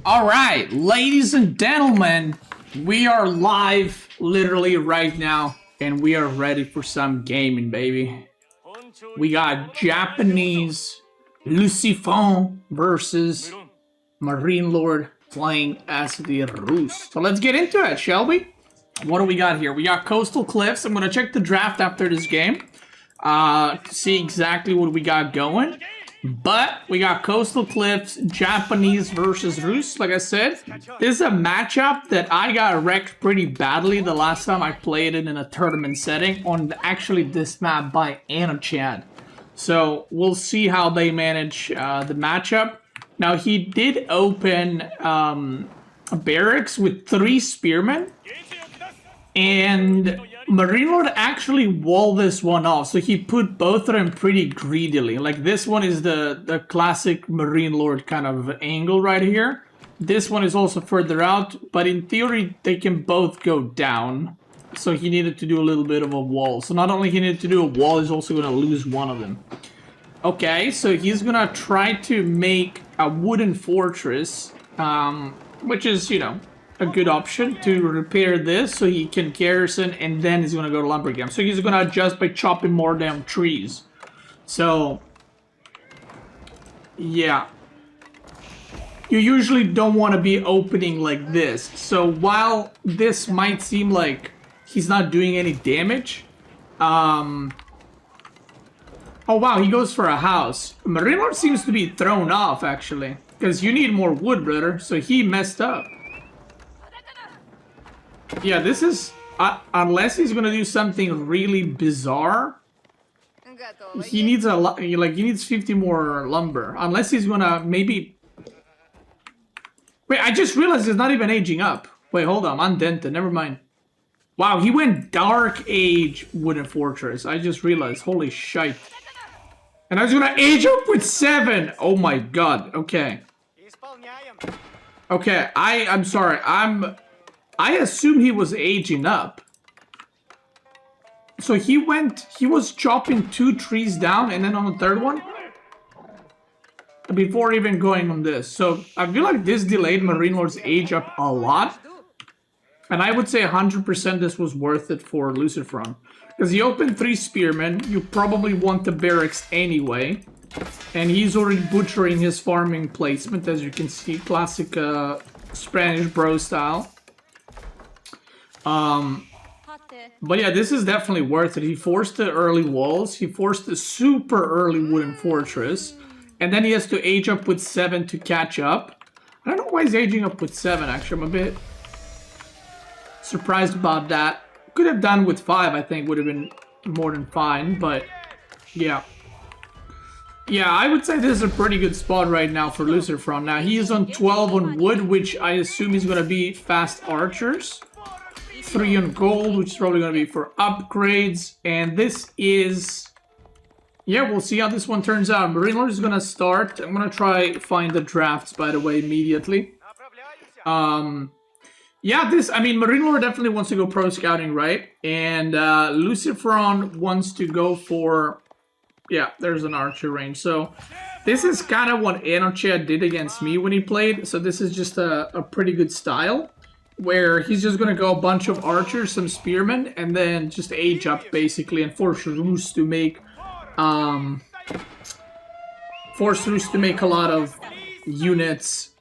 Alright, ladies and gentlemen, we are live literally right now, and we are ready for some gaming, baby. We got Japanese Lucifron versus MarineLord playing as the Rus. So let's get into it, shall we? What do we got here? We got Coastal Cliffs. I'm gonna check the draft after this game to see exactly what we got going. But we got Coastal Cliffs, Japanese versus Rus. Like I said, this is a matchup that I got wrecked pretty badly the last time I played it in a tournament setting on actually this map by Chad. So we'll see how they manage the matchup. Now he did open a barracks with 3 spearmen, and MarineLord actually walled this one off, so he put both of them pretty greedily. Like, this one is the classic MarineLord kind of angle right here. This one is also further out, but in theory, they can both go down. So he needed to do a little bit of a wall. So not only he needed to do a wall, he's also going to lose one of them. Okay, so he's going to try to make a wooden fortress, which is, you know, a good option to repair this so he can garrison, and then he's gonna go to lumberjam. So he's gonna adjust by chopping more down trees. So yeah, you usually don't want to be opening like this. So while this might seem like he's not doing any damage, oh wow, he goes for a house. MarineLord seems to be thrown off actually, because you need more wood, brother. So he messed up. Yeah, this is, unless he's gonna do something really bizarre, he needs a lot, like, he needs 50 more lumber. Unless he's gonna maybe... Wait, I just realized he's not even aging up. Wait, hold on, I'm undented, never mind. Wow, he went Dark Age Wooden Fortress. I just realized, holy shite. And I was gonna age up with 7! Oh my god, okay. Okay, I'm sorry, I assume he was aging up. So he was chopping 2 trees down and then on the 3rd one? Before even going on this. So I feel like this delayed MarineLord's age up a lot. And I would say 100% this was worth it for Lucifron. Because he opened 3 spearmen, you probably want the barracks anyway. And he's already butchering his farming placement, as you can see. Classic Spanish bro style. But yeah, this is definitely worth it. He forced the early walls. He forced the super early wooden fortress. And then he has to age up with 7 to catch up. I don't know why he's aging up with 7, actually. I'm a bit surprised about that. Could have done with 5, I think. Would have been more than fine, but yeah. Yeah, I would say this is a pretty good spot right now for Lucifron. Now, he is on 12 on wood, which I assume is going to be fast archers. 3 on gold, which is probably going to be for upgrades. And this is... yeah, we'll see how this one turns out. MarineLord is going to start. I'm going to try find the drafts, by the way, immediately. Yeah, this... I mean, MarineLord definitely wants to go pro scouting, right? And Lucifron wants to go for... yeah, there's an archer range. So this is kind of what Chad did against me when he played. So this is just a pretty good style, where he's just going to go a bunch of archers, some spearmen, and then just age up, basically, and force Rus to make... force Rus to make a lot of units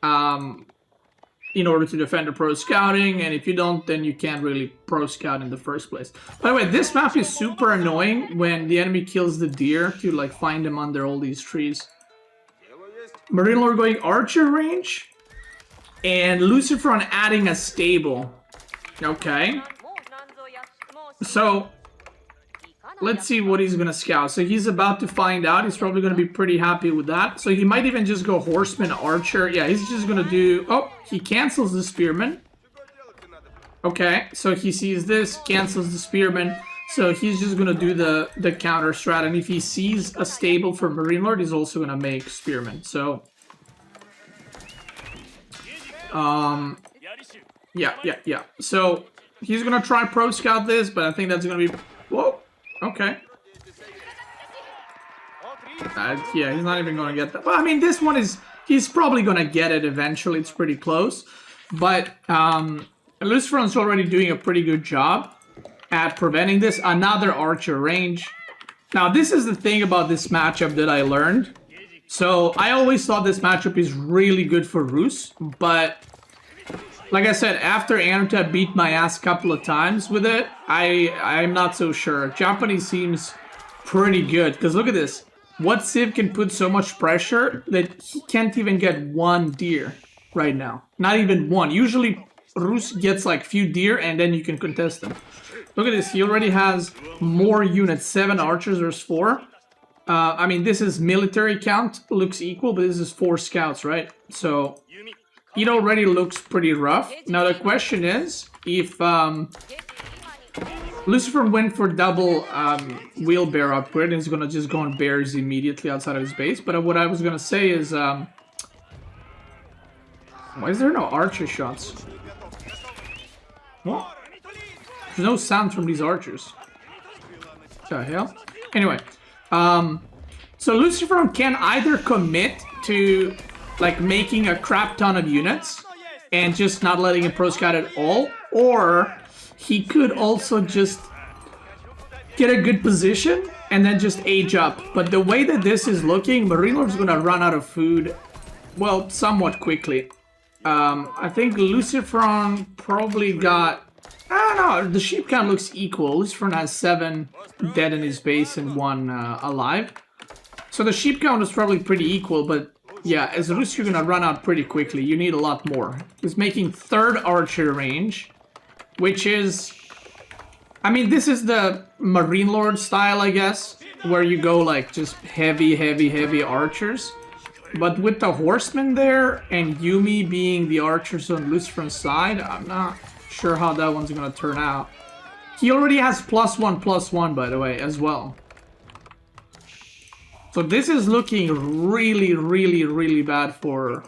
in order to defend the pro scouting, and if you don't, then you can't really pro scout in the first place. By the way, this map is super annoying when the enemy kills the deer to, like, find them under all these trees. MarineLord going archer range, and Lucifron adding a stable. Okay. So, let's see what he's going to scout. So he's about to find out. He's probably going to be pretty happy with that. So he might even just go horseman, archer. Yeah, he's just going to do... oh, he cancels the spearman. Okay, so he sees this, cancels the spearman. So he's just going to do the counter strat. And if he sees a stable for MarineLord, he's also going to make spearman. So... yeah. So he's going to try pro scout this, but I think that's going to be... whoa. Okay. Yeah, he's not even going to get that. But I mean, this one is He's probably gonna get it eventually. It's pretty close. But Lucifron's already doing a pretty good job at preventing this. Another archer range. Now, this is the thing about this matchup that I learned. So, I always thought this matchup is really good for Rus, but like I said, after Anota beat my ass a couple of times with it, I'm not so sure. Japanese seems pretty good, because look at this. What Civ can put so much pressure that he can't even get one deer right now. Not even one. Usually, Rus gets like few deer and then you can contest them. Look at this. He already has more units. 7 archers versus 4. I mean, this is military count. Looks equal, but this is 4 scouts, right? So, it already looks pretty rough. Now, the question is, if Lucifron went for double wheelbarrow upgrade, and he's going to just go on bears immediately outside of his base. But what I was going to say is, why is there no archer shots? What? There's no sound from these archers. What the hell? Anyway, so Lucifron can either commit to like making a crap ton of units and just not letting him pro scout at all, or he could also just get a good position and then just age up. But the way that this is looking, MarineLord's gonna run out of food, well, somewhat quickly. I think Lucifron probably got, I don't know, the sheep count looks equal. Lucifron has 7 dead in his base and 1 alive. So the sheep count is probably pretty equal, but yeah, as Rus, you're gonna run out pretty quickly. You need a lot more. He's making 3rd archer range, which is, I mean, this is the MarineLord style, I guess, where you go like just heavy archers. But with the horsemen there and Yumi being the archers on Lucifron's side, I'm not sure how that one's gonna turn out. He already has +1/+1, by the way, as well. So this is looking really bad for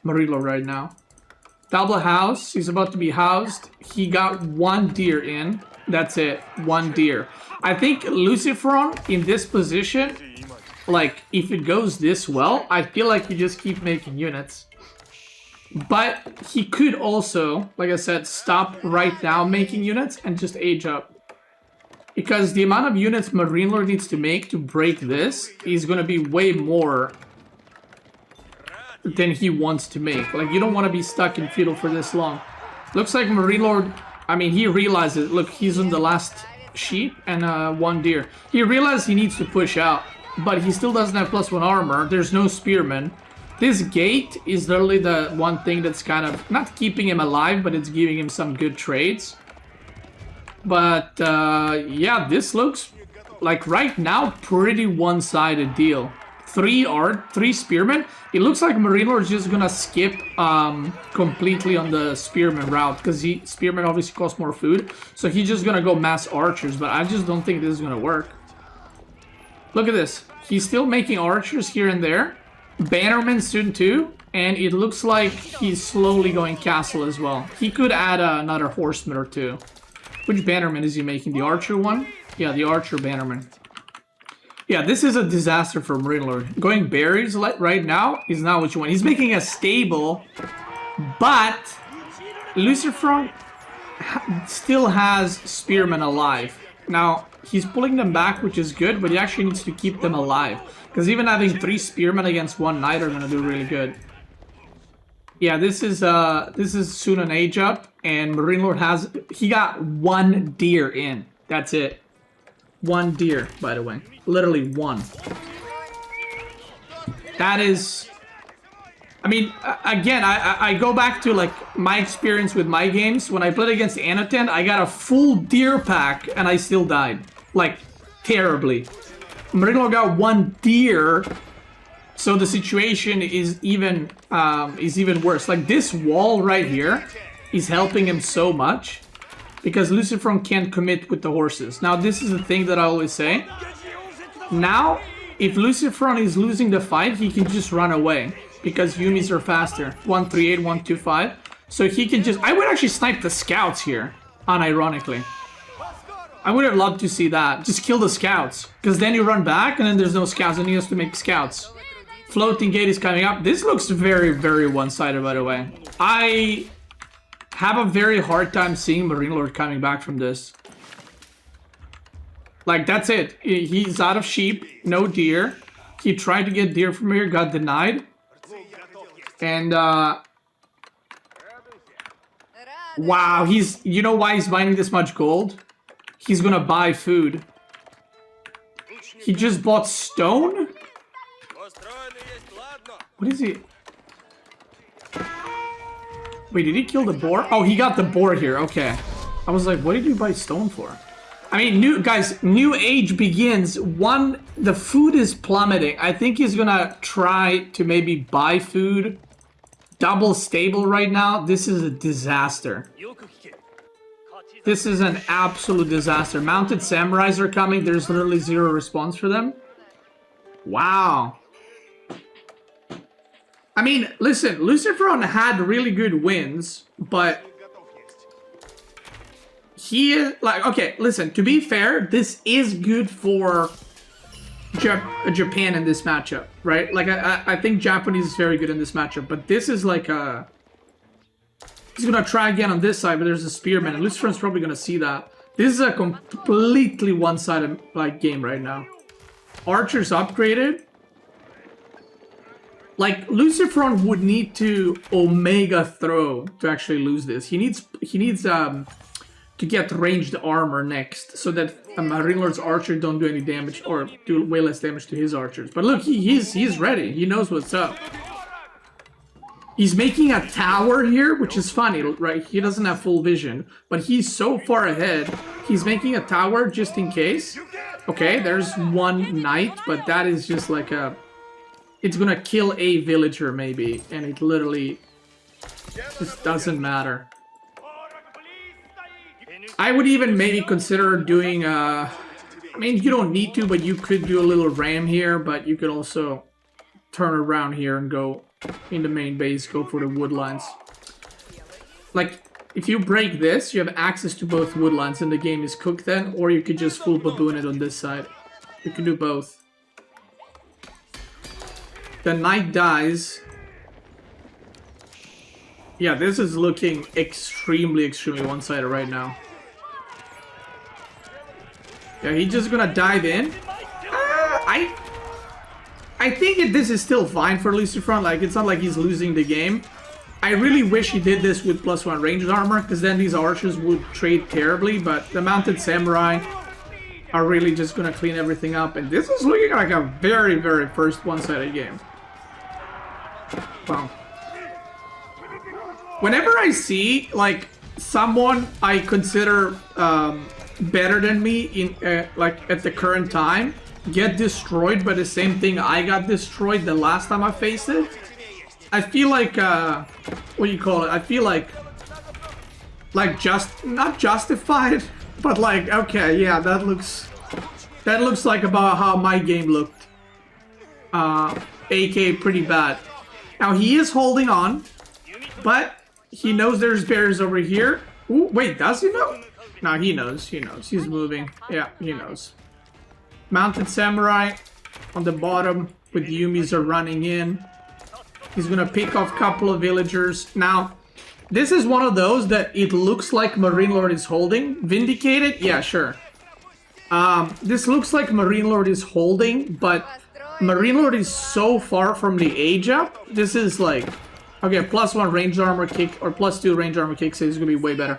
MarineLord right now. Double house, he's about to be housed. He got 1 deer in. That's it, 1 deer. I think Lucifron in this position, like, if it goes this well, I feel like you just keep making units. But he could also, like I said, stop right now making units and just age up. Because the amount of units MarineLord needs to make to break this is going to be way more than he wants to make. Like, you don't want to be stuck in feudal for this long. Looks like MarineLord, I mean, he realizes, look, he's on the last sheep and 1 deer. He realized he needs to push out, but he still doesn't have +1 armor. There's no spearmen. This gate is literally the one thing that's kind of, not keeping him alive, but it's giving him some good trades. But, yeah, this looks like right now pretty one-sided deal. 3 spearmen. It looks like MarineLord's just gonna skip completely on the spearman route, because spearmen obviously cost more food. So he's just gonna go mass archers, but I just don't think this is gonna work. Look at this. He's still making archers here and there. Bannerman soon too. And it looks like he's slowly going castle as well. He could add another horseman or 2. Which bannerman is he making? The archer one? Yeah, the archer bannerman. Yeah, this is a disaster for MarineLord. Going berries right now is not what you want. He's making a stable, but Lucifron still has spearmen alive. Now, he's pulling them back, which is good, but he actually needs to keep them alive. Because even having 3 spearmen against 1 knight are going to do really good. Yeah, this is soon an age up, and MarineLord he got 1 deer in. That's it. 1 deer, by the way. Literally 1. That is, I mean, again, I go back to like my experience with my games. When I played against Anotan, I got a full deer pack and I still died. Like, terribly. MarineLord got 1 deer, so the situation is even worse. Like, this wall right here is helping him so much because Lucifron can't commit with the horses. Now, this is the thing that I always say. Now, if Lucifron is losing the fight, he can just run away because Yumis are faster. 138, 125. So he can just, I would actually snipe the scouts here, unironically. I would have loved to see that. Just kill the scouts. Because then you run back and then there's no scouts and he has to make scouts. Floating gate is coming up. This looks very, very one-sided, by the way. I have a very hard time seeing MarineLord coming back from this. Like, that's it. He's out of sheep, no deer. He tried to get deer from here, got denied. And, wow, you know why he's mining this much gold? He's gonna buy food. He just bought stone? What is he? Wait, did he kill the boar? Oh, he got the boar here, okay. I was like, what did you buy stone for? I mean, new age begins. The food is plummeting. I think he's gonna try to maybe buy food. Double stable right now. This is a disaster. This is an absolute disaster. Mounted samurais are coming. There's literally zero response for them. Wow. I mean, listen, Lucifron had really good wins, but he is like, okay, listen, to be fair, this is good for Japan in this matchup, right? Like, I think Japanese is very good in this matchup, but this is like a... He's gonna try again on this side, but there's a spearman, and Lucifron's probably gonna see that. This is a completely one-sided like game right now. Archer's upgraded. Like, Lucifron would need to Omega throw to actually lose this. He needs to get ranged armor next, so that MarineLord's archer don't do any damage, or do way less damage to his archers. But look, he's ready. He knows what's up. He's making a tower here, which is funny, right? He doesn't have full vision, but he's so far ahead. He's making a tower just in case. Okay, there's one knight, but that is just like a... It's gonna kill a villager, maybe, and it literally just doesn't matter. I would even maybe consider doing, I mean, you don't need to, but you could do a little ram here, but you could also turn around here and go in the main base, go for the woodlines. Like, if you break this, you have access to both woodlines and the game is cooked then, or you could just full baboon it on this side. You can do both. The knight dies. Yeah, this is looking extremely, extremely one-sided right now. Yeah, he's just gonna dive in. I think this is still fine for Lucifron. Like, it's not like he's losing the game. I really wish he did this with +1 ranged armor, because then these archers would trade terribly, but the mounted samurai are really just gonna clean everything up, and this is looking like a very, very first one-sided game. Wow. Whenever I see, like, someone I consider better than me in like at the current time get destroyed by the same thing I got destroyed the last time I faced it, I feel like what do you call it? I feel like just not justified, but like, okay, yeah, that looks like about how my game looked. AK pretty bad. Now he is holding on, but he knows there's bears over here. Ooh, wait, does he know? No, he knows. He knows. He's moving. Yeah, he knows. Mounted samurai on the bottom with Yumis are running in. He's gonna pick off a couple of villagers. Now, this is one of those that it looks like MarineLord is holding. Vindicated? Yeah, sure. This looks like MarineLord is holding, but MarineLord is so far from the age up. This is like... Okay, +1 ranged armor kick, or +2 ranged armor kick, so he's gonna be way better.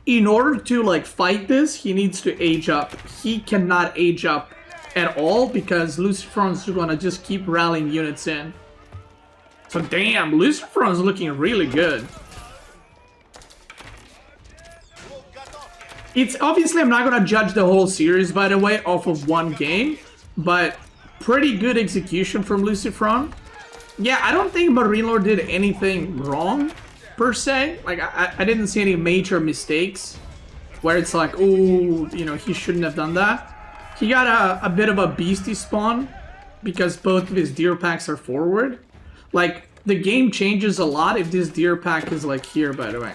In order to like fight this, he needs to age up. He cannot age up at all because Lucifron's gonna just keep rallying units in. So damn, Lucifron's looking really good. It's obviously, I'm not gonna judge the whole series, by the way, off of one game, but pretty good execution from Lucifron. Yeah, I don't think MarineLord did anything wrong, per se. Like, I didn't see any major mistakes where it's like, oh, you know, he shouldn't have done that. He got a bit of a beastie spawn because both of his deer packs are forward. Like, the game changes a lot if this deer pack is like here, by the way.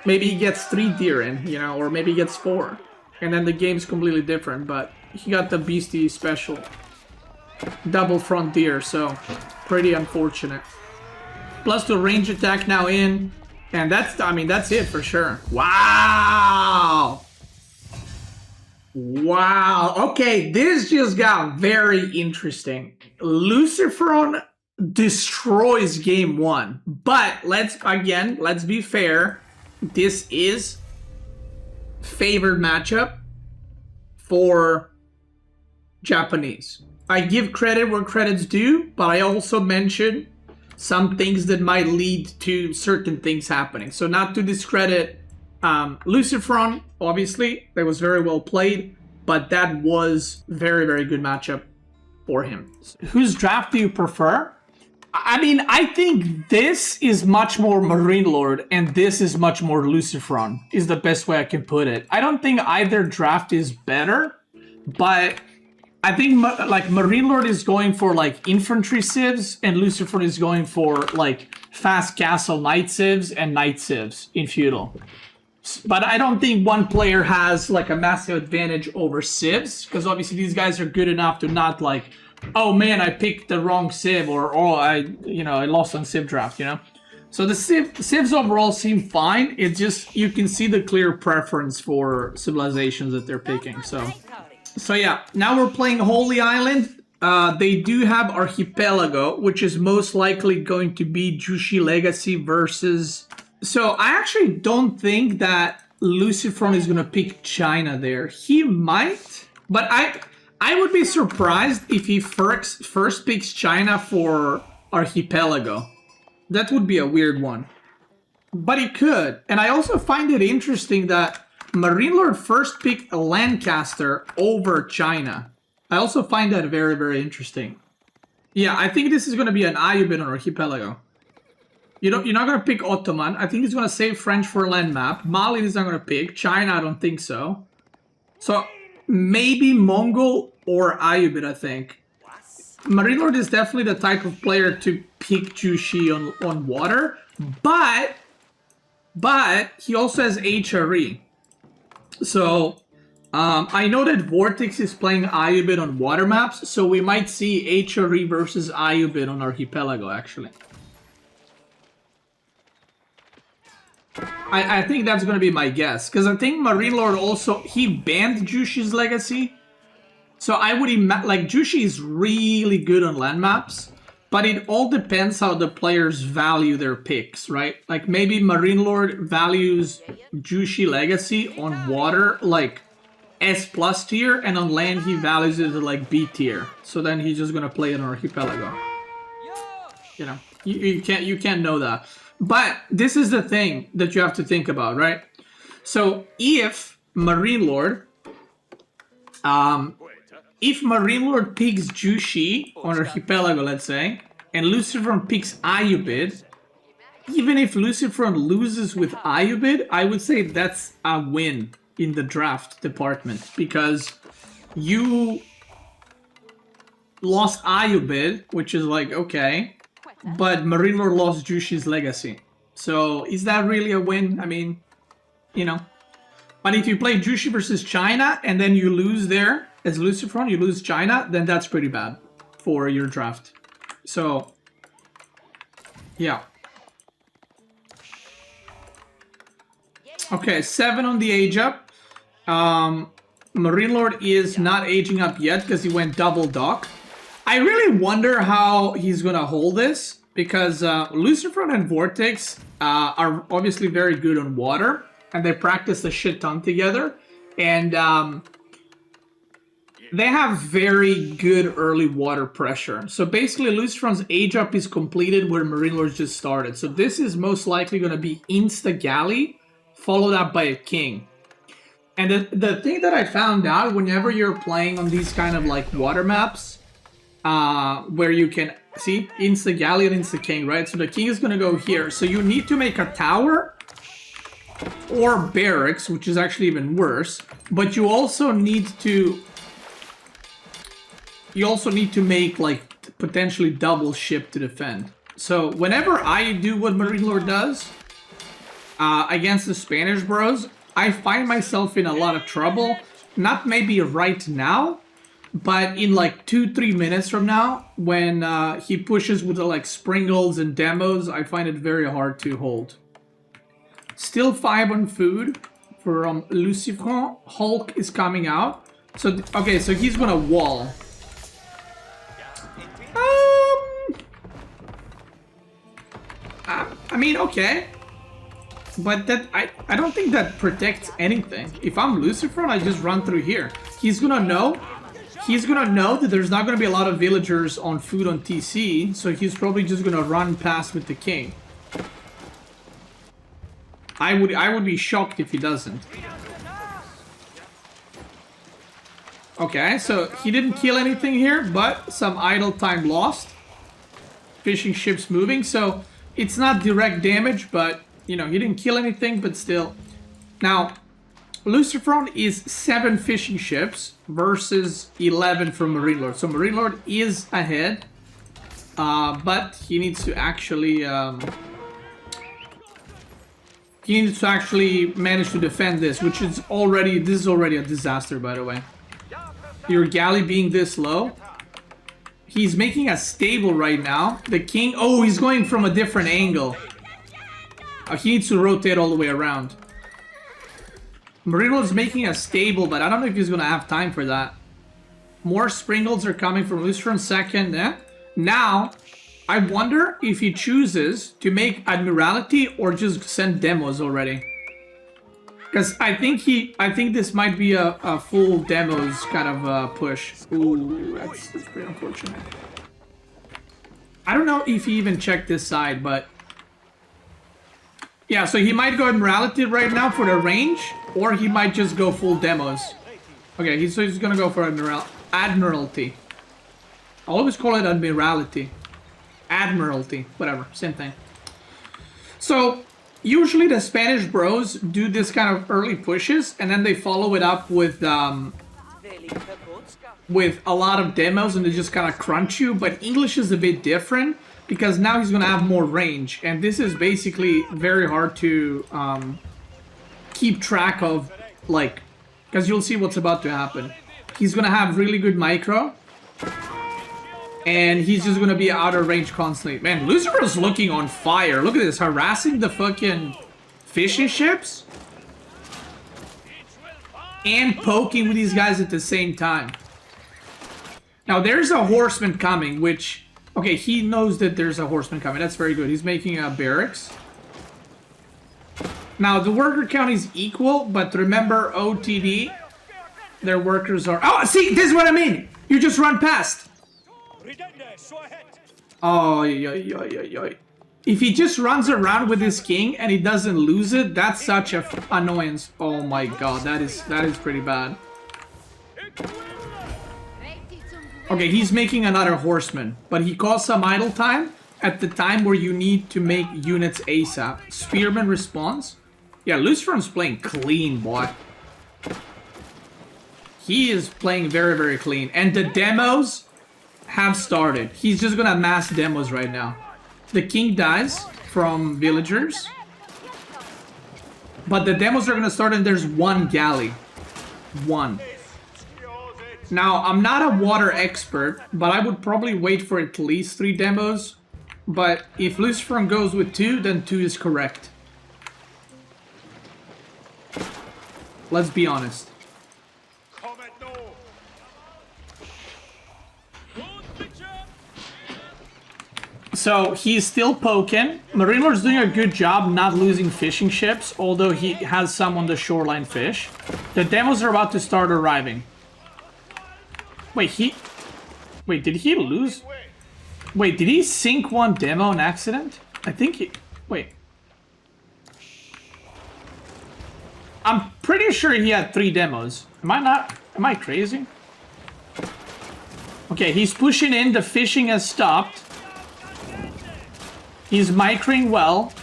Maybe he gets 3 deer in, you know, or maybe he gets 4. And then the game's completely different, but he got the beastie special. double frontier, so pretty unfortunate. Plus the range attack now in, and that's, I mean, that's it for sure. Wow! Wow, okay, this just got very interesting. Lucifron destroys game one, but let's be fair. This is favored matchup for Japanese. I give credit where credit's due, but I also mention some things that might lead to certain things happening. So not to discredit Lucifron, obviously, that was very well played, but that was very, very good matchup for him. Whose draft do you prefer? I mean, I think this is much more MarineLord and this is much more Lucifron, is the best way I can put it. I don't think either draft is better, but I think like MarineLord is going for like infantry civs and Lucifron is going for like fast castle knight civs and knight civs in feudal. But I don't think one player has like a massive advantage over civs, because obviously these guys are good enough to not like, oh man, I picked the wrong civ, or oh, I lost on civ draft, you know? So the civs overall seem fine. It's just, you can see the clear preference for civilizations that they're picking. So yeah, now we're playing Holy Island. They do have Archipelago, which is most likely going to be Jushi Legacy versus... So I actually don't think that Lucifron is going to pick China there. He might, but I would be surprised if he first picks China for Archipelago. That would be a weird one. But he could. And I also find it interesting that MarineLord first picked Lancaster over China. I also find that very, very interesting. Yeah, I think this is going to be an Ayubin on Archipelago. You're not going to pick Ottoman. I think he's going to save French for a land map. Mali is not going to pick. China, I don't think so. So maybe Mongol or Ayubin, I think. MarineLord is definitely the type of player to pick Jushi on water. But he also has HRE. So I know that Vortex is playing Ayubin on water maps. So we might see HRE versus Ayubin on Archipelago, actually. I think that's going to be my guess. Because I think MarineLord also, he banned Jushi's Legacy. So I would imagine, like, Jushi is really good on land maps. But it all depends how the players value their picks, right? Like, maybe MarineLord values Jushi Legacy on water, like, S+ tier. And on land, he values it at, like, B tier. So then he's just going to play it on Archipelago. You know, you can't know that. But this is the thing that you have to think about, right? So if MarineLord picks Jushi on Archipelago, let's say, and Lucifron picks Ayubid, even if Lucifron loses with Ayubid, I would say that's a win in the draft department, because you lost Ayubid, which is like, okay, but MarineLord lost Jushi's Legacy. So is that really a win? I mean, you know. But if you play Jushi versus China and then you lose there as Lucifron, you lose China, then that's pretty bad for your draft. So, yeah. Okay, 7 on the age up. MarineLord is not aging up yet because he went double dock. I really wonder how he's going to hold this, because Lucifron and Vortex are obviously very good on water, and they practice a shit ton together, and they have very good early water pressure. So basically, Lucifron's age up is completed where MarineLord just started. So this is most likely going to be insta-galley, followed up by a king. And the thing that I found out, whenever you're playing on these kind of like water maps, where you can see insta galley and insta king, right? So the king is going to go here. So you need to make a tower or barracks, which is actually even worse. But you also need to make like potentially double ship to defend. So whenever I do what MarineLord does against the Spanish bros, I find myself in a lot of trouble. Not maybe right now, But in like 2-3 minutes from now, when he pushes with the like sprinkles and demos, I find it very hard to hold. Still 5 on food from Lucifron. Hulk is coming out. So, okay, so he's gonna wall. I mean, okay. But that, I don't think that protects anything. If I'm Lucifron, I just run through here. He's gonna know that there's not gonna be a lot of villagers on food on TC, so he's probably just gonna run past with the king. I would be shocked if he doesn't. Okay, so he didn't kill anything here, but some idle time lost. Fishing ships moving, so it's not direct damage, but you know, he didn't kill anything, but still. Now, Lucifron is 7 fishing ships versus 11 from MarineLord. So MarineLord is ahead, but he needs to actually manage to defend this, which is already, this is already a disaster, by the way. Your galley being this low. He's making a stable right now. The king, oh, he's going from a different angle. He needs to rotate all the way around. MarineLord's making a stable, but I don't know if he's going to have time for that. More sprinkles are coming from Lucifron second. Now, I wonder if he chooses to make Admiralty or just send demos already. Because I think this might be a full demos kind of push. Ooh, that's pretty unfortunate. I don't know if he even checked this side, but... yeah, so he might go Admiralty right now for the range, or he might just go full demos. Okay, so he's gonna go for Admiralty. I always call it Admiralty. Admiralty, whatever, same thing. So, usually the Spanish bros do this kind of early pushes, and then they follow it up with a lot of demos, and they just kind of crunch you. But English is a bit different, because now he's going to have more range, and this is basically very hard to keep track of, like, because you'll see what's about to happen. He's going to have really good micro, and he's just going to be out of range constantly. Man, Lucifer's looking on fire. Look at this, harassing the fucking fishing ships and poking with these guys at the same time. Now, there's a horseman coming, which... okay, he knows that there's a horseman coming. That's very good. He's making a barracks. Now, the worker count is equal, but remember, OTD, their workers are... oh, see, this is what I mean. You just run past. Oh, if he just runs around with his king and he doesn't lose it, that's such a annoyance. Oh my god, that is pretty bad. Okay, he's making another horseman, but he calls some idle time at the time where you need to make units ASAP. Spearman responds. Yeah, Lucifron's playing clean, boy. He is playing very, very clean. And the demos have started. He's just gonna mass demos right now. The king dies from villagers. But the demos are gonna start, and there's one galley. One. Now, I'm not a water expert, but I would probably wait for at least 3 demos. But if Lucifron goes with 2, then 2 is correct. Let's be honest. So, he's still poking. MarineLord's doing a good job not losing fishing ships, although he has some on the shoreline fish. The demos are about to start arriving. Wait, did he lose? Wait, did he sink one demo on accident? I think he... wait. I'm pretty sure he had 3 demos. Am I crazy? Okay, he's pushing in. The fishing has stopped. He's microing well.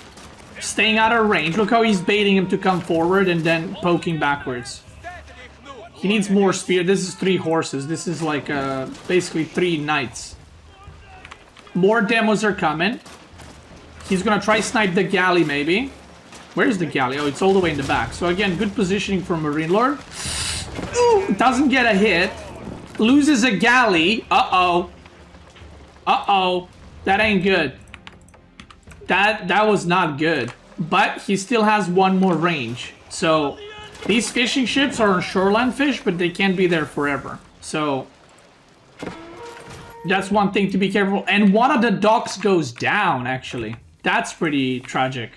Staying out of range. Look how he's baiting him to come forward and then poking backwards. He needs more spear. This is 3 horses. This is like basically 3 knights. More demos are coming. He's gonna try snipe the galley maybe. Where's the galley? Oh, it's all the way in the back. So again, good positioning for MarineLord. Ooh, doesn't get a hit. Loses a galley. Uh-oh. Uh-oh. That ain't good. That was not good. But he still has one more range. So these fishing ships are on shoreline fish, but they can't be there forever. So that's one thing to be careful. And one of the docks goes down, actually. That's pretty tragic.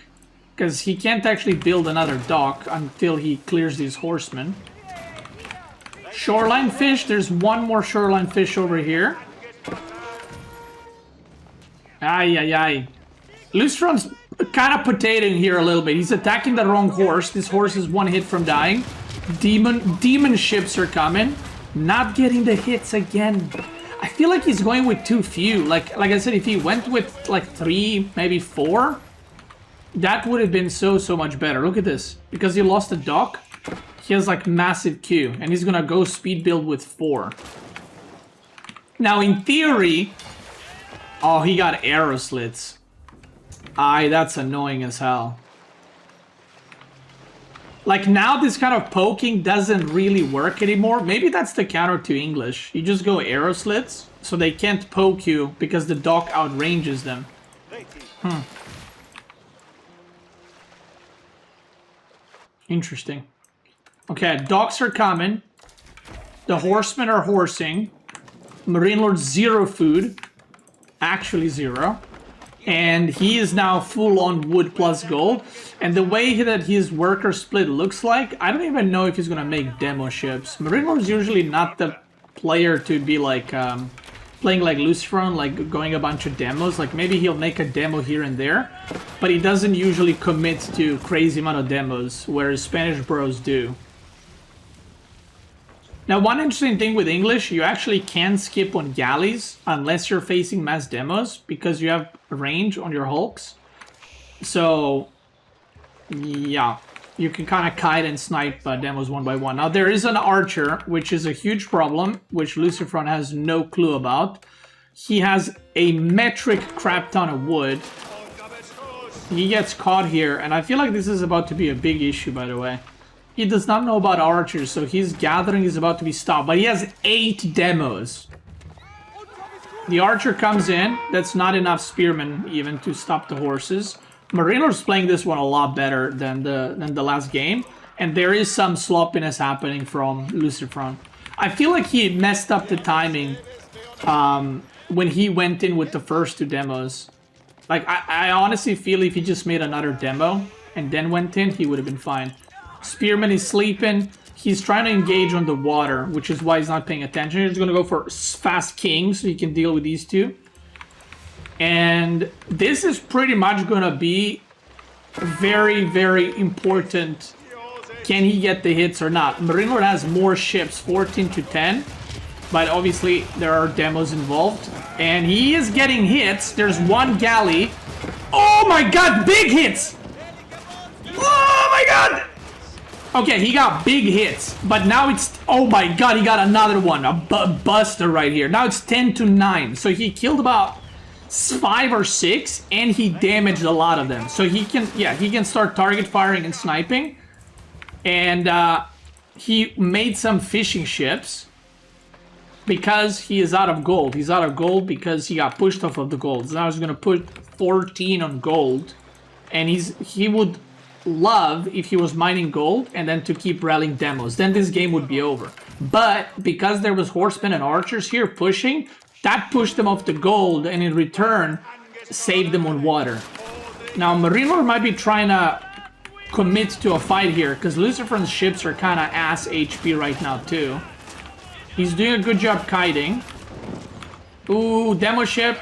Because he can't actually build another dock until he clears these horsemen. Shoreline fish. There's one more shoreline fish over here. Ay, ay, ay. Lucifron's kind of potatoing here a little bit. He's attacking the wrong horse. This horse is one hit from dying. Demon ships are coming. Not getting the hits again. I feel like he's going with too few. Like I said, if he went with like 3, maybe 4, that would have been so much better. Look at this. Because he lost the dock, he has like massive queue. And he's gonna go speed build with 4. Now in theory... Oh, he got arrow slits. Aye, that's annoying as hell. Like now this kind of poking doesn't really work anymore. Maybe that's the counter to English. You just go arrow slits, so they can't poke you because the dock outranges them. Interesting. Okay, docks are coming. The horsemen are horsing. MarineLord 0 food. Actually 0. And he is now full on wood plus gold. And the way that his worker split looks like, I don't even know if he's gonna make demo ships. MarineLord's usually not the player to be like playing like Lucifron, like going a bunch of demos. Like maybe he'll make a demo here and there, but he doesn't usually commit to crazy amount of demos, whereas Spanish bros do. Now, one interesting thing with English, you actually can skip on galleys unless you're facing mass demos because you have range on your hulks. So, yeah, you can kind of kite and snipe demos one by one. Now, there is an archer, which is a huge problem, which Lucifron has no clue about. He has a metric crap ton of wood. He gets caught here, and I feel like this is about to be a big issue, by the way. He does not know about archers, so his gathering is about to be stopped. But he has 8 demos. The archer comes in. That's not enough spearmen even to stop the horses. MarineLord's playing this one a lot better than the last game. And there is some sloppiness happening from Lucifron. I feel like he messed up the timing when he went in with the first 2 demos. Like, I honestly feel if he just made another demo and then went in, he would have been fine. Spearman is sleeping. He's trying to engage on the water, which is why he's not paying attention. He's going to go for fast king so he can deal with these 2. And this is pretty much going to be very, very important. Can he get the hits or not? MarineLord has more ships, 14 to 10. But obviously, there are demos involved. And he is getting hits. There's 1 galley. Oh my god, big hits! Oh my god! Okay, he got big hits, but now it's... Oh my god, he got another one. A buster right here. Now it's 10 to 9. So he killed about 5 or 6, and he damaged a lot of them. So he can... Yeah, he can start target firing and sniping. And he made some fishing ships because he is out of gold. He's out of gold because he got pushed off of the gold. So now he's going to put 14 on gold. And he would... love if he was mining gold and then to keep rallying demos. Then this game would be over. But because there was horsemen and archers here pushing, that pushed them off the gold and in return saved them on water. Now MarineLord might be trying to commit to a fight here because Lucifron's ships are kind of ass HP right now too. He's doing a good job kiting. Ooh, demo ship.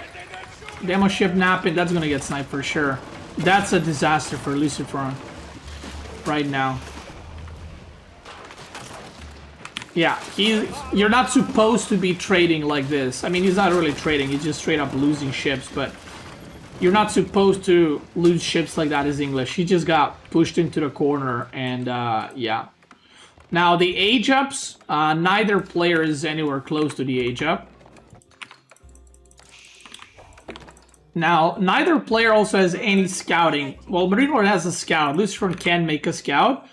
Demo ship napping. That's gonna get sniped for sure. That's a disaster for Lucifron right now. Yeah, you're not supposed to be trading like this. I mean, he's not really trading. He's just straight up losing ships, but you're not supposed to lose ships like that as English. He just got pushed into the corner, and yeah. Now, the age ups, neither player is anywhere close to the age up. Now, neither player also has any scouting. Well, MarineLord has a scout. Lucifron can make a scout.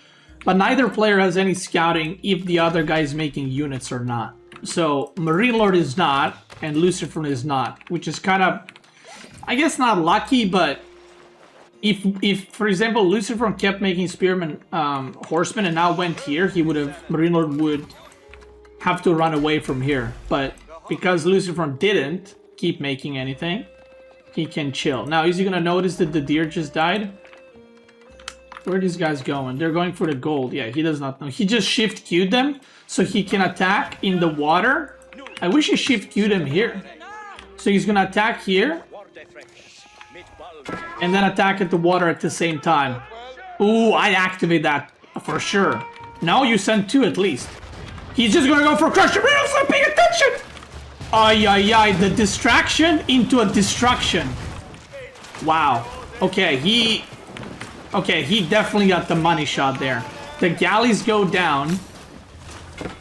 But neither player has any scouting if the other guy is making units or not. So MarineLord is not, and Lucifron is not, which is kind of, I guess, not lucky, but if for example, Lucifron kept making Spearman Horsemen and now went here, MarineLord would have to run away from here. But because Lucifron didn't keep making anything, he can chill. Now, is he gonna notice that the deer just died? Where are these guys going? They're going for the gold. Yeah, he does not know. He just shift queued them so he can attack in the water. I wish he shift queued him here. So he's gonna attack here and then attack at the water at the same time. Ooh, I activate that for sure. No, you sent 2 at least. He's just gonna go for Crusher. He's not paying attention. Ay, ay, ay, the distraction into a destruction. Wow. Okay, he definitely got the money shot there. The galleys go down.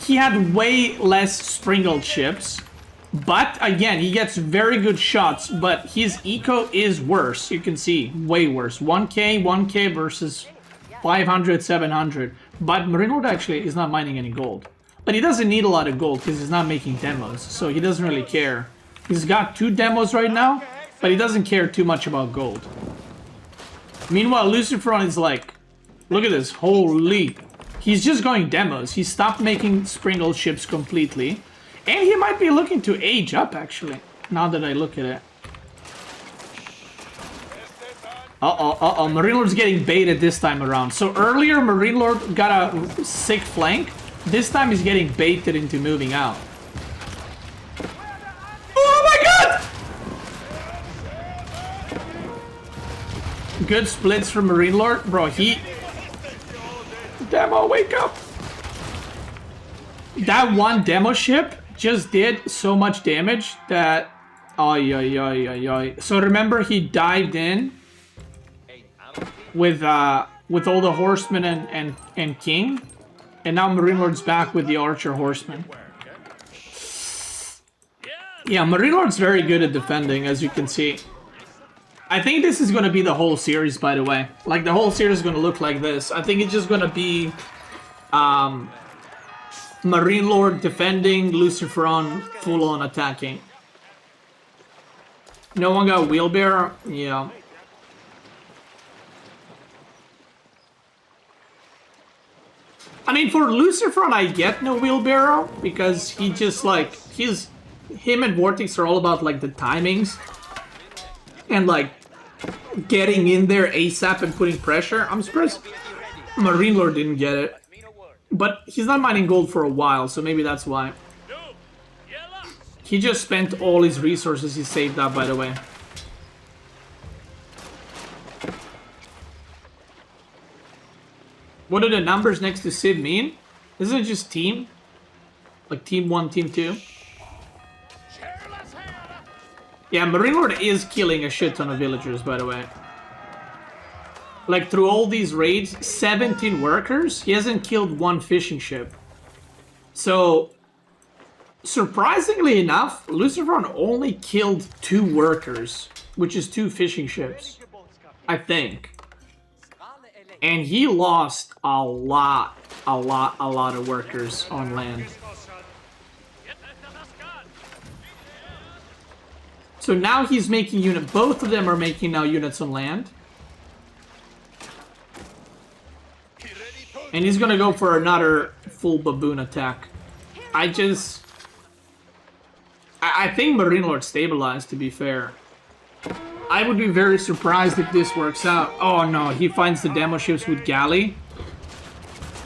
He had way less sprinkled ships. But, again, he gets very good shots. But his eco is worse. You can see, way worse. 1k versus 500, 700. But MarineLord actually is not mining any gold. But he doesn't need a lot of gold because he's not making demos. So he doesn't really care. He's got 2 demos right now. But he doesn't care too much about gold. Meanwhile, Lucifron is like, look at this, holy. He's just going demos. He stopped making sprinkled ships completely. And he might be looking to age up, actually, now that I look at it. Uh-oh, MarineLord's getting baited this time around. So earlier, MarineLord got a sick flank. This time he's getting baited into moving out. Oh my god! Good splits from MarineLord. Bro, Demo, wake up! That one demo ship just did so much damage that... So remember he dived in with all the horsemen and king? And now MarineLord's back with the archer horsemen. Yeah, MarineLord's very good at defending, as you can see. I think this is going to be the whole series, by the way. Like, the whole series is going to look like this. I think it's just going to be MarineLord defending, Lucifron full-on attacking. No one got wheelbarrow? Yeah. I mean, for Lucifron, I get no wheelbarrow, because he just, like, him and Vortex are all about, like, the timings. And, like, getting in there ASAP and putting pressure. I'm surprised MarineLord didn't get it. But he's not mining gold for a while, so maybe that's why. He just spent all his resources he saved up, by the way. What do the numbers next to Civ mean? Isn't it just team? Like team 1, team 2? Yeah, MarineLord is killing a shit ton of villagers, by the way. Like, through all these raids, 17 workers, he hasn't killed 1 fishing ship. So, surprisingly enough, Lucifron only killed 2 workers, which is 2 fishing ships, I think. And he lost a lot of workers on land. So now he's making units, both of them are making now units on land. And he's gonna go for another full baboon attack. I think MarineLord stabilized, to be fair. I would be very surprised if this works out. Oh no, he finds the demo ships with galley.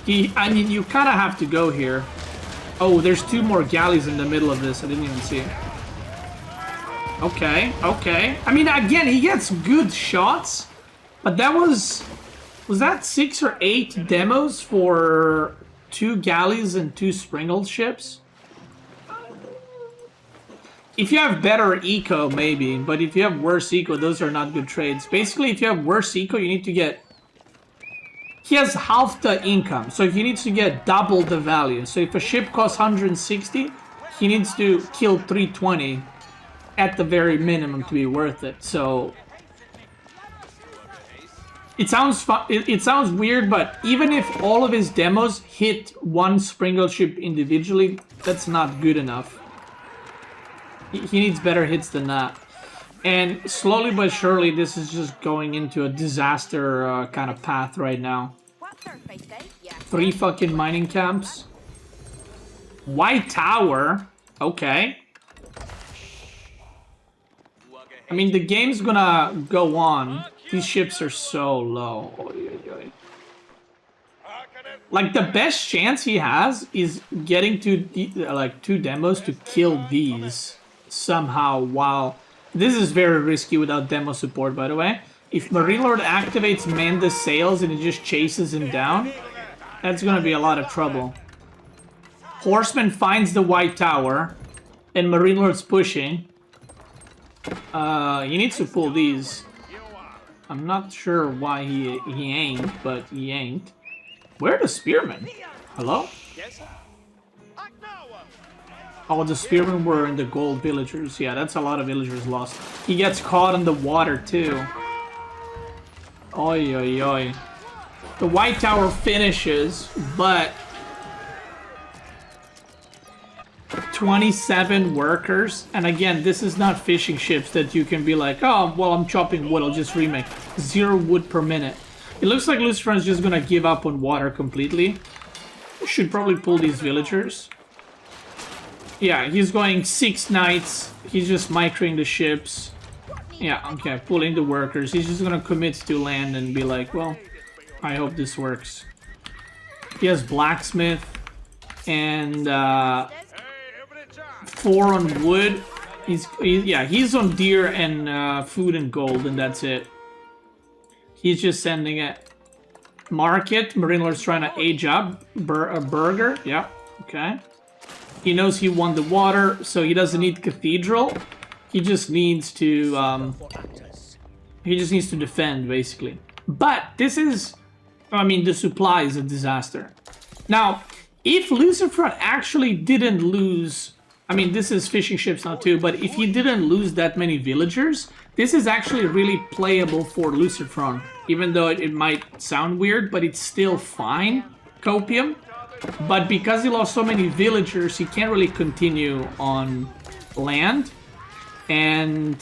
I mean, you kind of have to go here. Oh, there's 2 more galleys in the middle of this. I didn't even see it. Okay. I mean, again, he gets good shots. But that was that 6 or 8 demos for 2 galleys and 2 sprinkled ships? If you have better eco, maybe. But if you have worse eco, those are not good trades. Basically, if you have worse eco, you need to get... He has half the income, so he needs to get double the value. So if a ship costs 160, he needs to kill 320 at the very minimum to be worth it. So... It sounds weird, but even if all of his demos hit 1 sprinkled ship individually, That's not good enough. He needs better hits than that. And slowly but surely, this is just going into a disaster kind of path right now. 3 fucking mining camps. White Tower. Okay. I mean, the game's gonna go on. These ships are so low. Like, the best chance he has is getting to, like, 2 demos to kill these somehow while... This is very risky without demo support, by the way. If MarineLord activates Man the Sails and it just chases him down, that's gonna be a lot of trouble. Horseman finds the White Tower, and MarineLord's pushing. He needs to pull these. I'm not sure why he ain't, but he ain't. Where are the spearmen? Hello? Oh, the spearmen were in the gold villagers. Yeah, that's a lot of villagers lost. He gets caught in the water, too. Oi, oi, oi. The White Tower finishes, but... 27 workers. And again, this is not fishing ships that you can be like, oh, well, I'm chopping wood, I'll just remake. 0 wood per minute. It looks like Lucifron is just gonna give up on water completely. Should probably pull these villagers. Yeah, he's going 6 knights. He's just microing the ships. Yeah, okay, pulling the workers. He's just gonna commit to land and be like, well, I hope this works. He has blacksmith and 4 on wood. He's on deer and food and gold, and that's it. He's just sending it. Market. MarineLord's trying to age up. A burger. Yeah, okay. He knows he won the water, so he doesn't need cathedral. He just needs to defend, basically. But this is, I mean, the supply is a disaster. Now, if Lucifron actually didn't lose, I mean, this is fishing ships now too, but if he didn't lose that many villagers, this is actually really playable for Lucifron. Even though it might sound weird, but it's still fine, Copium. But because he lost so many villagers, he can't really continue on land. And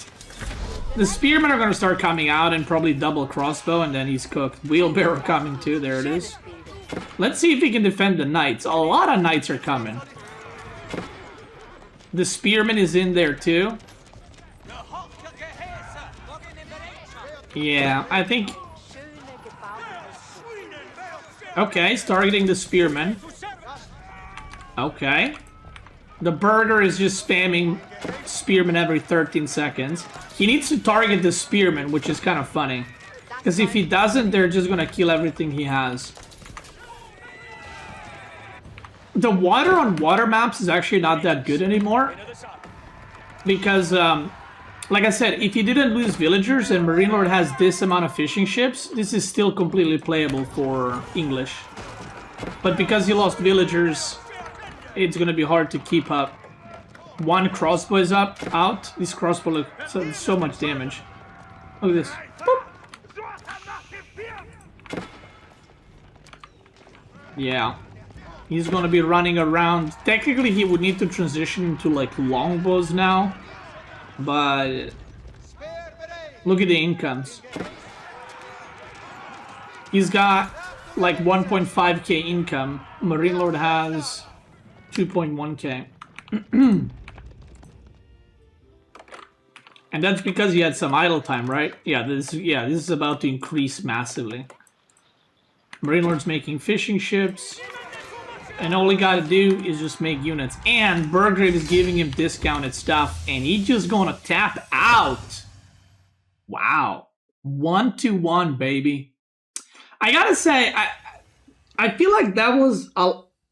the spearmen are going to start coming out and probably double crossbow, and then he's cooked. Wheelbarrow coming too, there it is. Let's see if he can defend the knights. A lot of knights are coming. The spearman is in there too. Yeah, I think... Okay, he's targeting the spearman. Okay. The burger is just spamming spearman every 13 seconds. He needs to target the spearman, which is kind of funny. Because if he doesn't, they're just going to kill everything he has. The water on water maps is actually not that good anymore. Because, like I said, if he didn't lose villagers and MarineLord has this amount of fishing ships, this is still completely playable for English. But because he lost villagers, it's going to be hard to keep up. 1 crossbow is out. This crossbow looks so much damage. Look at this. Boop. Yeah. He's going to be running around. Technically, he would need to transition into, like, longbows now. But look at the incomes. He's got like 1.5k income. MarineLord has 2.1k. And that's because he had some idle time, right? Yeah, this is about to increase massively. MarineLord's making fishing ships. And all he gotta do is just make units. And Burgrave is giving him discounted stuff. And he's just gonna tap out. Wow. 1-1, baby. I gotta say, I feel like that was...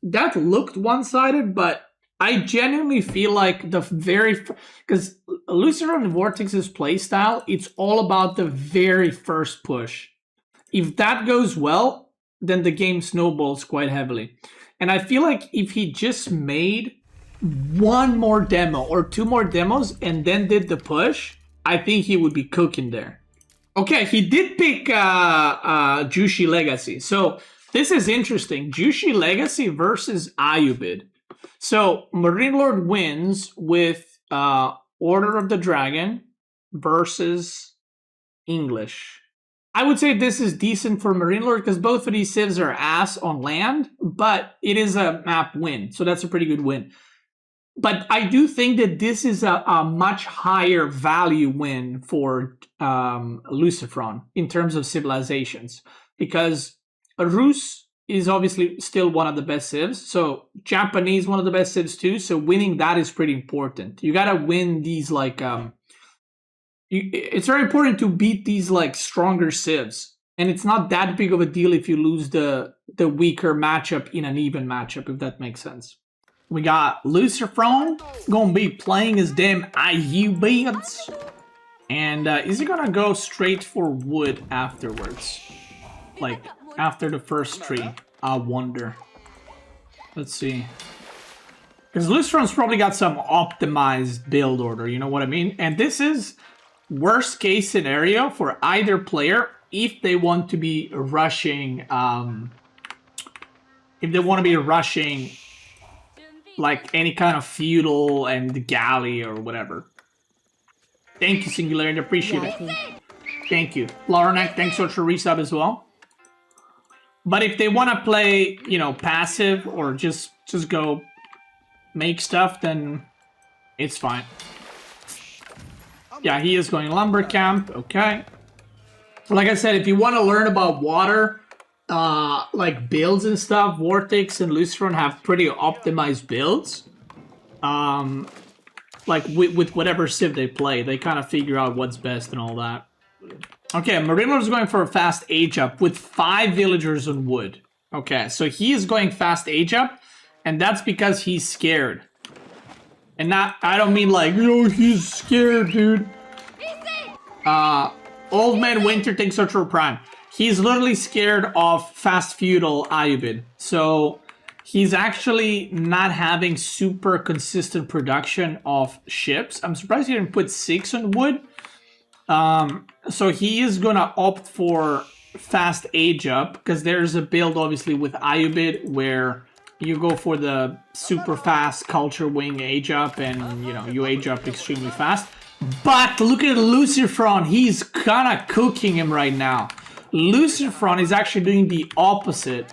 that looked one-sided, but I genuinely feel like the very... Because Lucifron Vortex's playstyle, it's all about the very first push. If that goes well, then the game snowballs quite heavily. And I feel like if he just made 1 more demo or 2 more demos and then did the push, I think he would be cooking there. Okay, he did pick Jushi Legacy. So this is interesting. Jushi Legacy versus Ayubid. So MarineLord wins with Order of the Dragon versus English. I would say this is decent for MarineLord because both of these civs are ass on land, but it is a map win, so that's a pretty good win. But I do think that this is a much higher value win for Lucifron in terms of civilizations, because Rus is obviously still one of the best civs, so Japanese one of the best civs too, so winning that is pretty important. You gotta win these like... it's very important to beat these like stronger civs, and it's not that big of a deal if you lose the weaker matchup in an even matchup, if that makes sense. We got Lucifron gonna be playing his damn IU beads, and is he gonna go straight for wood afterwards, like after the first tree? I wonder. Let's see. Because Lucifron's probably got some optimized build order, you know what I mean? And this is worst case scenario for either player if they want to be rushing, like any kind of feudal and galley or whatever. Thank you, Singularity, appreciate it. Thank you. Laurenek, thanks for the resub as well. But if they want to play, you know, passive or just go make stuff, then it's fine. Yeah, he is going lumber camp. Okay. Like I said, if you want to learn about water, like builds and stuff, Vortex and Lucifron have pretty optimized builds. Like with whatever civ they play, they kind of figure out what's best and all that. Okay, MarineLord is going for a fast age up with 5 villagers on wood. Okay, so he is going fast age up, and that's because he's scared. And not, I don't mean like, yo, he's scared, dude. Old Man Winter takes Archer Prime. He's literally scared of fast feudal Ayubid. So he's actually not having super consistent production of ships. I'm surprised he didn't put 6 on wood. So he is gonna opt for fast age up because there's a build obviously with Ayubid where you go for the super fast culture wing age up, and you know you age up extremely fast. But look at Lucifron, he's kind of cooking him right now. Lucifron is actually doing the opposite.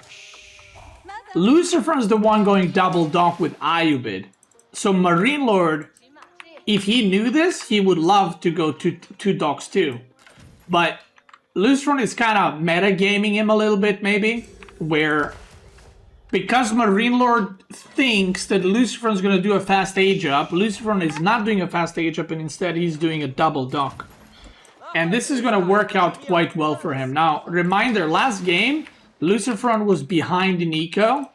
Lucifron is the one going double dock with Ayubid. So MarineLord, if he knew this, he would love to go to 2 docks too. But Lucifron is kind of metagaming him a little bit maybe, where because MarineLord thinks that Lucifron is going to do a fast age up, Lucifron is not doing a fast age up, and instead he's doing a double dock. And this is going to work out quite well for him. Now, reminder, last game, Lucifron was behind in eco,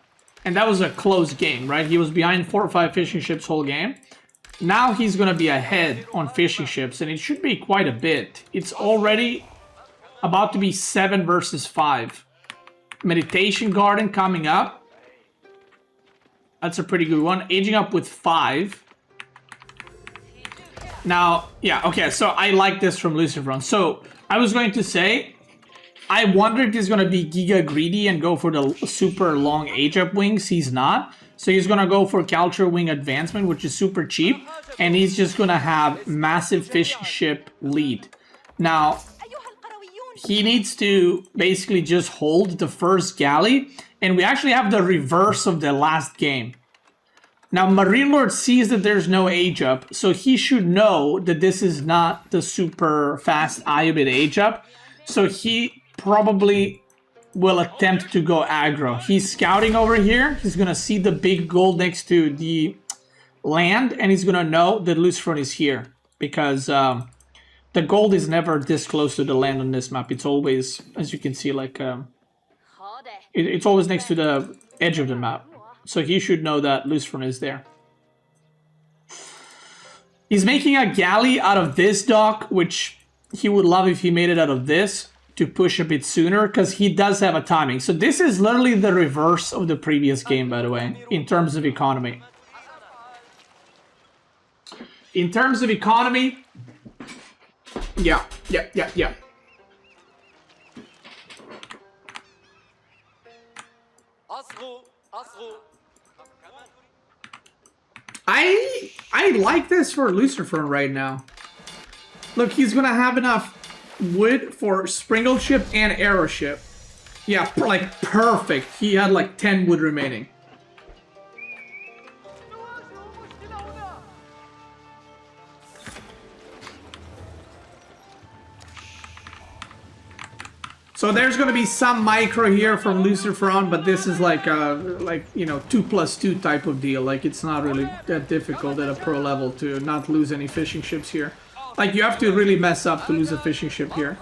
and that was a close game, right? He was behind 4 or 5 fishing ships whole game. Now he's going to be ahead on fishing ships, and it should be quite a bit. It's already about to be 7 versus 5. Meditation Garden coming up. That's a pretty good one. Aging up with 5. Now, yeah, okay, so I like this from Lucifron. So, I was going to say, I wondered if he's going to be giga greedy and go for the super long age-up wings. He's not. So he's going to go for Culture Wing Advancement, which is super cheap. And he's just going to have massive fishing ship lead. Now, he needs to basically just hold the first galley. And we actually have the reverse of the last game. Now, MarineLord sees that there's no age up, so he should know that this is not the super fast Ayubid age up. So he probably will attempt to go aggro. He's scouting over here. He's going to see the big gold next to the land, and he's going to know that Lucifron is here. Because the gold is never this close to the land on this map. It's always, as you can see, like... it's always next to the edge of the map. So he should know that Lucifron is there. He's making a galley out of this dock, which he would love if he made it out of this to push a bit sooner, because he does have a timing. So this is literally the reverse of the previous game, by the way, in terms of economy. In terms of economy, yeah. I like this for Lucifron right now. Look, he's gonna have enough wood for Springle Ship and Arrow Ship. Yeah, like perfect. He had like 10 wood remaining. So there's gonna be some micro here from Lucifron, but this is like you know, 2+2 type of deal. Like it's not really that difficult at a pro level to not lose any fishing ships here. Like you have to really mess up to lose a fishing ship here.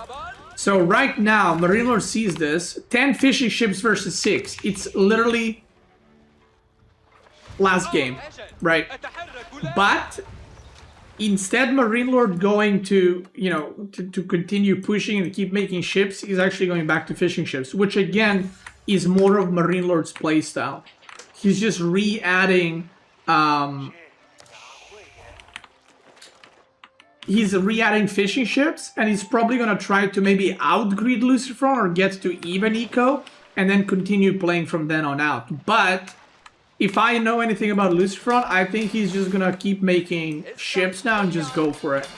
So right now, MarineLord sees this. 10 fishing ships versus 6. It's literally last game, right? But instead, MarineLord going to, you know, to continue pushing and keep making ships, he's actually going back to fishing ships, which again is more of MarineLord's playstyle. He's just re-adding, he's re-adding fishing ships, and he's probably gonna try to maybe outgrid Lucifron or get to even eco, and then continue playing from then on out. But if I know anything about Lucifron, I think he's just gonna keep making ships now and just go for it.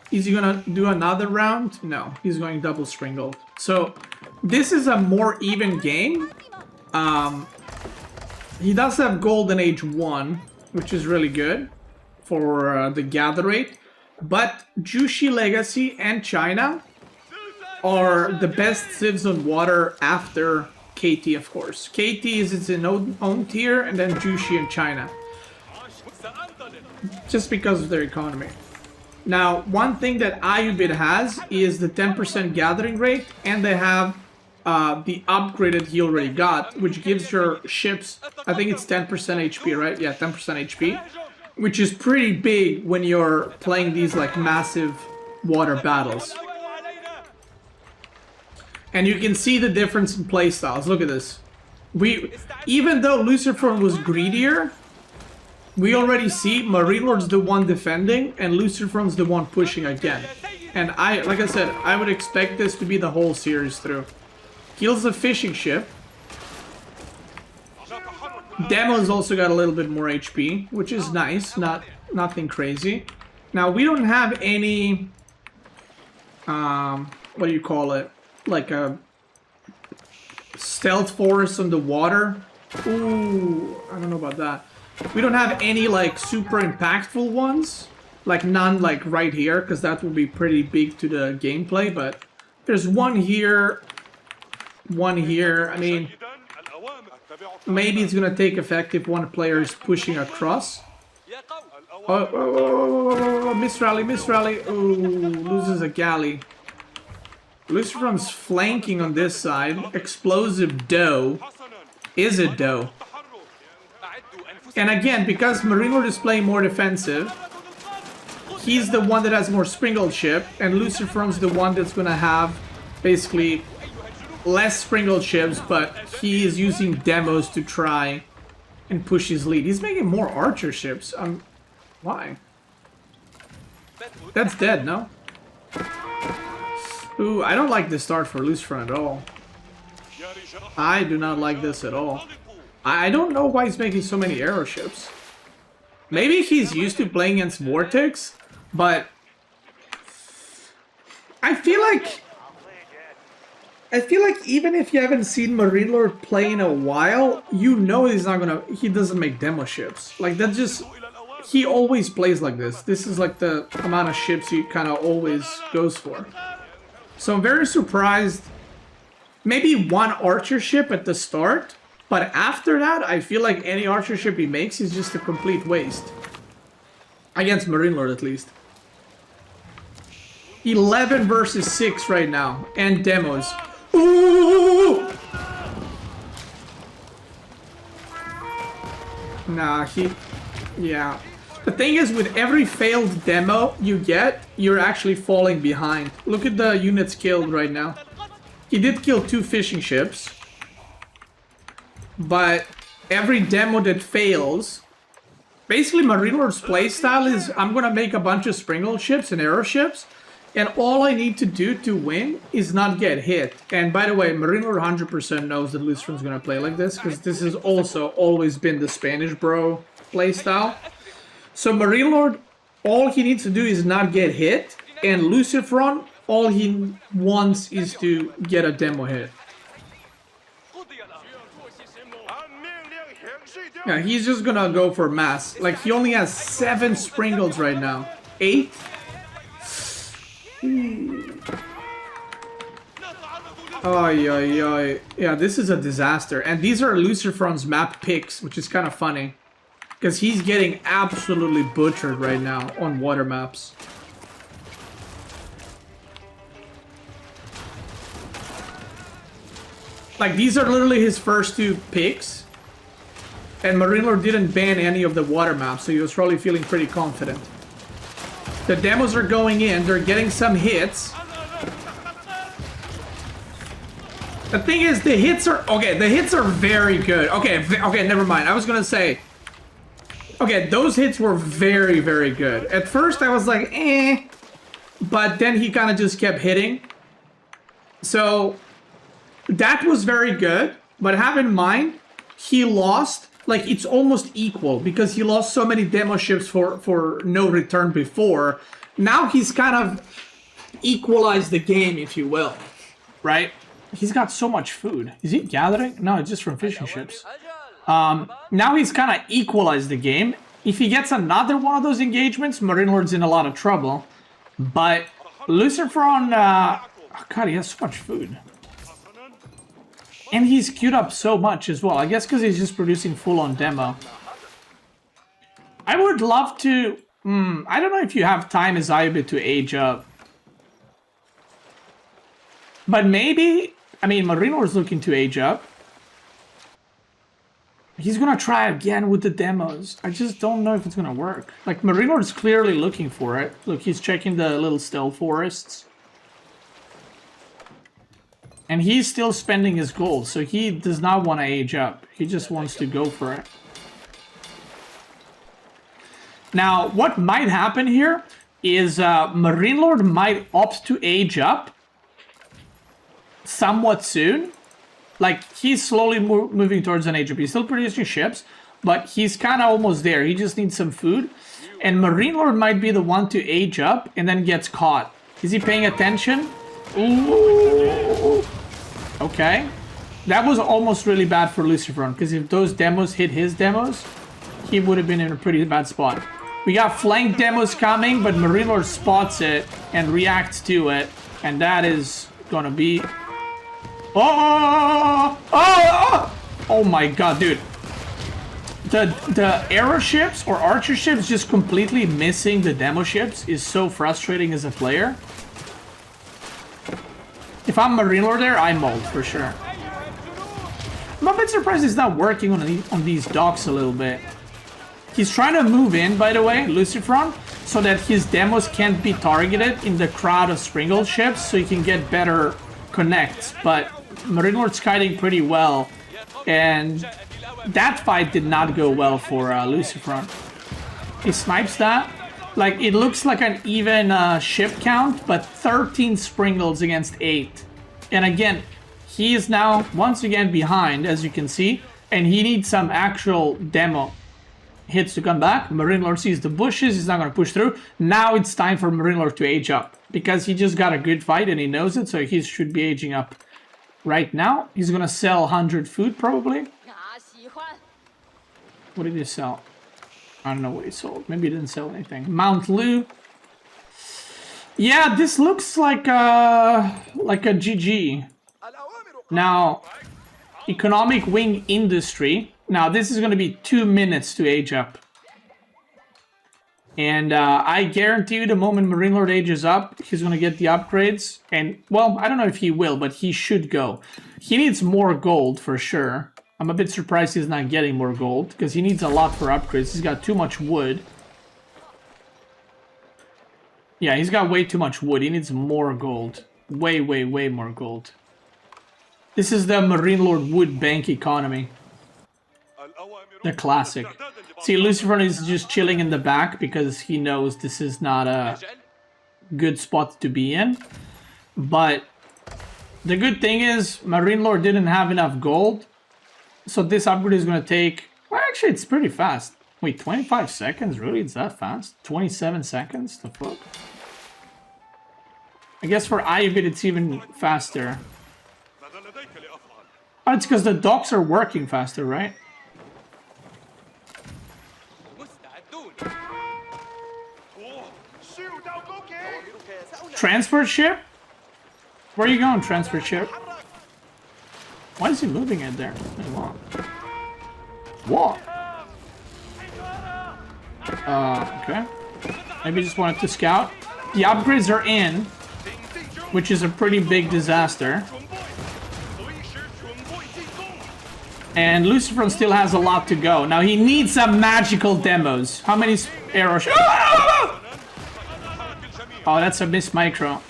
Is he gonna do another round? No, he's going double Springle. So this is a more even game. He does have Golden Age 1, which is really good for the gather rate. But Jushi Legacy and China are the best civs on water after KT, of course. KT is its own tier, and then Jushi and China. Just because of their economy. Now, one thing that Ayubit has is the 10% gathering rate, and they have the upgraded he already got, which gives your ships, I think it's 10% HP, right? Yeah, 10% HP. Which is pretty big when you're playing these like massive water battles. And you can see the difference in playstyles. Look at this. Even though Lucifron was greedier, we already see MarineLord's the one defending and Lucifron's the one pushing again. And like I said, I would expect this to be the whole series through. Kills the fishing ship. Demo's also got a little bit more HP, which is nice, nothing crazy. Now we don't have any what do you call it? Like a stealth forest on the water. Ooh, I don't know about that. We don't have any like super impactful ones. Like none like right here, because that will be pretty big to the gameplay, but there's one here, one here. I mean, maybe it's gonna take effect if one player is pushing across. Oh, miss rally. Ooh, loses a galley. Lucifron's flanking on this side. Explosive dough. Is it dough? And again, because MarineLord is playing more defensive, he's the one that has more Springle ship, and Lucifron's the one that's gonna have basically less Springle ships, but he is using demos to try and push his lead. He's making more archer ships. Why? That's dead, no? Ooh, I don't like this start for Lucifron at all. I do not like this at all. I don't know why he's making so many arrow ships. Maybe he's used to playing against Vortex, but I feel like even if you haven't seen MarineLord play in a while, you know he doesn't make demo ships. Like that just, he always plays like this. This is like the amount of ships he kind of always goes for. So I'm very surprised. Maybe one archer ship at the start, but after that, I feel like any archer ship he makes is just a complete waste. Against MarineLord, at least. 11 versus 6 right now, and demos. Ooh! Nah, yeah. The thing is, with every failed demo you get, you're actually falling behind. Look at the units killed right now. He did kill 2 fishing ships. But every demo that fails... Basically, MarineLord's playstyle is, I'm gonna make a bunch of Springle ships and arrow ships, And all I need to do to win is not get hit. And by the way, MarineLord 100% knows that Lucifron's gonna play like this, because this has also always been the Spanish bro playstyle. So MarineLord, all he needs to do is not get hit, and Lucifron, all he wants is to get a demo hit. Yeah, he's just gonna go for mass. Like, he only has 7 sprinkles right now. 8? Ay, ay, ay. Yeah, this is a disaster. And these are Lucifron's map picks, which is kind of funny. Because he's getting absolutely butchered right now on water maps. Like, these are literally his first 2 picks. And MarineLord didn't ban any of the water maps, so he was probably feeling pretty confident. The demos are going in, they're getting some hits. The thing is, the hits are... Okay, the hits are very good. Okay, never mind. I was gonna say... Okay, those hits were very, very good. At first, I was like, eh. But then he kind of just kept hitting. So, that was very good. But have in mind, he lost... Like, it's almost equal, because he lost so many demo ships for no return before. Now he's kind of equalized the game, if you will. Right? He's got so much food. Is he gathering? No, it's just from fishing ships. Now he's kind of equalized the game. If he gets another one of those engagements, MarineLord's in a lot of trouble. But Lucifron, oh god, he has so much food. And he's queued up so much as well. I guess because he's just producing full-on demo. I would love to... I don't know if you have time as Ayube to age up. But maybe... I mean, MarineLord's looking to age up. He's gonna try again with the demos. I just don't know if it's gonna work. Like, MarineLord's clearly looking for it. Look, he's checking the little stealth forests. And he's still spending his gold, so he does not want to age up. He just wants to go for it. Now, what might happen here is MarineLord might opt to age up somewhat soon. Like, he's slowly moving towards an age up. He's still producing ships, but he's kind of almost there. He just needs some food. And MarineLord might be the one to age up and then gets caught. Is he paying attention? Ooh. Okay. That was almost really bad for Lucifron, because if those demos hit his demos, he would have been in a pretty bad spot. We got flank demos coming, but MarineLord spots it and reacts to it, and that is gonna be... Oh my god, dude. The arrow ships or archer ships just completely missing the demo ships is so frustrating as a player. If I'm MarineLord there, I mold for sure. I'm a bit surprised he's not working on these docks a little bit. He's trying to move in, by the way, Lucifron, so that his demos can't be targeted in the crowd of Springle ships, so he can get better connects. But MarineLord's kiting pretty well, and that fight did not go well for Lucifron. He snipes that. Like, it looks like an even ship count, but 13 Springles against 8. And again, he is now, once again, behind, as you can see. And he needs some actual demo hits to come back. MarineLord sees the bushes, he's not going to push through. Now it's time for MarineLord to age up. Because he just got a good fight and he knows it, so he should be aging up right now. He's going to sell 100 food, probably. What did he sell? I don't know what he sold. Maybe he didn't sell anything. Mount Lu. Yeah, this looks like a GG. Now, economic wing industry. Now, this is going to be 2 minutes to age up. And I guarantee you the moment MarineLord ages up, he's going to get the upgrades. And, well, I don't know if he will, but he should go. He needs more gold for sure. I'm a bit surprised he's not getting more gold, because he needs a lot for upgrades. He's got too much wood. Yeah, he's got way too much wood. He needs more gold. Way, way, way more gold. This is the MarineLord wood bank economy. The classic. See, Lucifron is just chilling in the back because he knows this is not a... good spot to be in. But the good thing is MarineLord didn't have enough gold. So this upgrade is going to take... Well, actually, it's pretty fast. Wait, 25 seconds? Really? It's that fast? 27 seconds? The fuck? I guess for Ibit it's even faster. Oh, it's because the docks are working faster, right? Transport ship? Where are you going, transport ship? Why is he moving it there? What? Okay. Maybe just wanted to scout. The upgrades are in, which is a pretty big disaster. And Lucifron still has a lot to go. Now he needs some magical demos. How many arrows? Oh, that's a miss micro.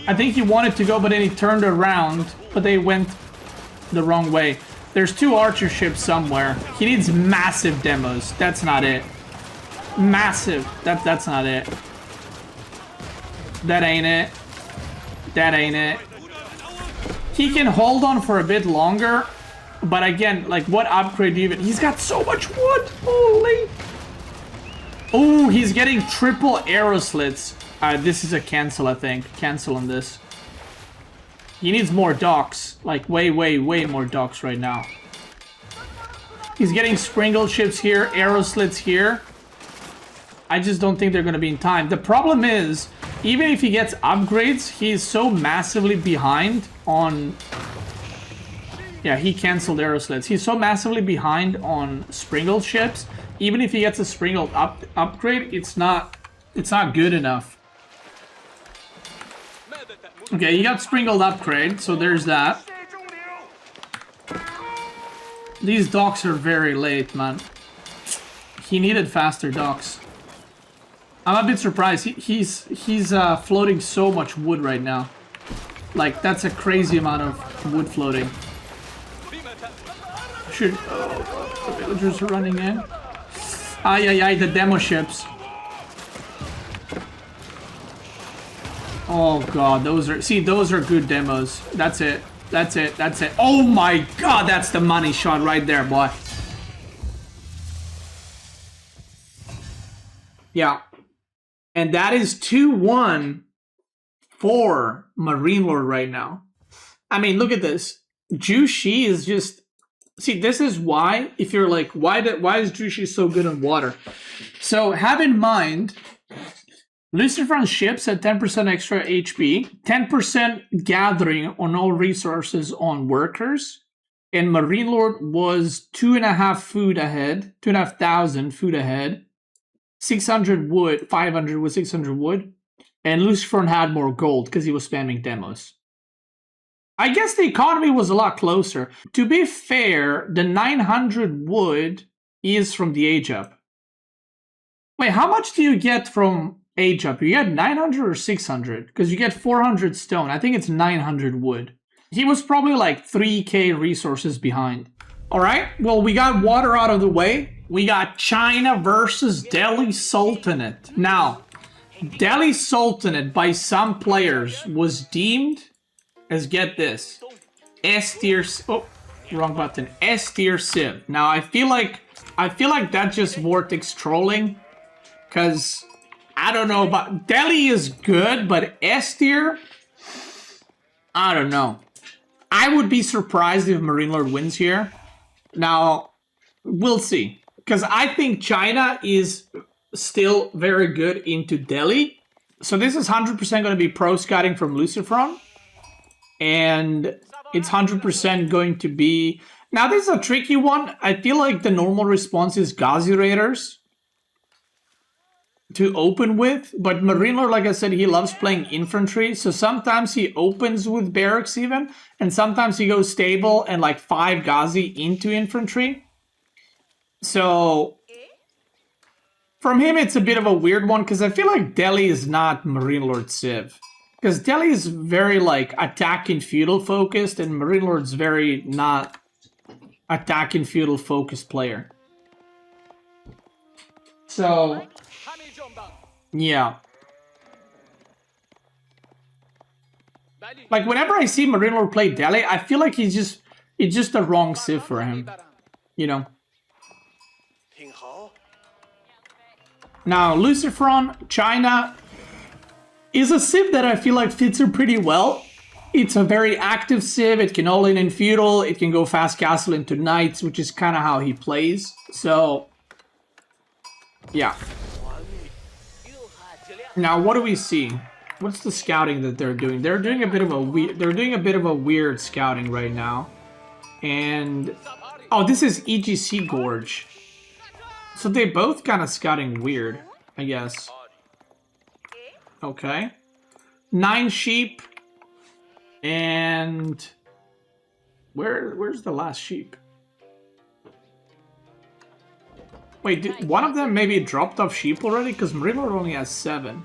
I think he wanted to go, but then he turned around, but they went the wrong way. There's 2 archer ships somewhere. He needs massive demos. That's not it. Massive. That's not it. That ain't it. That ain't it. He can hold on for a bit longer, but again, like, what upgrade do you even... He's got so much wood! Holy... Oh, he's getting triple arrow slits. This is a cancel, I think. Cancel on this. He needs more docks. Like, way more docks right now. He's getting springle ships here, arrow slits here. I just don't think they're going to be in time. The problem is, even if he gets upgrades, he's so massively behind on... Yeah, he canceled arrow slits. He's so massively behind on springle ships. Even if he gets a springle upgrade, it's not good enough. Okay, he got springled upgrade, so there's that. These docks are very late, man. He needed faster docks. I'm a bit surprised. He's floating so much wood right now. Like, that's a crazy amount of wood floating. Should... Oh, the villagers are running in. Ay, the demo ships. Oh god, those are... See, those are good demos. That's it. That's it. That's it. Oh my god, that's the money shot right there, boy. Yeah. And that is 2-1 for MarineLord right now. I mean, look at this. Jushi is just... See, this is why, if you're like, why is Jushi so good on water? So, have in mind, Lucifron ships at 10% extra HP, 10% gathering on all resources on workers, and MarineLord was 2.5 food ahead, 2,500 food ahead, 600 wood, 500 with 600 wood, and Lucifron had more gold because he was spamming demos. I guess the economy was a lot closer. To be fair, the 900 wood is from the age up. Wait, how much do you get from age up? You get 900 or 600? Because you get 400 stone. I think it's 900 wood. He was probably like 3k resources behind. Alright, well, we got water out of the way. We got China versus Delhi Sultanate. Now, Delhi Sultanate by some players was deemed as, get this, S tier... Oh, wrong button. S tier civ. Now, I feel like that just Vortex trolling. Because, I don't know about... Delhi is good, but S tier... I don't know. I would be surprised if MarineLord wins here. Now, we'll see. Because I think China is still very good into Delhi. So this is 100% going to be pro scouting from Lucifron. And it's 100% going to be... Now, this is a tricky one. I feel like the normal response is Ghazi Raiders to open with. But MarineLord, like I said, he loves playing infantry. So sometimes he opens with barracks even. And sometimes he goes stable and like 5 Ghazi into infantry. So from him, it's a bit of a weird one. Because I feel like Delhi is not MarineLord Civ. Because Delhi is very, like, attack and feudal focused, and MarineLord's very not attack and feudal focused player. So, yeah. Like, whenever I see MarineLord play Delhi, I feel like it's just the wrong civ for him. You know? Now, Lucifron, China, is a civ that I feel like fits her pretty well. It's a very active civ. It can all-in and feudal. It can go fast castle into knights, which is kind of how he plays. So, yeah. Now, what do we see? What's the scouting that they're doing? They're doing a bit of a weird scouting right now. And oh, this is EGC Gorge. So they both kind of scouting weird, I guess. Okay. 9 sheep. And where's the last sheep? Wait, one of them maybe dropped off sheep already? Because MarineLord only has 7.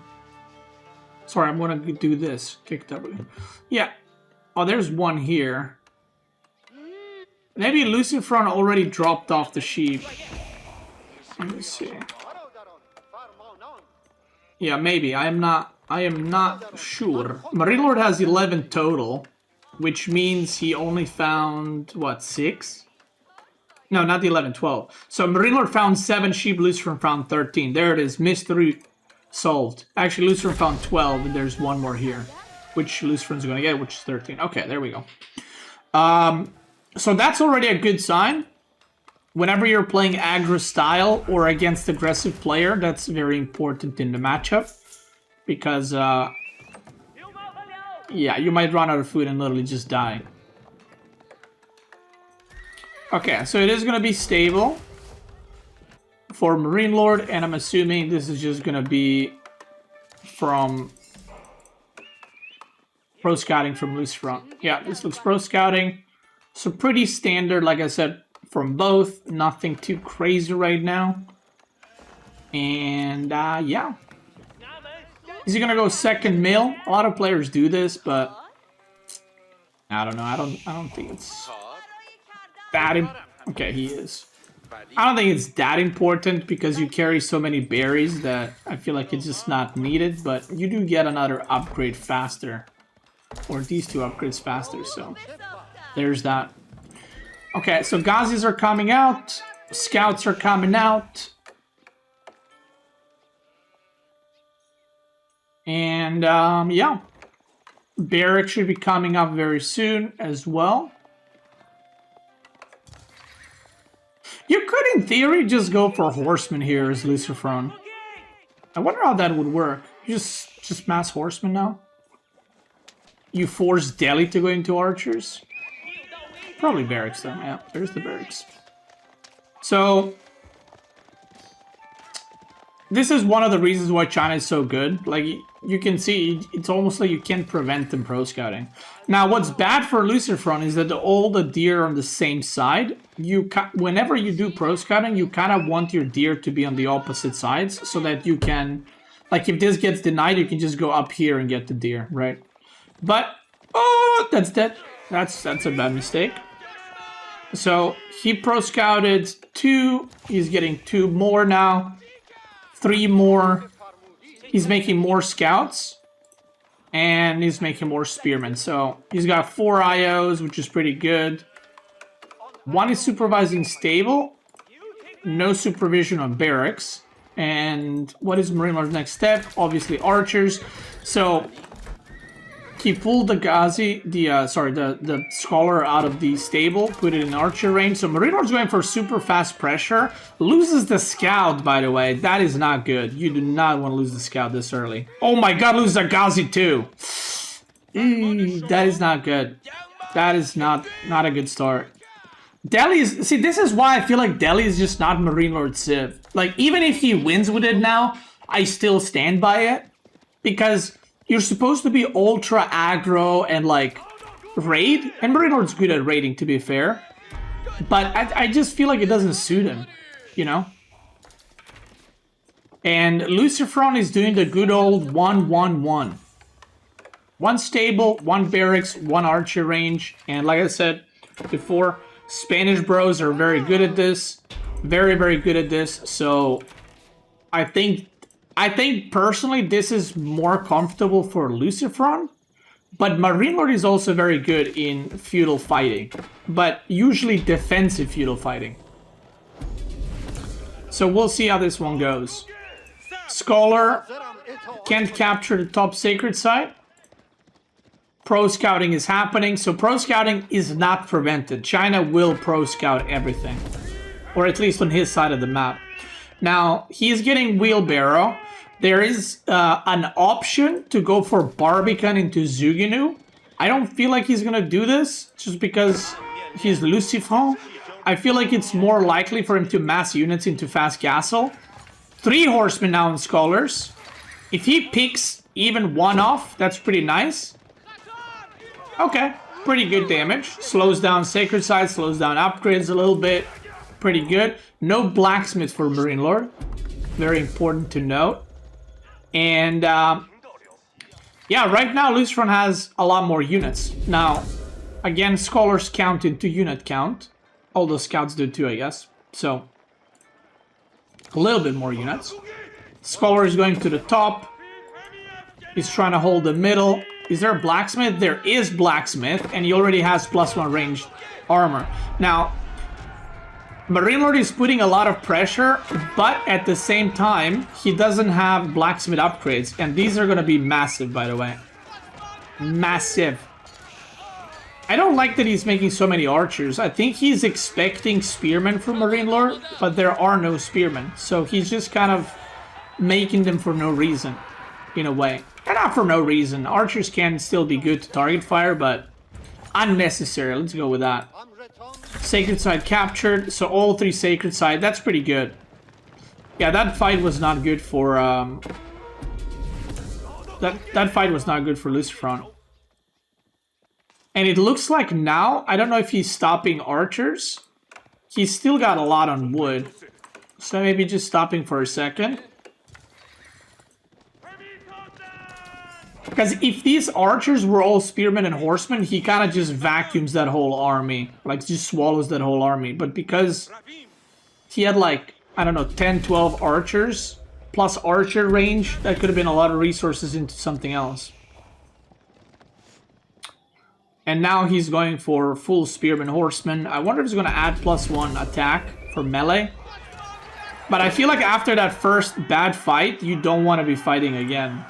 Sorry, I'm gonna do this. Kick W. Yeah. Oh, there's one here. Maybe Lucifron already dropped off the sheep. Let me see. Yeah, maybe. I am not sure. MarineLord has 11 total, which means he only found, what, 6? No, not the 11, 12. So MarineLord found 7 sheep, Lucifron found 13. There it is, mystery solved. Actually, Lucifron found 12, and there's one more here, which Lucifron's going to get, which is 13. Okay, there we go. So that's already a good sign. Whenever you're playing aggro style or against aggressive player, that's very important in the matchup. Because, yeah, you might run out of food and literally just die. Okay, so it is going to be stable for MarineLord, and I'm assuming this is just going to be from pro scouting from Lucifron. Yeah, this looks pro scouting. So pretty standard, like I said, from both. Nothing too crazy right now. And, yeah. Is he going to go second mill? A lot of players do this, but I don't know. I don't think it's that okay, he is. I don't think it's that important because you carry so many berries that I feel like it's just not needed, but you do get another upgrade faster. Or these 2 upgrades faster, so there's that. Okay, so Ghazis are coming out. Scouts are coming out. And, yeah. Barrack should be coming up very soon as well. You could, in theory, just go for Horseman here as Lucifron. I wonder how that would work. You just mass Horseman now? You force Delhi to go into Archers? Probably Barracks, though. Yeah, there's the Barracks. So, this is one of the reasons why China is so good. Like, you can see, it's almost like you can't prevent them pro scouting. Now, what's bad for Lucifron is that all the deer are on the same side. Whenever you do pro scouting, you kind of want your deer to be on the opposite sides so that you can, like, if this gets denied, you can just go up here and get the deer, right? But, oh, that's dead. That's a bad mistake. So, he pro scouted 2. He's getting 2 more now. 3 more. He's making more scouts. And he's making more spearmen. So, he's got 4 IOs, which is pretty good. 1 is supervising stable. No supervision on barracks. And what is MarineLord's next step? Obviously, archers. So, he pulled the Ghazi, the Scholar out of the stable, put it in archer range. So MarineLord's going for super fast pressure. Loses the scout, by the way. That is not good. You do not want to lose the scout this early. Oh my god, lose the Ghazi too. That is not good. That is not a good start. Delhi is... See, this is why I feel like Delhi is just not MarineLord Civ. Like, even if he wins with it now, I still stand by it. Because you're supposed to be ultra aggro and, like, raid. And MarineLord's good at raiding, to be fair. But I just feel like it doesn't suit him, you know? And Lucifron is doing the good old 1-1-1. 1 stable, 1 barracks, 1 archer range. And like I said before, Spanish bros are very good at this. Very, very good at this. So I think personally this is more comfortable for Lucifron But MarineLord is also very good in feudal fighting, but usually defensive feudal fighting. So we'll see how this one goes. Scholar can't capture the top sacred site. Pro scouting is happening, so pro scouting is not prevented. China will pro scout everything, or at least on his side of the map. Now, he's getting wheelbarrow. There is an option to go for Barbican into Zuginu. I don't feel like he's gonna do this, just because he's Lucifron. I feel like it's more likely for him to mass units into Fast Castle. 3 horsemen now in Scholars. If he picks even 1 off, that's pretty nice. Okay, pretty good damage. Slows down Sacred Side, slows down upgrades a little bit. Pretty good. No blacksmith for MarineLord. Very important to note. And yeah, right now Lucifron has a lot more units. Now, again, Scholars count into unit count. Although Scouts do too, I guess. So, a little bit more units. Scholar is going to the top. He's trying to hold the middle. Is there a blacksmith? There is blacksmith, and he already has +1 ranged armor. Now, MarineLord is putting a lot of pressure, but at the same time, he doesn't have blacksmith upgrades, and these are going to be massive, by the way. Massive. I don't like that he's making so many archers. I think he's expecting spearmen from MarineLord, but there are no spearmen, so he's just kind of making them for no reason, in a way. And not for no reason. Archers can still be good to target fire, but unnecessary. Let's go with that. Sacred Side captured, so all 3 Sacred Side. That's pretty good. Yeah, that fight was not good for that fight was not good for Lucifron. And it looks like now, I don't know if he's stopping archers. He's still got a lot on wood. So maybe just stopping for a second. Because if these archers were all spearmen and horsemen, he kind of just vacuums that whole army. Like, just swallows that whole army. But because he had like, I don't know, 10, 12 archers, plus archer range, that could have been a lot of resources into something else. And now he's going for full spearman horseman. I wonder if he's going to add +1 attack for melee. But I feel like after that first bad fight, you don't want to be fighting again.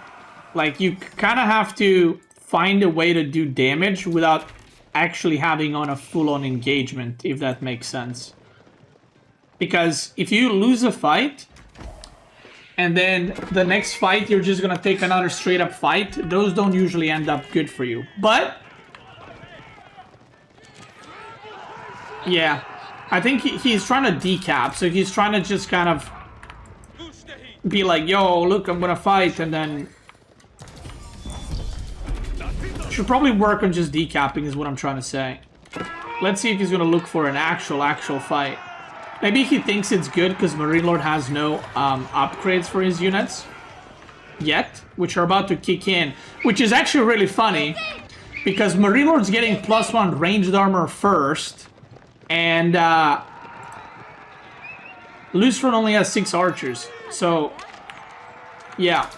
Like, you kind of have to find a way to do damage without actually having on a full-on engagement, if that makes sense. Because if you lose a fight, and then the next fight you're just going to take another straight-up fight, those don't usually end up good for you. But yeah, I think he's trying to decap, so he's trying to just kind of be like, yo, look, I'm gonna fight, and then should probably work on just decapping is what I'm trying to say. Let's see if he's gonna look for an actual fight. Maybe he thinks it's good because MarineLord has no upgrades for his units yet, which are about to kick in, which is actually really funny because MarineLord's getting +1 ranged armor first. And Lucifron only has 6 archers, so yeah.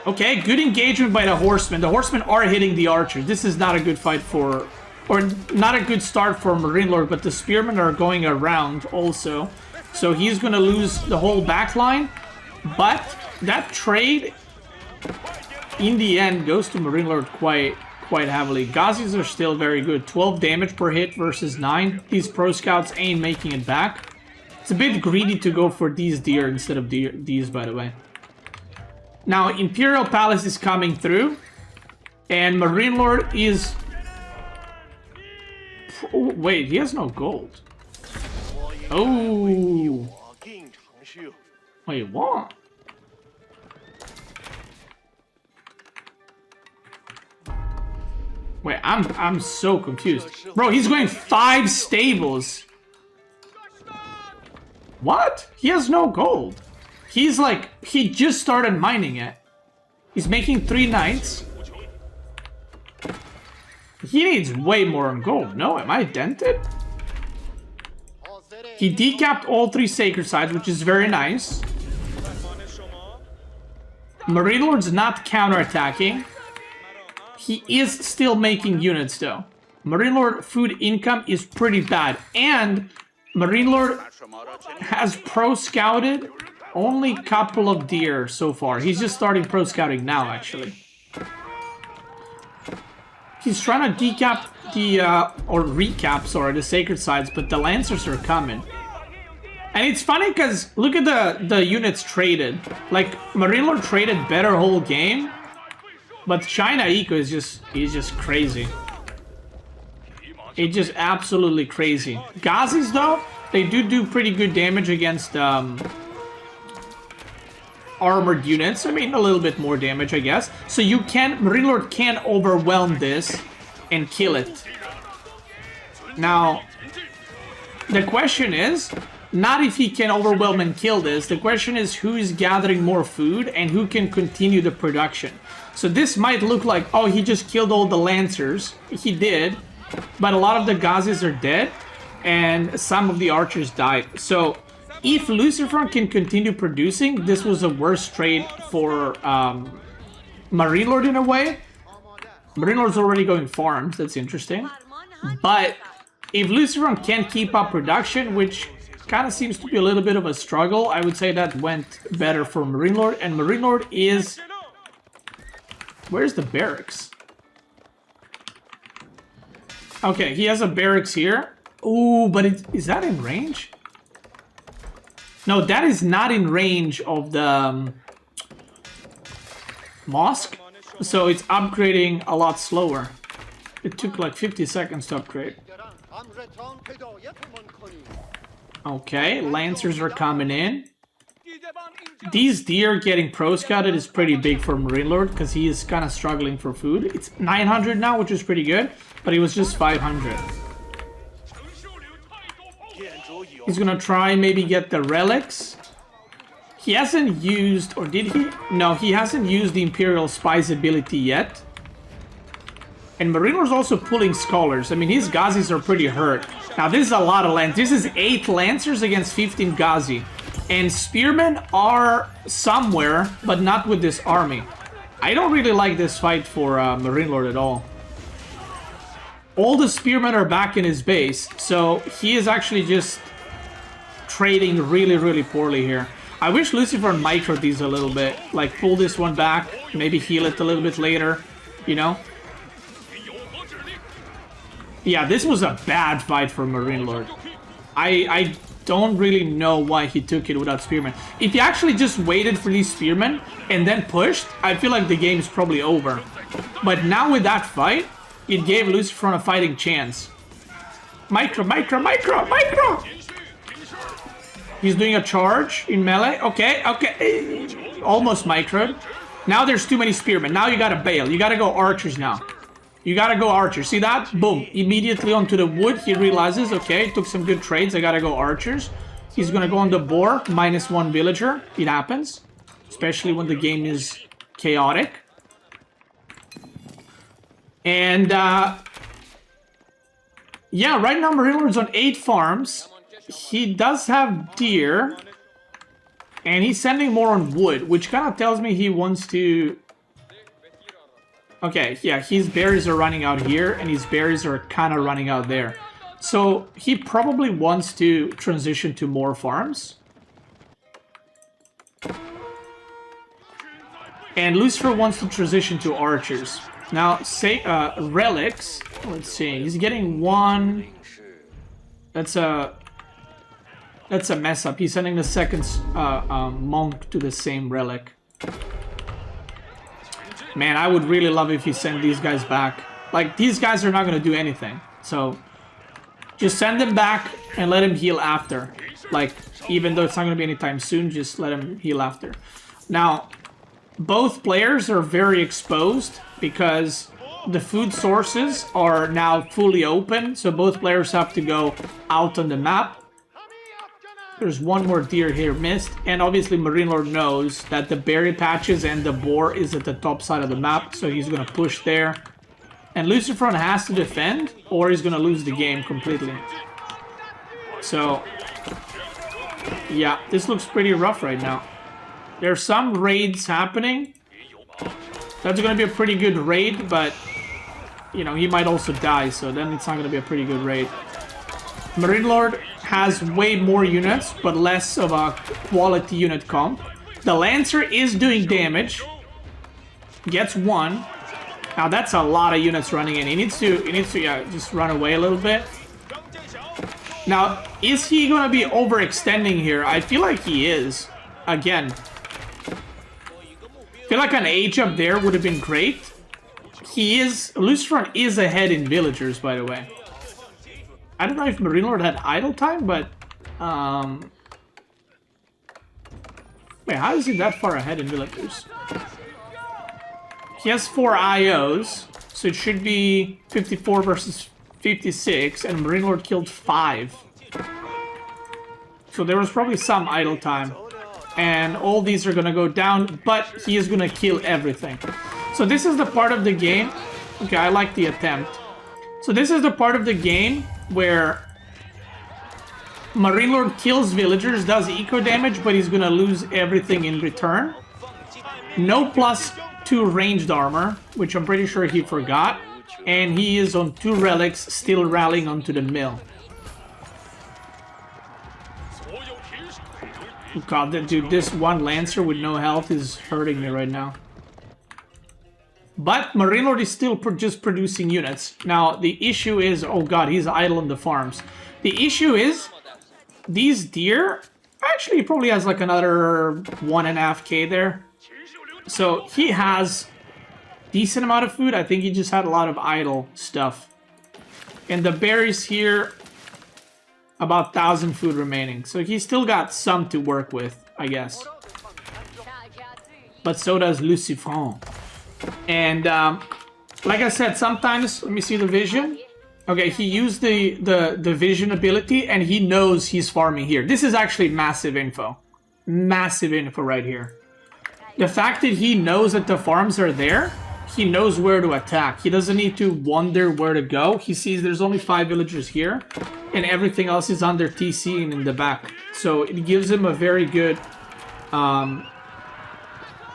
Okay, good engagement by the horsemen. The horsemen are hitting the archers. This is not a good fight for, or not a good start for MarineLord, but the spearmen are going around also. So he's going to lose the whole back line, but that trade in the end goes to MarineLord quite heavily. Gazis are still very good. 12 damage per hit versus 9. These pro scouts ain't making it back. It's a bit greedy to go for these deer instead of these, by the way. Now, Imperial Palace is coming through. And MarineLord is... Oh, wait, he has no gold. Oh. Wait, what? Wait, I'm so confused. Bro, he's going 5 stables. What? He has no gold. He's like, he just started mining it. He's making 3 knights. He needs way more on gold. No, am I dented? He decapped all 3 sacred sides, which is very nice. MarineLord's not counterattacking. He is still making units though. MarineLord food income is pretty bad. And MarineLord has pro-scouted only a couple of deer so far. He's just starting pro-scouting now, actually. He's trying to decap the, or recap, sorry, the sacred sites, but the Lancers are coming. And it's funny because look at the units traded. Like, MarineLord traded better whole game, but China Eco is just crazy. It's just absolutely crazy. Gazis, though, they do pretty good damage against armored units. I mean, a little bit more damage, I guess. So you can, MarineLord can overwhelm this and kill it. Now, the question is, not if he can overwhelm and kill this. The question is who is gathering more food and who can continue the production. So this might look like, oh, he just killed all the Lancers. He did. But a lot of the Gazis are dead. And some of the archers died. So if Lucifron can continue producing, this was a worse trade for MarineLord in a way. MarineLord's already going farms. That's interesting. But if Lucifron can't keep up production, which kind of seems to be a little bit of a struggle, I would say that went better for MarineLord. And MarineLord is... Where's the barracks? Okay, he has a barracks here. Ooh, but is that in range? No, that is not in range of the mosque. So it's upgrading a lot slower. It took like 50 seconds to upgrade. Okay, Lancers are coming in. These deer getting pro-scouted is pretty big for MarineLord because he is kind of struggling for food. It's 900 now, which is pretty good, but it was just 500. He's gonna try maybe get the relics. He hasn't used, or did he? No, he hasn't used the Imperial Spies ability yet. And MarineLord's also pulling Scholars. I mean, his Gazis are pretty hurt. Now, this is a lot of Lancers. This is 8 Lancers against 15 Gazi. And Spearmen are somewhere, but not with this army. I don't really like this fight for MarineLord at all. All the Spearmen are back in his base, so he is actually just trading really, really poorly here. I wish Lucifron microed these a little bit. Like, pull this one back, maybe heal it a little bit later, you know? Yeah, this was a bad fight for MarineLord. I don't really know why he took it without Spearmen. If he actually just waited for these Spearmen and then pushed, I feel like the game is probably over. But now with that fight, it gave Lucifron a fighting chance. Micro! He's doing a charge in melee. Okay. Almost microed. Now there's too many Spearmen. Now you gotta bail. You gotta go archers now. You gotta go archers. See that? Boom. Immediately onto the wood. He realizes, okay, took some good trades. I gotta go archers. He's gonna go on the boar. -1 villager. It happens. Especially when the game is chaotic. And, yeah, right now MarineLord's on 8 farms. He does have deer. And he's sending more on wood, which kind of tells me he wants to... Okay, yeah, his berries are running out here, and his berries are kind of running out there. So, he probably wants to transition to more farms. And Lucifer wants to transition to archers. Now, say, relics, let's see, he's getting 1... That's a mess up. He's sending the second monk to the same relic. Man, I would really love if he sent these guys back. Like, these guys are not going to do anything. So, just send them back and let him heal after. Like, even though it's not going to be anytime soon, just let him heal after. Now, both players are very exposed because the food sources are now fully open. So, both players have to go out on the map. There's one more deer here missed, and obviously MarineLord knows that the berry patches and the boar is at the top side of the map, so he's gonna push there. And Lucifron has to defend, or he's gonna lose the game completely. So, yeah, this looks pretty rough right now. There's some raids happening. That's going to be a pretty good raid, but, you know, he might also die, so then it's not going to be a pretty good raid. MarineLord has way more units, but less of a quality unit comp. The Lancer is doing damage. Gets 1. Now that's a lot of units running in. He needs to yeah, just run away a little bit. Now, is he going to be overextending here? I feel like he is. Again. I feel like an Age up there would have been great. He is... Lucifron is ahead in villagers, by the way. I don't know if MarineLord had idle time, but... Wait, how is he that far ahead in villagers? He has 4 IOs, so it should be 54 versus 56, and MarineLord killed 5. So there was probably some idle time. And all these are gonna go down, but he is gonna kill everything. So this is the part of the game... Okay, I like the attempt. So this is the part of the game where MarineLord kills villagers, does eco damage, but he's gonna lose everything in return. No +2 ranged armor, which I'm pretty sure he forgot. And he is on 2 relics, still rallying onto the mill. Oh god, dude, this one Lancer with no health is hurting me right now. But MarineLord is still just producing units. Now, the issue is... Oh god, he's idle on the farms. The issue is... These deer... Actually, he probably has like another 1.5k there. So, he has... decent amount of food. I think he just had a lot of idle stuff. And the berries here... About 1,000 food remaining. So, he's still got some to work with, I guess. But so does Lucifron. And, like I said, sometimes... Let me see the vision. Okay, he used the vision ability, and he knows he's farming here. This is actually massive info. Massive info right here. The fact that he knows that the farms are there, he knows where to attack. He doesn't need to wonder where to go. He sees there's only 5 villagers here, and everything else is under TC and in the back. So it gives him a very good...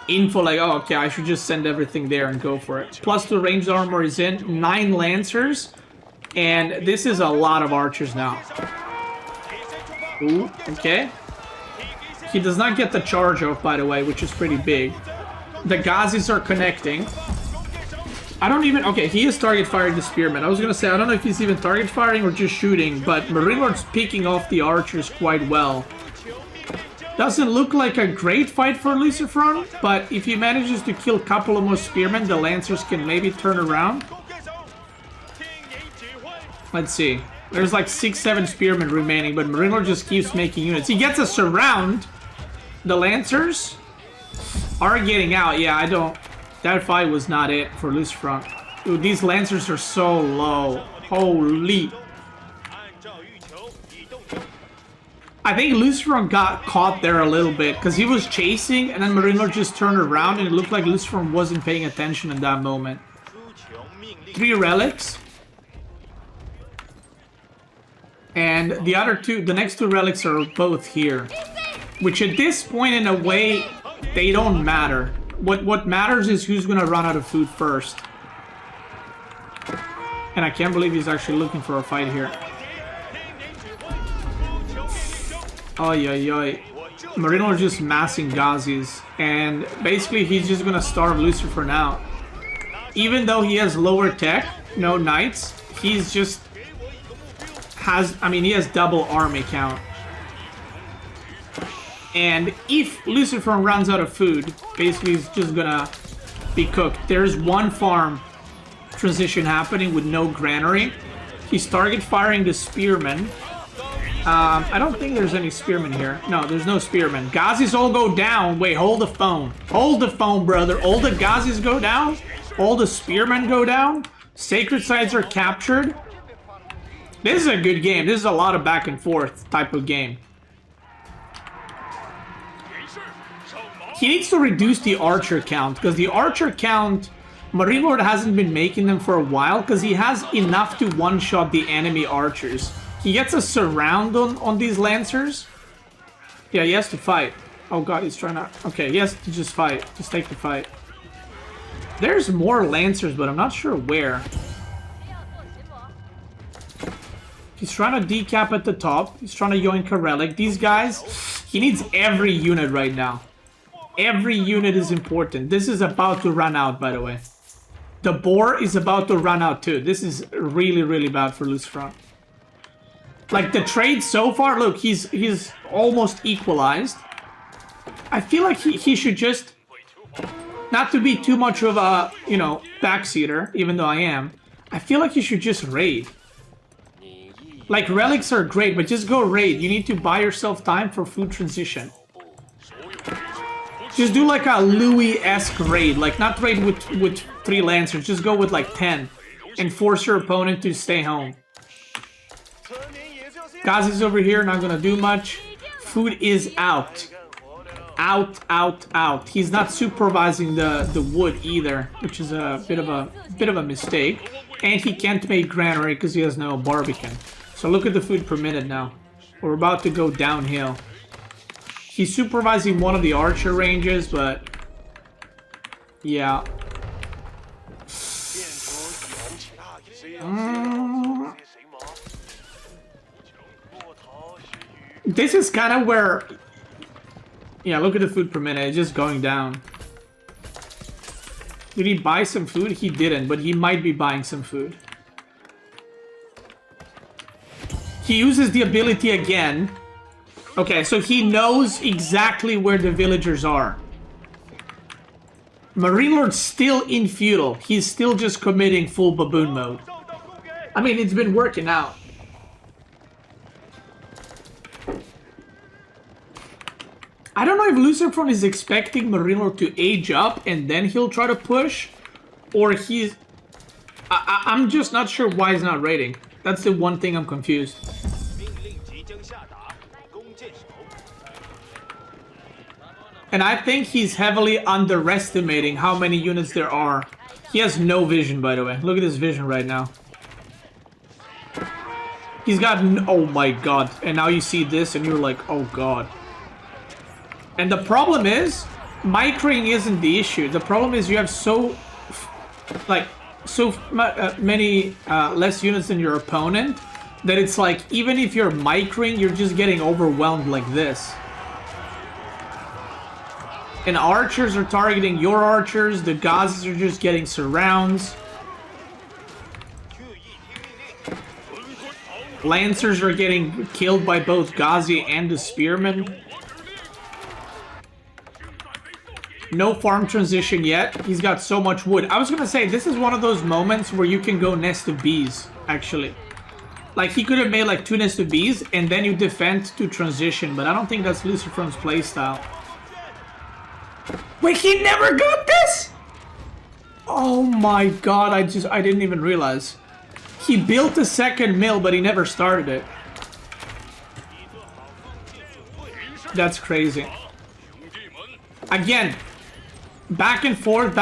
info like, oh, okay, I should just send everything there and go for it. +2 ranged armor is in, 9 Lancers, and this is a lot of archers now. Ooh, okay. He does not get the charge off, by the way, which is pretty big. The Gazis are connecting. I don't even... Okay, he is target firing the spearmen. I was going to say, I don't know if he's even target firing or just shooting, but MarineLord's picking off the archers quite well. Doesn't look like a great fight for Lucifron, but if he manages to kill a couple of more spearmen, the Lancers can maybe turn around. Let's see. There's like 6-7 spearmen remaining, but MarineLord just keeps making units. He gets a surround. The Lancers are getting out. Yeah, I don't... That fight was not it for Lucifron. Dude, these Lancers are so low. Holy... I think Lucifron got caught there a little bit because he was chasing and then MarineLord just turned around and it looked like Lucifron wasn't paying attention in that moment. 3 relics. And the other 2, the next 2 relics are both here. Which at this point in a way, they don't matter. What matters is who's going to run out of food first. And I can't believe he's actually looking for a fight here. Oy, oy, oy. MarineLord just massing Gazis. And basically he's just gonna starve Lucifron out. Even though he has lower tech, no knights, he's just has... I mean, he has double army count. And if Lucifron runs out of food, basically he's just gonna be cooked. There's 1 farm transition happening with no granary. He's target firing the spearmen. I don't think there's any spearmen here. No, there's no spearmen. Gazis all go down. Wait, hold the phone. Hold the phone, brother. All the Gazis go down. All the spearmen go down. Sacred sites are captured. This is a good game. This is a lot of back and forth type of game. He needs to reduce the archer count, because the archer count, MarineLord hasn't been making them for a while, because he has enough to one-shot the enemy archers. He gets a surround on these Lancers. Yeah, he has to fight. Oh god, he's trying to... Okay, he has to just fight. Just take the fight. There's more Lancers, but I'm not sure where. He's trying to decap at the top. He's trying to yoink a relic. These guys, he needs every unit right now. Every unit is important. This is about to run out, by the way. The boar is about to run out too. This is really, really bad for Lucifron. Like the trade so far, look, he's almost equalized. I feel like he should just, not to be too much of a, you know, backseater, even though I am, I feel like he should just raid. Like relics are great, but just go raid. You need to buy yourself time for food transition. Just do like a Louis-esque raid, like not raid with 3 Lancers, just go with like 10 and force your opponent to stay home. Ghazi's over here, not gonna do much. Food is out. Out. He's not supervising the wood either, which is a bit of a mistake. And he can't make granary because he has no barbican. So look at the food per minute now. We're about to go downhill. He's supervising one of the archer ranges, but yeah. This is kind of where, yeah, look at the food per minute, it's just going down. Did he buy some food? He didn't, but he might be buying some food. He uses the ability again. Okay, so he knows exactly where the villagers are. MarineLord's still in feudal. He's still just committing full baboon mode. I mean, it's been working out. I don't know if Lucifron is expecting MarineLord to age up and then he'll try to push. Or he's... I'm just not sure why he's not raiding. That's the one thing I'm confused. And I think he's heavily underestimating how many units there are. He has no vision, by the way. Look at his vision right now. He's got... oh my god. And now you see this and you're like, oh god. And the problem is, micring isn't the issue. The problem is you have so many less units than your opponent that it's like, even if you're micring, you're just getting overwhelmed like this. And archers are targeting your archers. The Ghazis are just getting surrounds. Lancers are getting killed by both Ghazi and the spearmen. No farm transition yet. He's got so much wood. I was gonna say, this is one of those moments where you can go nest of bees, actually. Like, he could have made like 2 nest of bees and then you defend to transition, but I don't think that's Lucifron's playstyle. Wait, he never got this?! Oh my god, I didn't even realize. He built a second mill, but he never started it. That's crazy. Again, back and forth,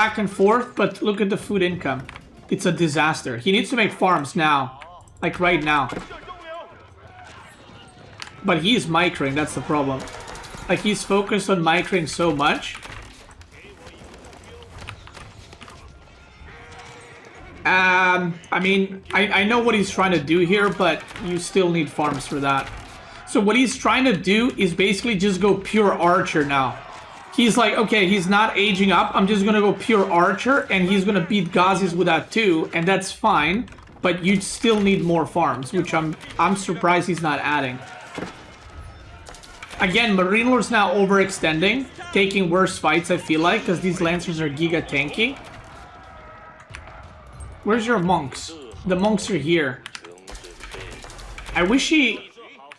but look at the food income. It's a disaster. He needs to make farms now. Like right now. But he's micring, that's the problem. Like, he's focused on micring so much. I mean, I know what he's trying to do here, but you still need farms for that. So what he's trying to do is basically just go pure archer now. He's like, okay, he's not aging up. I'm just gonna go pure archer, and he's gonna beat Ghazis with that too, and that's fine. But you still need more farms, which I'm surprised he's not adding. Again, MarineLord's now overextending, taking worse fights, I feel like, because these Lancers are giga tanky. Where's your monks? The monks are here. I wish he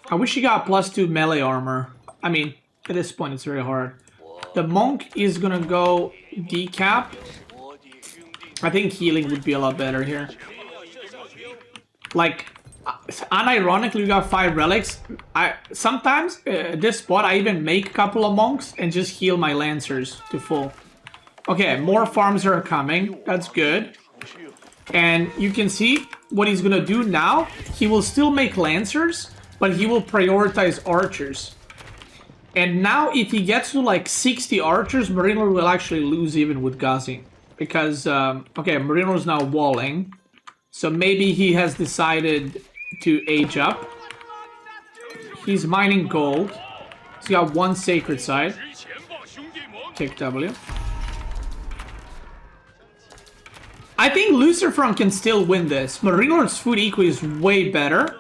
got +2 melee armor. I mean, at this point it's very hard. The monk is gonna go decap. I think healing would be a lot better here. Like, unironically, we got 5 relics. Sometimes at this spot I even make a couple of monks and just heal my Lancers to full. Okay, more farms are coming. That's good. And you can see what he's gonna do now. He will still make Lancers, but he will prioritize archers. And now if he gets to like 60 archers, MarineLord will actually lose even with Ghazi. because, okay, MarineLord's now walling. So maybe he has decided to age up. He's mining gold. He's got one sacred site. Kick W. I think Lucifron can still win this. MarineLord's food eco is way better.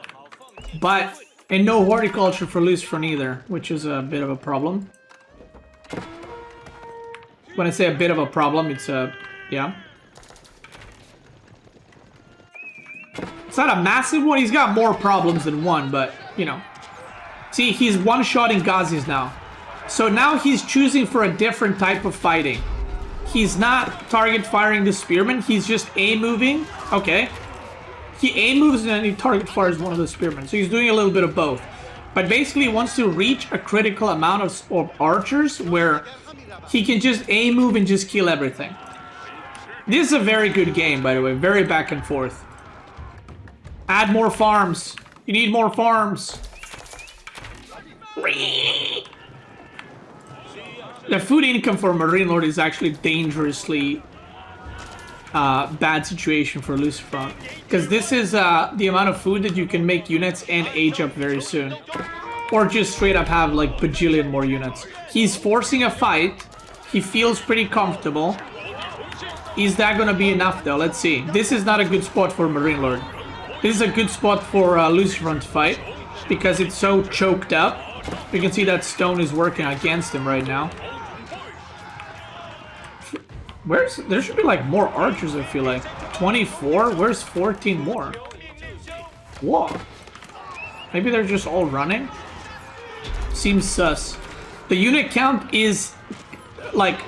But, and no horticulture for Lucifron either, which is a bit of a problem. When I say a bit of a problem, it's a, yeah. It's not a massive one. He's got more problems than one, but, you know. See, he's one-shotting Ghazis now. So now he's choosing for a different type of fighting. He's not target firing the spearmen. He's just A-moving. Okay. He A-moves and then he target fires one of the spearmen. So he's doing a little bit of both. But basically he wants to reach a critical amount of archers where he can just A-move and just kill everything. This is a very good game, by the way. Very back and forth. Add more farms. You need more farms. The food income for MarineLord is actually dangerously bad situation for Lucifron. Because this is the amount of food that you can make units and age up very soon. Or just straight up have like bajillion more units. He's forcing a fight. He feels pretty comfortable. Is that going to be enough though? Let's see. This is not a good spot for MarineLord. This is a good spot for Lucifron to fight. Because it's so choked up. You can see that stone is working against him right now. There should be like more archers, I feel like. 24? Where's 14 more? Whoa. Maybe they're just all running? Seems sus. The unit count is like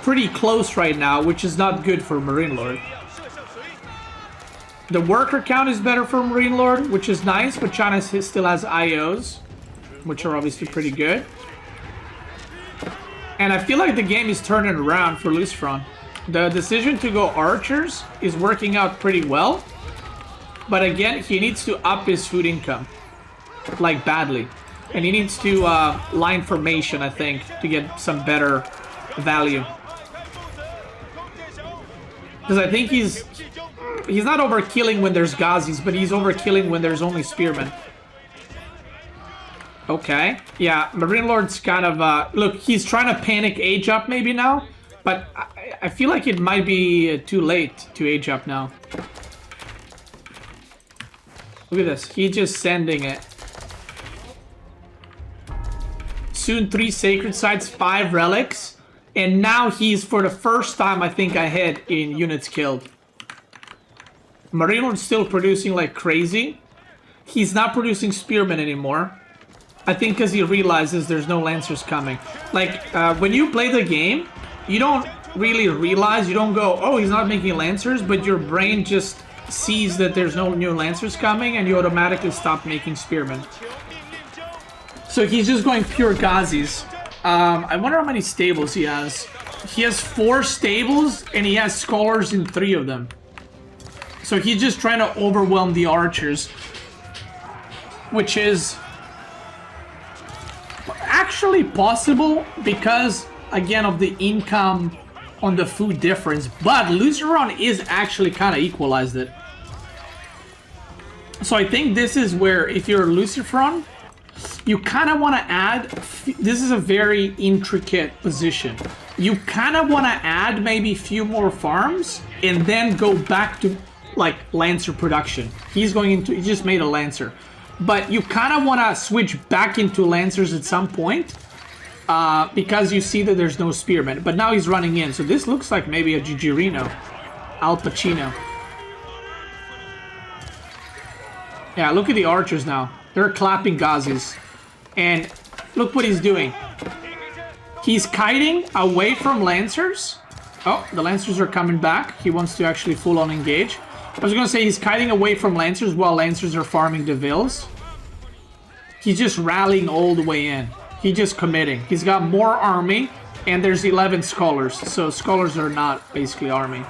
pretty close right now, which is not good for MarineLord. The worker count is better for MarineLord, which is nice, but China still has IOs, which are obviously pretty good. And I feel like the game is turning around for Lucifron. The decision to go archers is working out pretty well. But again, he needs to up his food income. Like, badly. And he needs to line formation, I think, to get some better value. Because I think he's not overkilling when there's Ghazis, but he's overkilling when there's only spearmen. Okay, yeah, MarineLord's kind of, look, he's trying to panic age up maybe now, but I feel like it might be too late to age up now. Look at this, he's just sending it. Soon 3 sacred sites, 5 relics, and now he's, for the first time, I think, ahead in units killed. MarineLord's still producing like crazy. He's not producing spearmen anymore. I think because he realizes there's no Lancers coming. Like, when you play the game, you don't really realize, you don't go, oh, he's not making Lancers, but your brain just sees that there's no new Lancers coming, and you automatically stop making Spearmen. So he's just going pure Ghazis. I wonder how many stables he has. He has 4 stables, and he has Scholars in 3 of them. So he's just trying to overwhelm the archers. Which is actually possible because, again, of the income on the food difference. But Lucifron is actually kind of equalized it. So I think this is where, if you're Lucifron, you kind of want to add... This is a very intricate position. You kind of want to add maybe a few more farms and then go back to, like, Lancer production. He's going into... He just made a Lancer. But you kind of want to switch back into Lancers at some point because you see that there's no Spearmen. But now he's running in. So this looks like maybe a Gigerino. Al Pacino. Yeah, look at the archers now. They're clapping Ghazis. And look what he's doing. He's kiting away from Lancers. Oh, the Lancers are coming back. He wants to actually full-on engage. I was going to say he's kiting away from Lancers while Lancers are farming Devils. He's just rallying all the way in. He's just committing. He's got more army, and there's 11 Scholars. So Scholars are not basically army.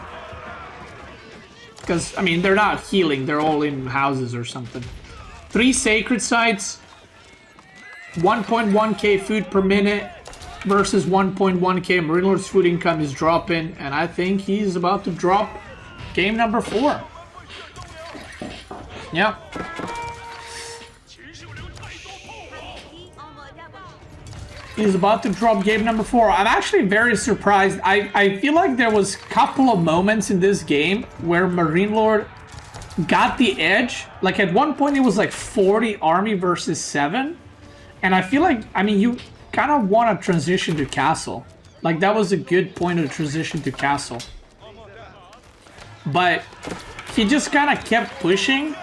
Because, I mean, they're not healing. They're all in houses or something. 3 sacred sites. 1.1k food per minute. versus 1.1k. MarineLord's food income is dropping, and I think he's about to drop game number 4. Yep. He's about to drop game number 4. I'm actually very surprised. I feel like there was a couple of moments in this game where MarineLord got the edge. Like at one point it was like 40 army versus 7. And I feel like, I mean, you kind of want to transition to castle. Like that was a good point of transition to castle. But he just kind of kept pushing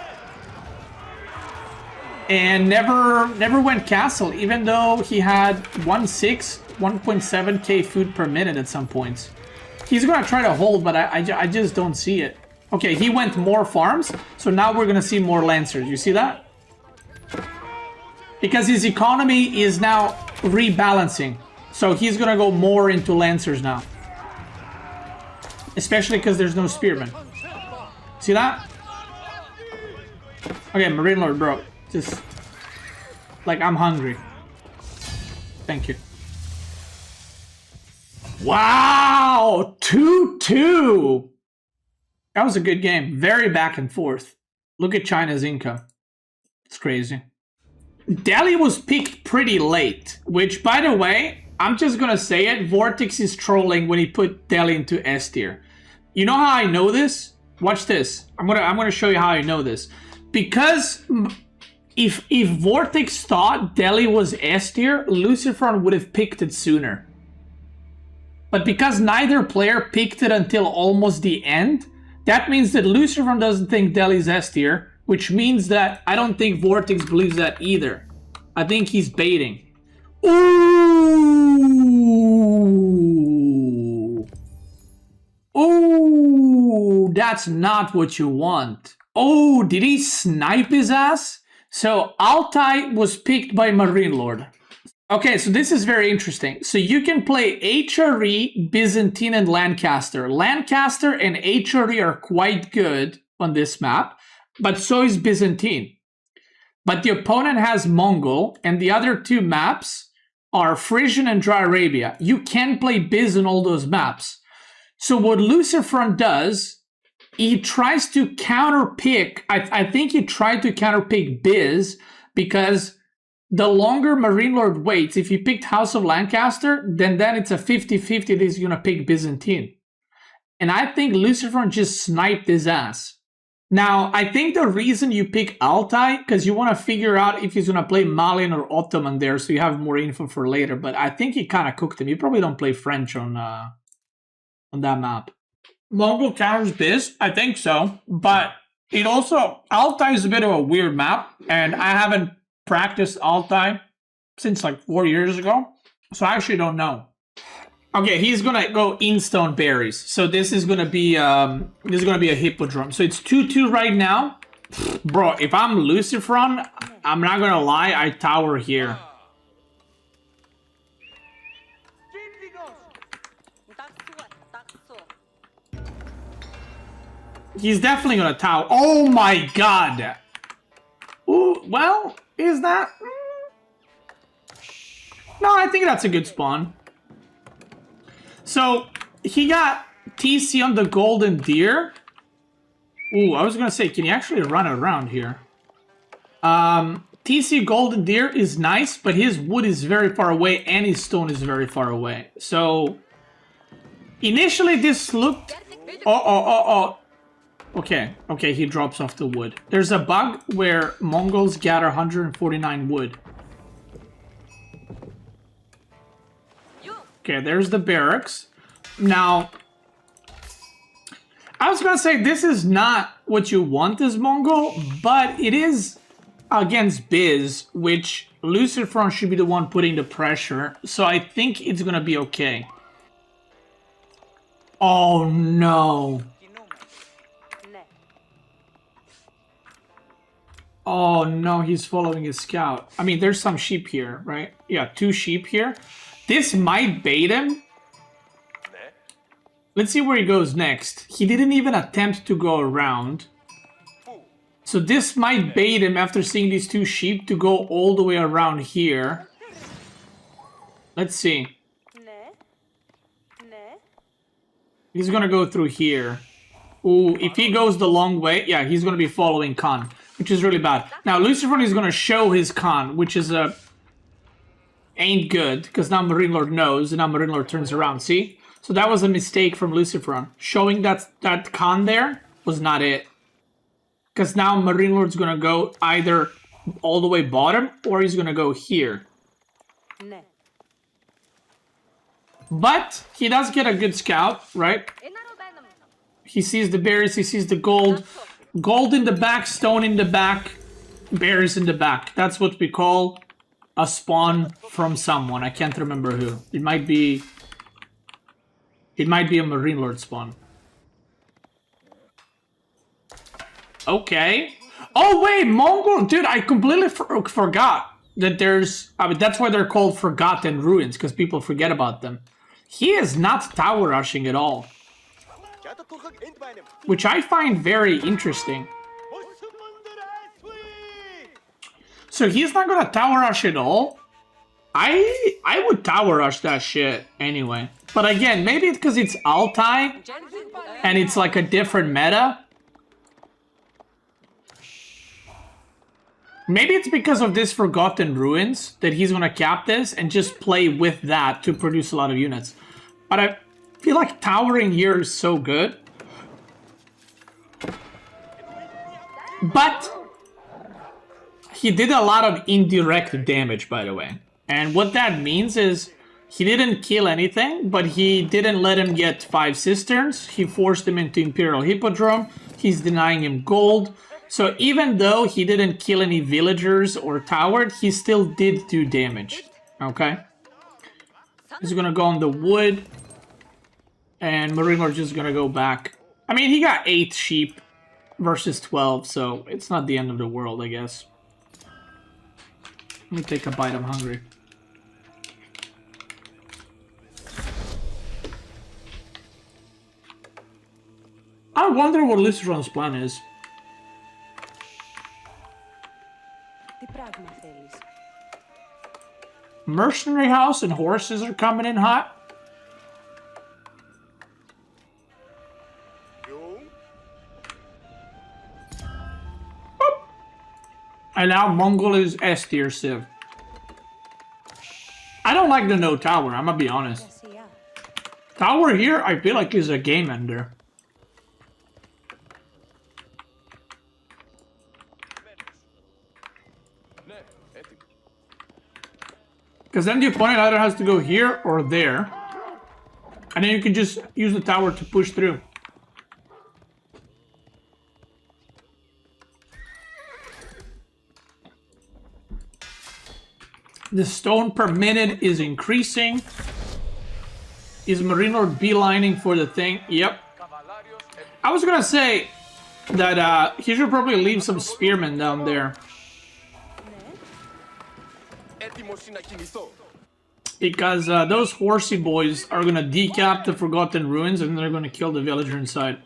and never went castle, even though he had 1.7k food per minute at some points. He's gonna try to hold, but I just don't see it. Okay, he went more farms, so now we're gonna see more Lancers. You see that? Because his economy is now rebalancing, so he's gonna go more into Lancers now. Especially because there's no Spearmen. See that? Okay, MarineLord, bro. Just, like, I'm hungry. Thank you. Wow! 2-2! That was a good game. Very back and forth. Look at China's income. It's crazy. Delhi was picked pretty late, which, by the way, I'm just gonna say it, Vortex is trolling when he put Delhi into S tier. You know how I know this? Watch this. I'm gonna show you how I know this. Because if Vortex thought Delhi was S tier, Lucifron would have picked it sooner. But because neither player picked it until almost the end, that means that Lucifron doesn't think Delhi's S tier, which means that I don't think Vortex believes that either. I think he's baiting. Ooh! Ooh! That's not what you want. Oh, did he snipe his ass? So Altai was picked by MarineLord. Okay, so this is very interesting. So you can play HRE, Byzantine, and Lancaster. Lancaster and HRE are quite good on this map, but so is Byzantine. But the opponent has Mongol, and the other two maps are Frisian and Dry Arabia. You can play Biz on all those maps. So what Lucifron does, he tries to counterpick, I think he tried to counterpick Biz, because the longer MarineLord waits, if he picked House of Lancaster, then it's a 50-50 that he's going to pick Byzantine. And I think Lucifron just sniped his ass. Now, I think the reason you pick Altai, because you want to figure out if he's going to play Malian or Ottoman there, so you have more info for later. But I think he kind of cooked him. You probably don't play French on that map. Mongol counters Biz? I think so. But it also, Altai is a bit of a weird map, and I haven't practiced Altai since like 4 years ago. So I actually don't know. Okay, he's gonna go Instone Berries. So this is gonna be a Hippodrome. So it's 2-2 right now. Bro, if I'm Lucifron, I'm not gonna lie, I tower here. He's definitely gonna tower. Oh my god! Ooh, well, is that? No, I think that's a good spawn. So, he got TC on the Golden Deer. Ooh, I was gonna say, can you actually run around here? TC Golden Deer is nice, but his wood is very far away and his stone is very far away. So, initially this looked... Oh. Okay, he drops off the wood. There's a bug where Mongols gather 149 wood. Okay, there's the barracks. Now, I was gonna say this is not what you want as Mongol, but it is against Biz, which Lucifron should be the one putting the pressure, so I think it's gonna be okay. Oh no. Oh no, he's following his scout. I mean, there's some sheep here, right? Yeah, 2 sheep here. This might bait him. Let's see where he goes next. He didn't even attempt to go around. So this might bait him after seeing these 2 sheep to go all the way around here. Let's see. He's gonna go through here. Ooh, if he goes the long way, yeah, he's gonna be following Khan, which is really bad. Now, Lucifron is gonna show his Khan, which is ain't good, because now MarineLord knows, and now MarineLord turns around, see? So that was a mistake from Lucifron. Showing that Khan there was not it. Because now MarineLord's gonna go either all the way bottom, or he's gonna go here. But he does get a good scout, right? He sees the berries, he sees the gold. Gold in the back, stone in the back, berries in the back. That's what we call a spawn from someone. I can't remember who. It might be a MarineLord spawn. Okay. Oh wait, Mongol, dude, I completely forgot that there's, I mean, that's why they're called Forgotten Ruins, because people forget about them. He is not tower rushing at all, which I find very interesting. So he's not gonna tower rush at all? I would tower rush that shit anyway. But again, maybe it's because it's Altai and it's like a different meta. Maybe it's because of this Forgotten Ruins that he's gonna cap this and just play with that to produce a lot of units. But I feel like towering here is so good. But he did a lot of indirect damage, by the way. And what that means is he didn't kill anything, but he didn't let him get 5 cisterns. He forced him into Imperial Hippodrome. He's denying him gold. So even though he didn't kill any villagers or towered, he still did do damage. Okay? He's gonna go on the wood. And MarineLord just gonna go back. I mean, he got 8 sheep versus 12, so it's not the end of the world, I guess. Let me take a bite, I'm hungry. I wonder what Lucifron's plan is. Mercenary house and horses are coming in hot. Boop. And now Mongol is S tier Civ. I don't like the no tower, I'm gonna be honest. Tower here, I feel like is a game ender. Because then the opponent either has to go here or there. And then you can just use the tower to push through. The stone per minute is increasing. Is MarineLord beelining for the thing? Yep. I was gonna say that he should probably leave some spearmen down there. Because those horsey boys are gonna decap the Forgotten Ruins and they're gonna kill the villager inside.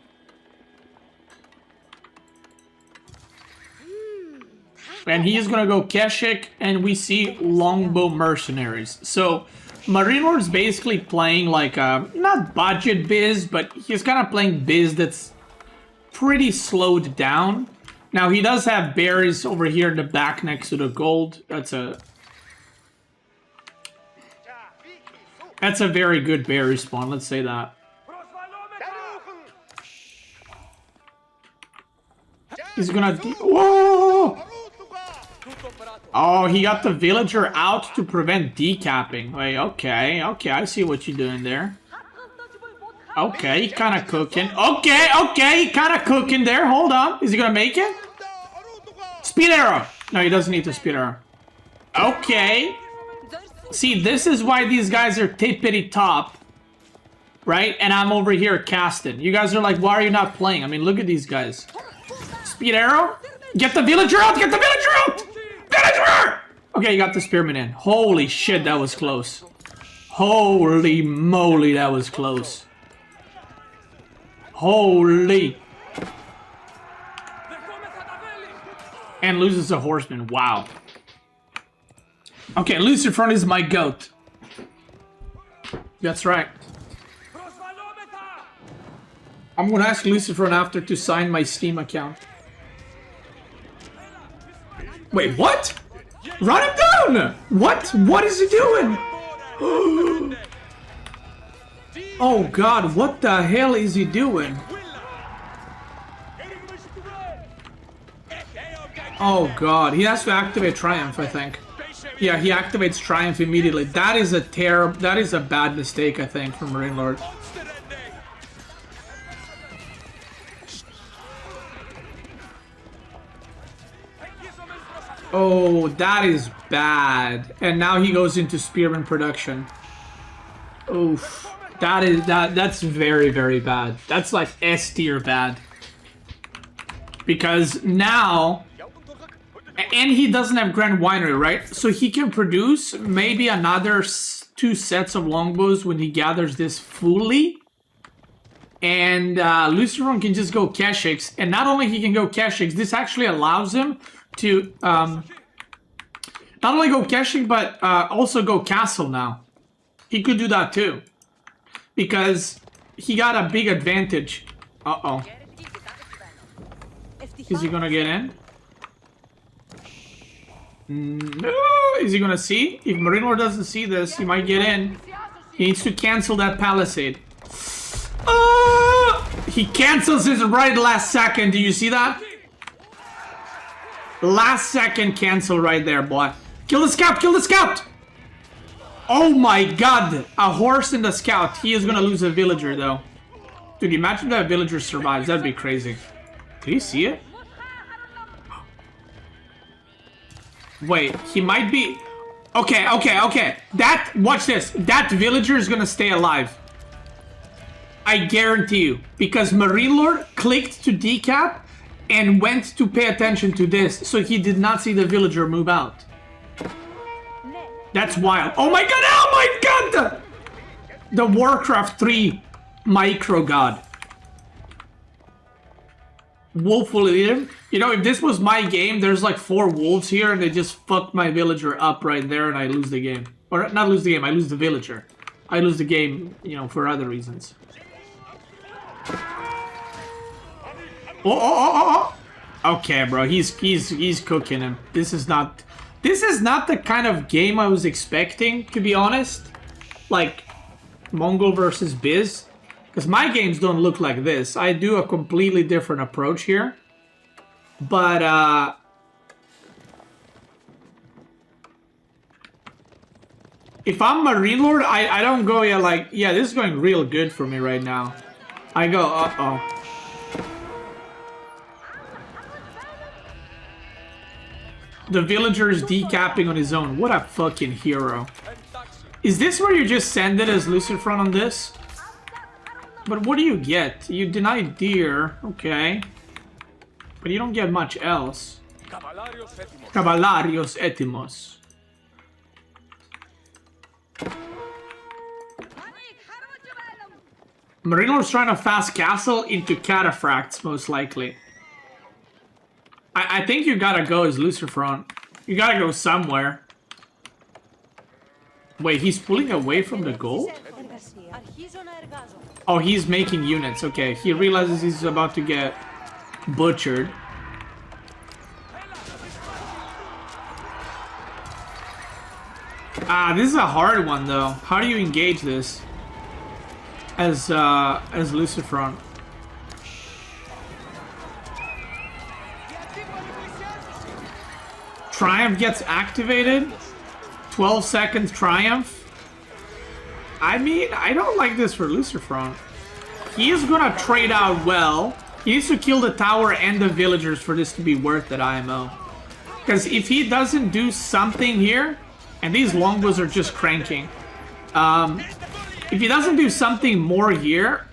And he's gonna go Keshik, and we see Longbow Mercenaries. So MarineLord's basically playing like a, not budget biz, but he's kind of playing biz that's pretty slowed down. Now he does have berries over here in the back next to the gold. That's a very good berry spawn, let's say that. He's gonna... Whoa! Oh, he got the villager out to prevent decapping. Wait, okay, I see what you're doing there. Okay, he kind of cooking. Okay, he kind of cooking there. Hold on. Is he gonna make it? Speed arrow! No, he doesn't need the speed arrow. Okay. See, this is why these guys are tippity top, right? And I'm over here casting. You guys are like, why are you not playing? I mean, look at these guys. Speed arrow. Get the villager out! Get the villager out! Villager! Okay, you got the spearman in. Holy shit, that was close. Holy moly, that was close. Holy. And loses a horseman. Wow. Okay, Lucifron is my goat. That's right. I'm gonna ask Lucifron after to sign my Steam account. Wait, what? Run him down! What? What is he doing? Oh god, what the hell is he doing? Oh god, he has to activate Triumph, I think. Yeah, he activates Triumph immediately. That is a bad mistake, I think, from MarineLord. Oh, that is bad. And now he goes into Spearman production. Oof. That's very, very bad. That's like S tier bad. Because now, and he doesn't have Grand Winery, right? So he can produce maybe another 2 sets of longbows when he gathers this fully. And Lucifron can just go Keshix. And not only he can go Keshix, this actually allows him to not only go Keshix, but also go Castle now. He could do that too. Because he got a big advantage. Uh-oh. Is he gonna get in? No. Is he gonna see? If MarineLord doesn't see this, he might get in. He needs to cancel that palisade. He cancels his right last second. Do you see that? Last second cancel right there, boy. Kill the scout! Kill the scout! Oh my god! A horse and a scout. He is gonna lose a villager, though. Dude, imagine that villager survives. That'd be crazy. Did he see it? Wait, he might be... Okay. Watch this. That villager is gonna stay alive. I guarantee you. Because MarineLord clicked to decap and went to pay attention to this. So he did not see the villager move out. That's wild. Oh my god! Oh my god! The Warcraft 3 micro god. Wolf will eat him. You know, if this was my game, there's like 4 wolves here and they just fucked my villager up right there and I lose the game. Or not lose the game, I lose the villager. I lose the game, you know, for other reasons. Oh. Okay, bro, he's cooking him. This is not the kind of game I was expecting, to be honest. Like, Mongol versus Biz. Because my games don't look like this. I do a completely different approach here. But, if I'm MarineLord, I don't go, yeah, this is going real good for me right now. I go, uh-oh. The villager is decapping on his own. What a fucking hero. Is this where you just send it as Lucifron on this? But what do you get? You deny deer. Okay. But you don't get much else. Cavallarios Etimos. MarineLord's trying to fast castle into cataphracts, most likely. I think you gotta go as Lucifron. You gotta go somewhere. Wait, he's pulling away from the gold? Oh, he's making units. Okay, he realizes he's about to get butchered. This is a hard one, though. How do you engage this as Lucifron? Triumph gets activated. 12 seconds Triumph. I mean, I don't like this for Lucifron. He is gonna trade out well. He needs to kill the tower and the villagers for this to be worth it, IMO. Because if he doesn't do something here, and these longbows are just cranking. If he doesn't do something more here,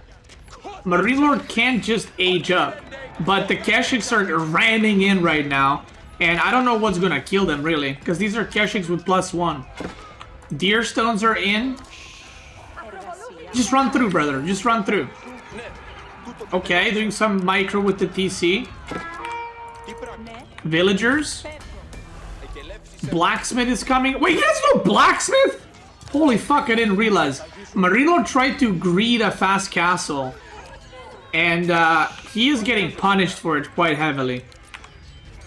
MarineLord can't just age up. But the Keshiks are ramming in right now. And I don't know what's gonna kill them, really. Because these are Keshiks with +1. Deer stones are in. Just run through, brother. Just run through. Okay, doing some micro with the TC. Villagers. Blacksmith is coming. Wait, he has no blacksmith? Holy fuck, I didn't realize. MarineLord tried to greed a fast castle. And he is getting punished for it quite heavily.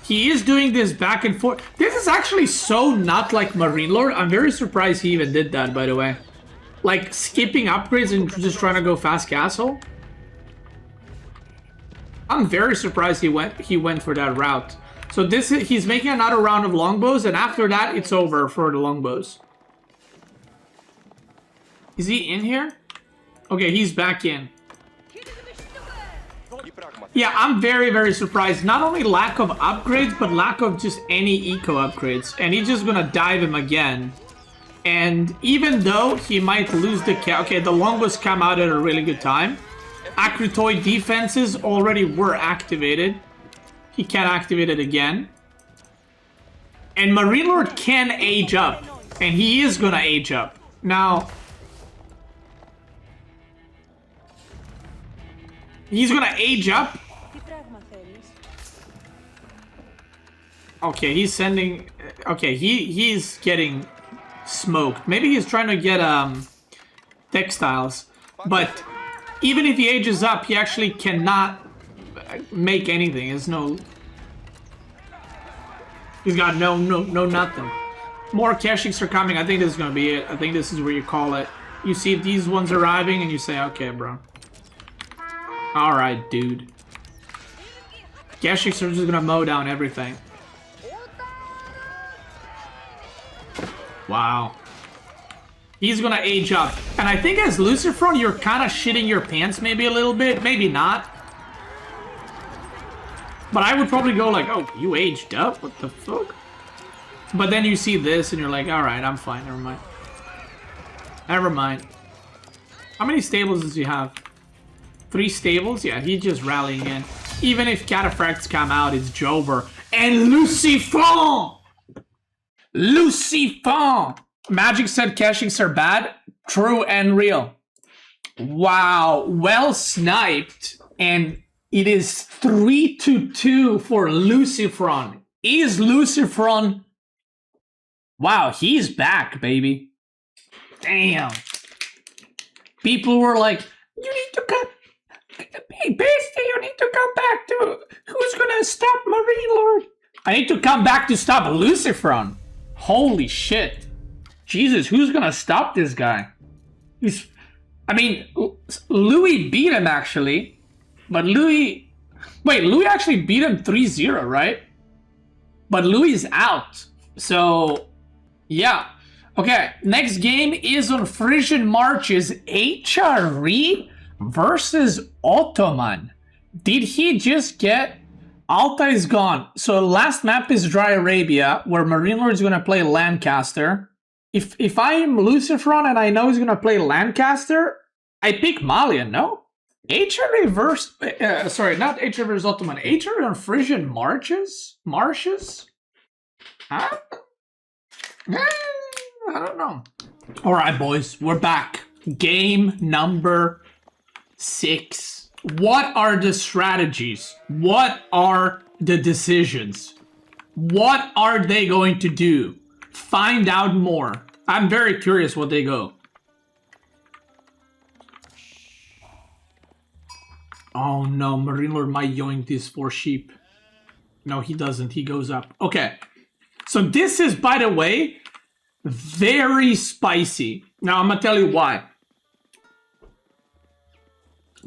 He is doing this back and forth. This is actually so not like MarineLord. I'm very surprised he even did that, by the way. Like, skipping upgrades and just trying to go fast castle. I'm very surprised he went for that route. So he's making another round of longbows, and after that, it's over for the longbows. Is he in here? Okay, he's back in. Yeah, I'm very, very surprised. Not only lack of upgrades, but lack of just any eco upgrades. And he's just gonna dive him again. And even though he might lose the... Okay, the longbows come out at a really good time. Akritoid defenses already were activated. He can't activate it again. And MarineLord can age up. And he is gonna age up. Now... he's gonna age up. Okay, he's sending... Okay, he's getting smoked. Maybe he's trying to get textiles. But even if he ages up, he actually cannot make anything. There's no... He's got no nothing. More Keshiks are coming. I think this is gonna be it. I think this is where you call it. You see these ones arriving and you say, okay, bro. Alright, dude. Keshiks are just gonna mow down everything. Wow. He's gonna age up. And I think as Lucifron, you're kind of shitting your pants maybe a little bit. Maybe not. But I would probably go like, oh, you aged up? What the fuck? But then you see this and you're like, alright, I'm fine. Never mind. Never mind. How many stables does he have? 3 stables? Yeah, he's just rallying in. Even if cataphracts come out, it's Jover. And Lucifron! Lucifron! Magic said Keshiks are bad. True and real. Wow. Well sniped. And it is 3-2 for Lucifron. Is Lucifron... Wow, he's back, baby. Damn. People were like, you need to come... Hey, Beasty, you need to come back to... Who's gonna stop MarineLord? I need to come back to stop Lucifron. Holy shit. Jesus, who's gonna stop this guy? He's... I mean, Louis beat him, actually. But Louis... Wait, Louis actually beat him 3-0, right? But Louis is out. So, yeah. Okay, next game is on Frisian Marches. HRE versus Ottoman. Did he just get... Alta is gone. So last map is Dry Arabia, where MarineLord is going to play Lancaster. If I am Lucifron and I know he's going to play Lancaster, I pick Malian, no? HRE versus... sorry, not HRE versus Ottoman. HRE on Frisian Marshes? Huh? I don't know. Alright, boys. We're back. Game number 6. What are the strategies? What are the decisions? What are they going to do? Find out more. I'm very curious what they go. Oh no, MarineLord might yoink these 4 sheep. No, he doesn't. He goes up. Okay. So this is, by the way, very spicy. Now I'm gonna tell you why.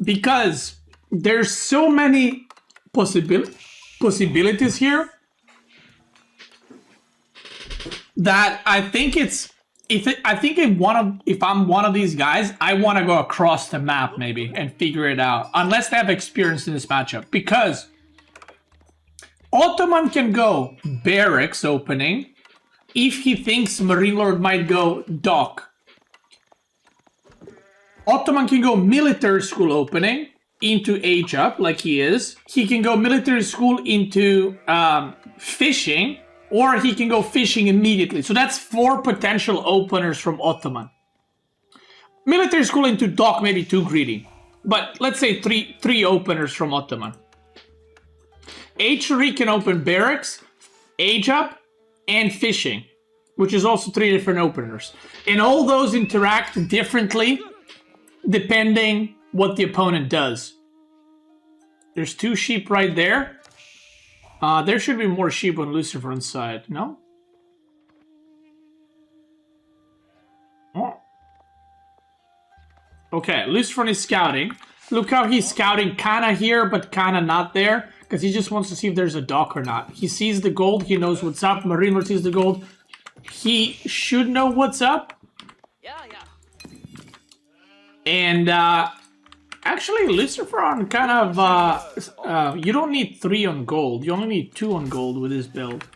Because there's so many possibilities here that I think it's... If I'm one of these guys, I want to go across the map maybe and figure it out. Unless they have experience in this matchup. Because Ottoman can go barracks opening if he thinks MarineLord might go dock. Ottoman can go military school opening into age up like he is. He can go military school into fishing, or he can go fishing immediately. So that's 4 potential openers from Ottoman. Military school into dock, maybe too greedy. But let's say three openers from Ottoman. HRE can open barracks, age up, and fishing, which is also 3 different openers. And all those interact differently depending what the opponent does. There's 2 sheep right there. There should be more sheep on Lucifron's side, no? Oh. Okay, Lucifron is scouting. Look how he's scouting kinda here, but kinda not there. Because he just wants to see if there's a dock or not. He sees the gold, he knows what's up. MarineLord sees the gold. He should know what's up. And, actually, Lucifron kind of, you don't need 3 on gold. You only need 2 on gold with this build.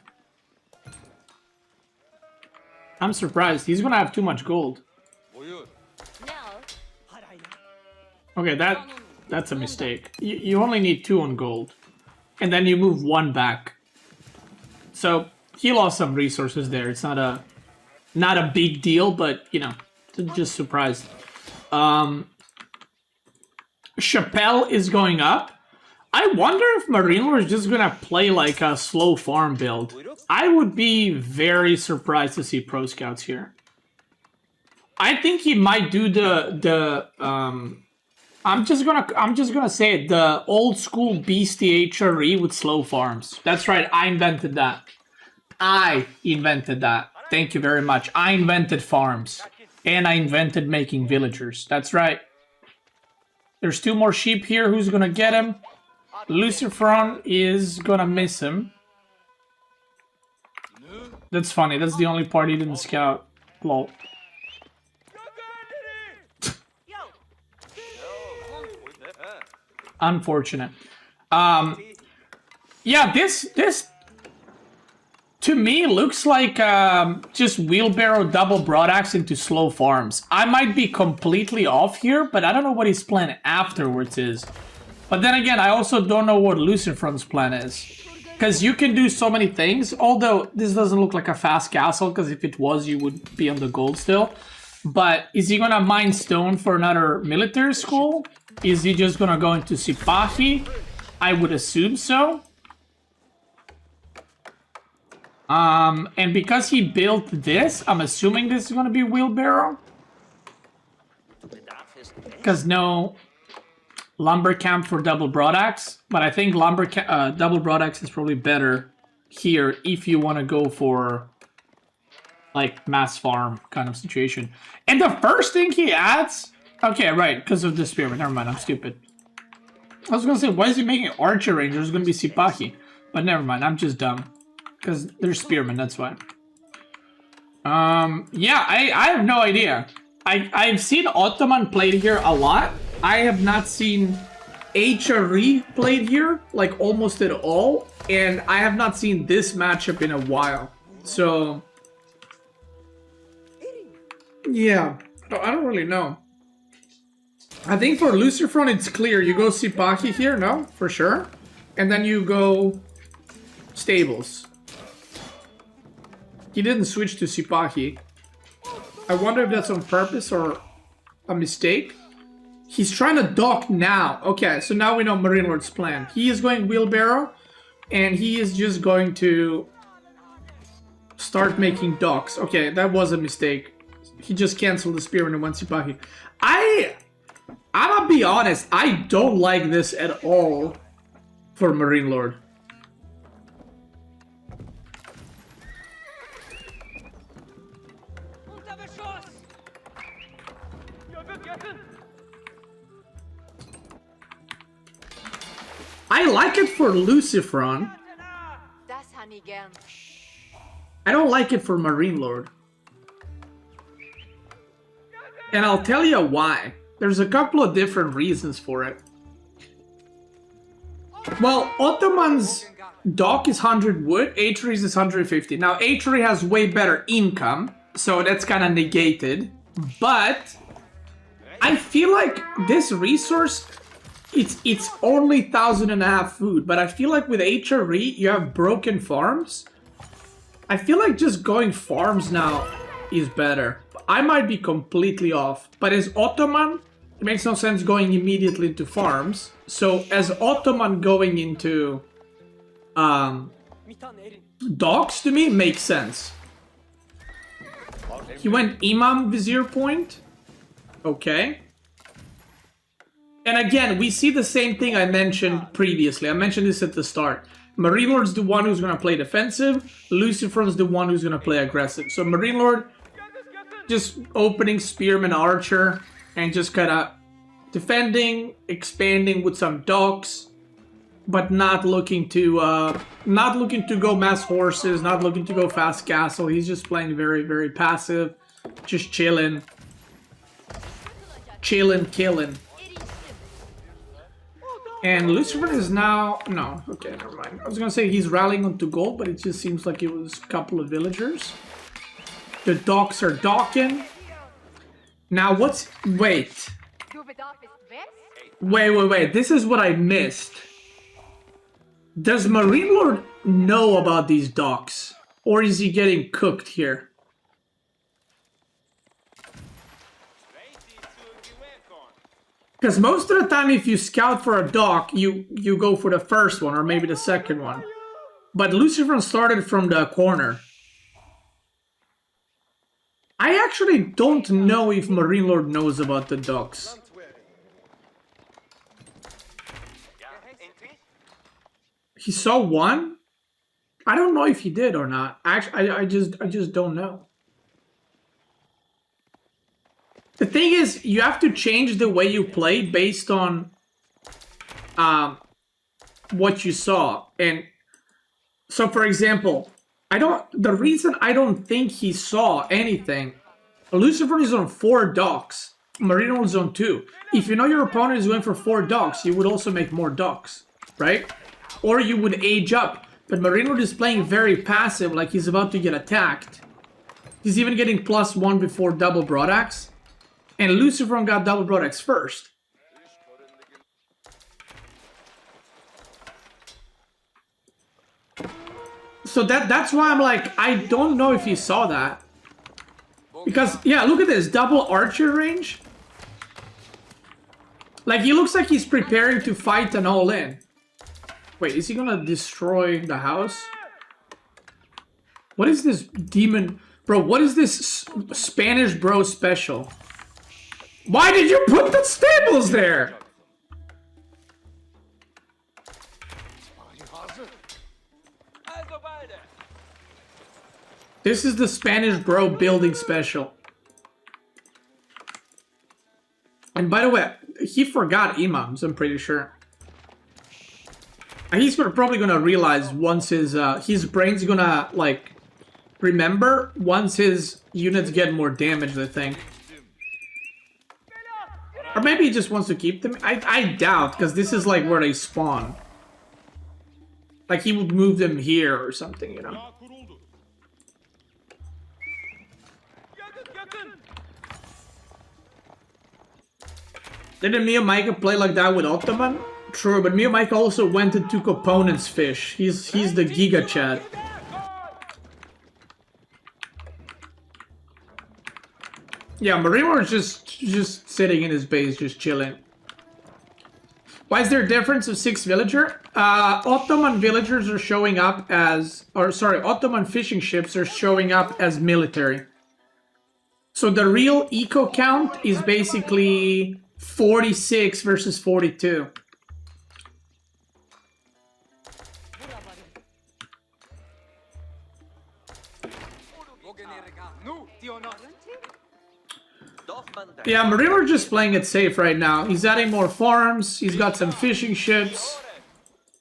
I'm surprised. He's gonna have too much gold. Okay, that's a mistake. You only need 2 on gold. And then you move 1 back. So, he lost some resources there. It's not a big deal, but, you know, just surprised. Chappelle is going up. I wonder if MarineLord is just gonna play like a slow farm build. I would be very surprised to see Pro Scouts here. I think he might do I'm just gonna say it, the old school Beastyqt HRE with slow farms. That's right, I invented that. I invented that. Thank you very much. I invented farms. And I invented making villagers. That's right. There's 2 more sheep here. Who's gonna get him? Lucifron is gonna miss him. That's funny. That's the only part he didn't scout. Lol. Unfortunate. Yeah, this to me looks like just wheelbarrow double broadaxe into slow farms. I might be completely off here, but I don't know what his plan afterwards is. But then again, I also don't know what Lucifron's plan is. Because you can do so many things, although this doesn't look like a fast castle, because if it was, you would be on the gold still. But is he gonna mine stone for another military school? Is he just gonna go into Sipahi? I would assume so. And because he built this, I'm assuming this is gonna be wheelbarrow. Because no lumber camp for double broadaxe, but I think double broadaxe is probably better here if you want to go for like mass farm kind of situation. And the first thing he adds, okay, right, because of the spearman. Never mind, I'm stupid. I was gonna say, why is he making archer range? There's gonna be Sipahi, but never mind, I'm just dumb because there's spearmen. That's why. Yeah, I have no idea. I've seen Ottoman played here a lot. I have not seen HRE played here, like almost at all, and I have not seen this matchup in a while. So, yeah, I don't really know. I think for Lucifron it's clear. You go Sipahi here, no? For sure. And then you go stables. He didn't switch to Sipahi. I wonder if that's on purpose or a mistake. He's trying to dock now. Okay, so now we know MarineLord's plan. He is going wheelbarrow, and he is just going to start making docks. Okay, that was a mistake. He just canceled the spearman and went Sipahi. I'm gonna be honest, I don't like this at all for MarineLord. I like it for Lucifron. I don't like it for MarineLord. And I'll tell you why. There's a couple of different reasons for it. Well, Ottoman's dock is 100 wood, HRE's is 150. Now, HRE has way better income, so that's kind of negated. But I feel like this resource, it's only 1,500 food, but I feel like with HRE, you have broken farms. I feel like just going farms now is better. I might be completely off, but as Ottoman, it makes no sense going immediately into farms. So as Ottoman going into docks to me makes sense. He went Imam Vizier point. Okay. And again, we see the same thing I mentioned previously. I mentioned this at the start. MarineLord's the one who's going to play defensive. Lucifron's the one who's going to play aggressive. So MarineLord just opening Spearman Archer and just kind of defending, expanding with some docks, but not looking to go mass horses, not looking to go fast castle. He's just playing very, very passive, just chilling, killing. And Lucifron is now... No, okay, never mind. I was gonna say he's rallying onto gold, but it just seems like it was a couple of villagers. The docks are docking. Now what's... Wait. Wait. This is what I missed. Does MarineLord know about these docks? Or is he getting cooked here? Because most of the time, if you scout for a dock, you go for the first one or maybe the second one. But Lucifron started from the corner. I actually don't know if MarineLord knows about the docks. He saw one? I don't know if he did or not. Actually, I just don't know. The thing is, you have to change the way you play based on what you saw. And so, for example, the reason I don't think he saw anything, Lucifron is on 4 docks, MarineLord is on 2. If you know your opponent is going for 4 docks, you would also make more docks, right? Or you would age up. But MarineLord is playing very passive, like he's about to get attacked. He's even getting +1 before double broadaxe. And Lucifron got double broadaxe first. So that's why I'm like, I don't know if he saw that. Because, yeah, look at this. Double archer range. Like, he looks like he's preparing to fight an all-in. Wait, is he gonna destroy the house? What is this demon... Bro, what is this Spanish bro special? Why did you put the stables there? This is the Spanish bro building special. And by the way, he forgot imams, I'm pretty sure. And he's probably gonna realize once his brain's gonna, like, remember once his units get more damaged, I think. Or maybe he just wants to keep them. I doubt, because this is like where they spawn. Like he would move them here or something, you know. Didn't me and Micah play like that with Ottoman? True, but me and Micah also went and took opponent's fish. He's the Giga Chad. Yeah, MarineLord is just sitting in his base, just chilling. Why is there a difference of 6 villager? Ottoman villagers are showing up as... Or, sorry, Ottoman fishing ships are showing up as military. So the real eco count is basically 46 versus 42. Yeah, MarineLord just playing it safe right now. He's adding more farms. He's got some fishing ships.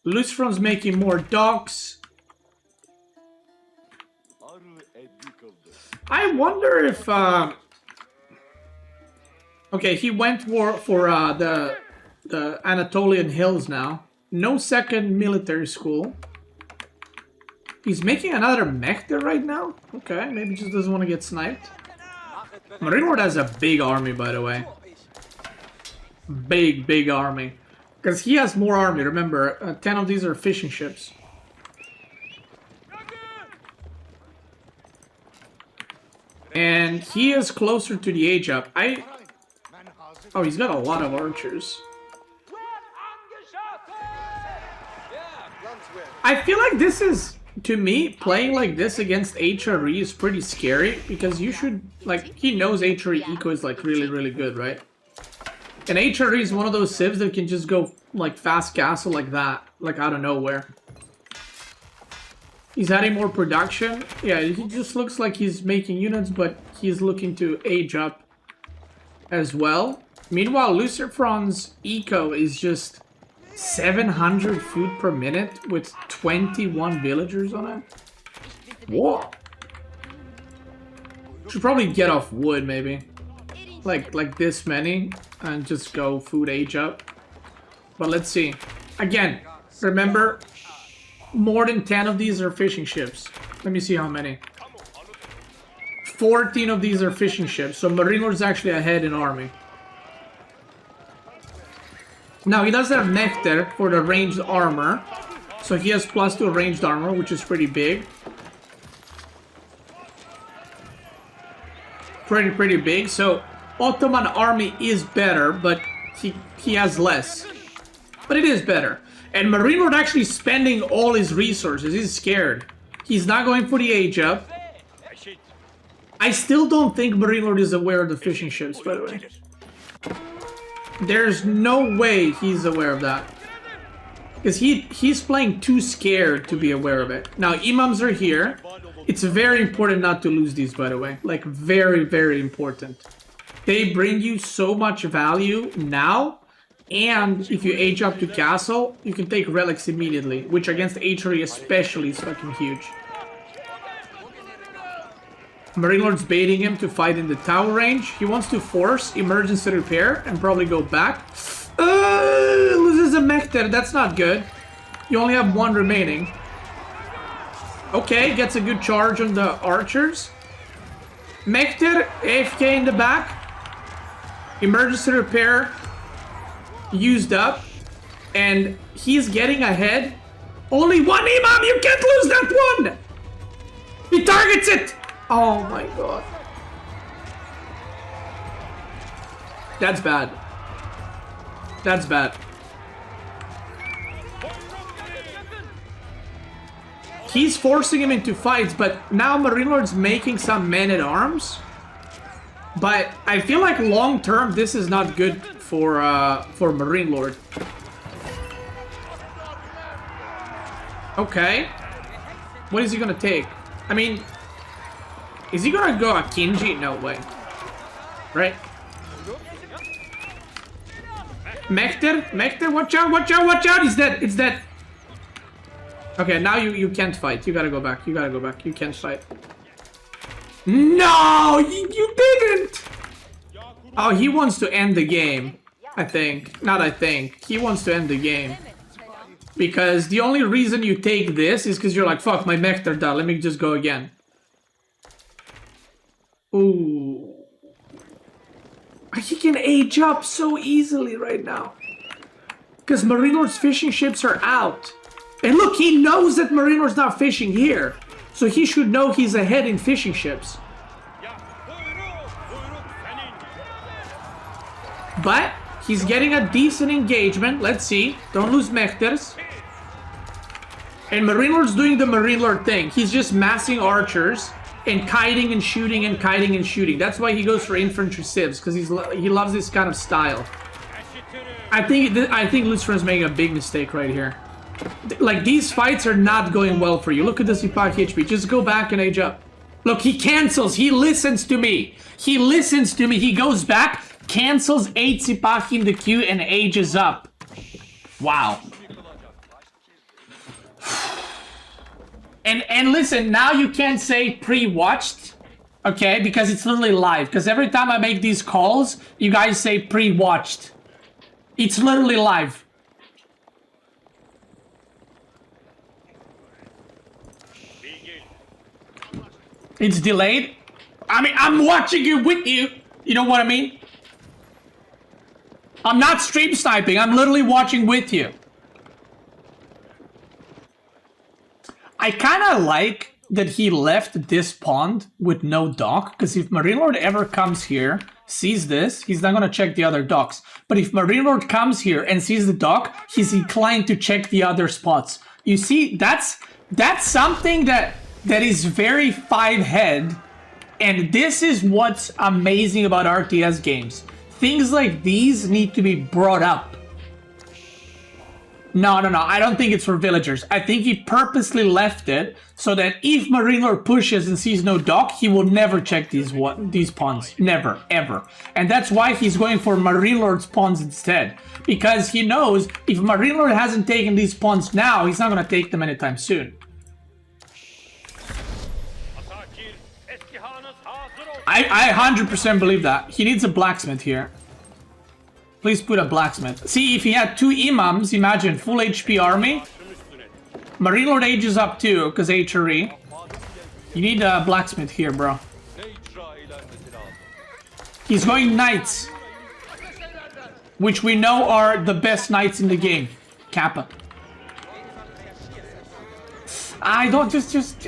Lucifron's making more docks. I wonder if... Okay, he went for the Anatolian Hills now. No second military school. He's making another mech there right now? Okay, maybe he just doesn't want to get sniped. MarineLord has a big army, by the way. Big army. Because he has more army, remember. 10 of these are fishing ships. And he is closer to the age up. Oh, he's got a lot of archers. I feel like this is... To me, playing like this against HRE is pretty scary, because you should, like, he knows HRE eco is, like, really, really good, right? And HRE is one of those civs that can just go like fast castle like that, like out of nowhere. He's adding more production. Yeah, he just looks like he's making units, but he's looking to age up as well. Meanwhile, Lucifron's eco is just 700 food per minute with 21 villagers on it. Whoa. Should probably get off wood, maybe. Like this many, and just go food age up. But let's see. Again, remember, more than 10 of these are fishing ships. Let me see how many. 14 of these are fishing ships, so MarineLord's actually ahead in army. Now, he does have Nectar for the ranged armor, so he has +2 ranged armor, which is pretty big. Pretty big, so Ottoman army is better, but he has less. But it is better. And MarineLord actually spending all his resources. He's scared. He's not going for the age up. I still don't think MarineLord is aware of the fishing ships, by the way. There's no way he's aware of that. Because he's playing too scared to be aware of it. Now, imams are here. It's very important not to lose these, by the way. Like, very important. They bring you so much value now. And if you age up to castle, you can take relics immediately. Which against HRE especially is fucking huge. MarineLord's baiting him to fight in the tower range. He wants to force emergency repair and probably go back. Loses a Mekter. That's not good. You only have 1 remaining. Okay, gets a good charge on the archers. Mekter, AFK in the back. Emergency repair used up. And he's getting ahead. Only 1 imam! You can't lose that one! He targets it! Oh my god. That's bad. That's bad. He's forcing him into fights, but now MarineLord's making some men-at-arms. But I feel like long-term, this is not good for MarineLord. Okay. What is he gonna take? I mean... Is he gonna go a Kinji? No way. Right? Mekter, watch out! He's dead, it's dead. Okay, now you can't fight. You gotta go back, you can't fight. No! You didn't! Oh, he wants to end the game. I think. Not I think. He wants to end the game. Because the only reason you take this is because you're like, fuck, my Mekter died, let me just go again. Ooh. He can age up so easily right now. Because MarineLord's fishing ships are out. And look, he knows that MarineLord's not fishing here. So he should know he's ahead in fishing ships. But he's getting a decent engagement. Let's see. Don't lose Mechters. And MarineLord's doing the MarineLord thing. He's just massing archers. And kiting and shooting and kiting and shooting. That's why he goes for infantry civs, because he loves this kind of style. I think Lucifron's making a big mistake right here. Like, these fights are not going well for you. Look at the Sipaki HP. Just go back and age up. Look, he cancels. He listens to me. He listens to me. He goes back, cancels 8 Sipaki in the queue, and ages up. Wow. And listen, now you can't say pre-watched, okay? Because it's literally live. Because every time I make these calls, you guys say pre-watched. It's literally live. It's delayed. I mean, I'm watching it with you. You know what I mean? I'm not stream sniping. I'm literally watching with you. I kind of like that he left this pond with no dock, because if MarineLord ever comes here, sees this, he's not going to check the other docks. But if MarineLord comes here and sees the dock, he's inclined to check the other spots. You see, that's something that is very 5-head, and this is what's amazing about RTS games. things like these need to be brought up. No, I don't think it's for villagers. I think he purposely left it so that if MarineLord pushes and sees no dock, he will never check these pawns. Never, ever. And that's why he's going for MarineLord's pawns instead. Because he knows if MarineLord hasn't taken these pawns now, he's not going to take them anytime soon. I 100% believe that. He needs a blacksmith here. Please put a blacksmith. See, if he had 2 imams, imagine, full HP army. MarineLord ages up too, because HRE. You need a blacksmith here, bro. He's going knights. Which we know are the best knights in the game. Kappa. I don't just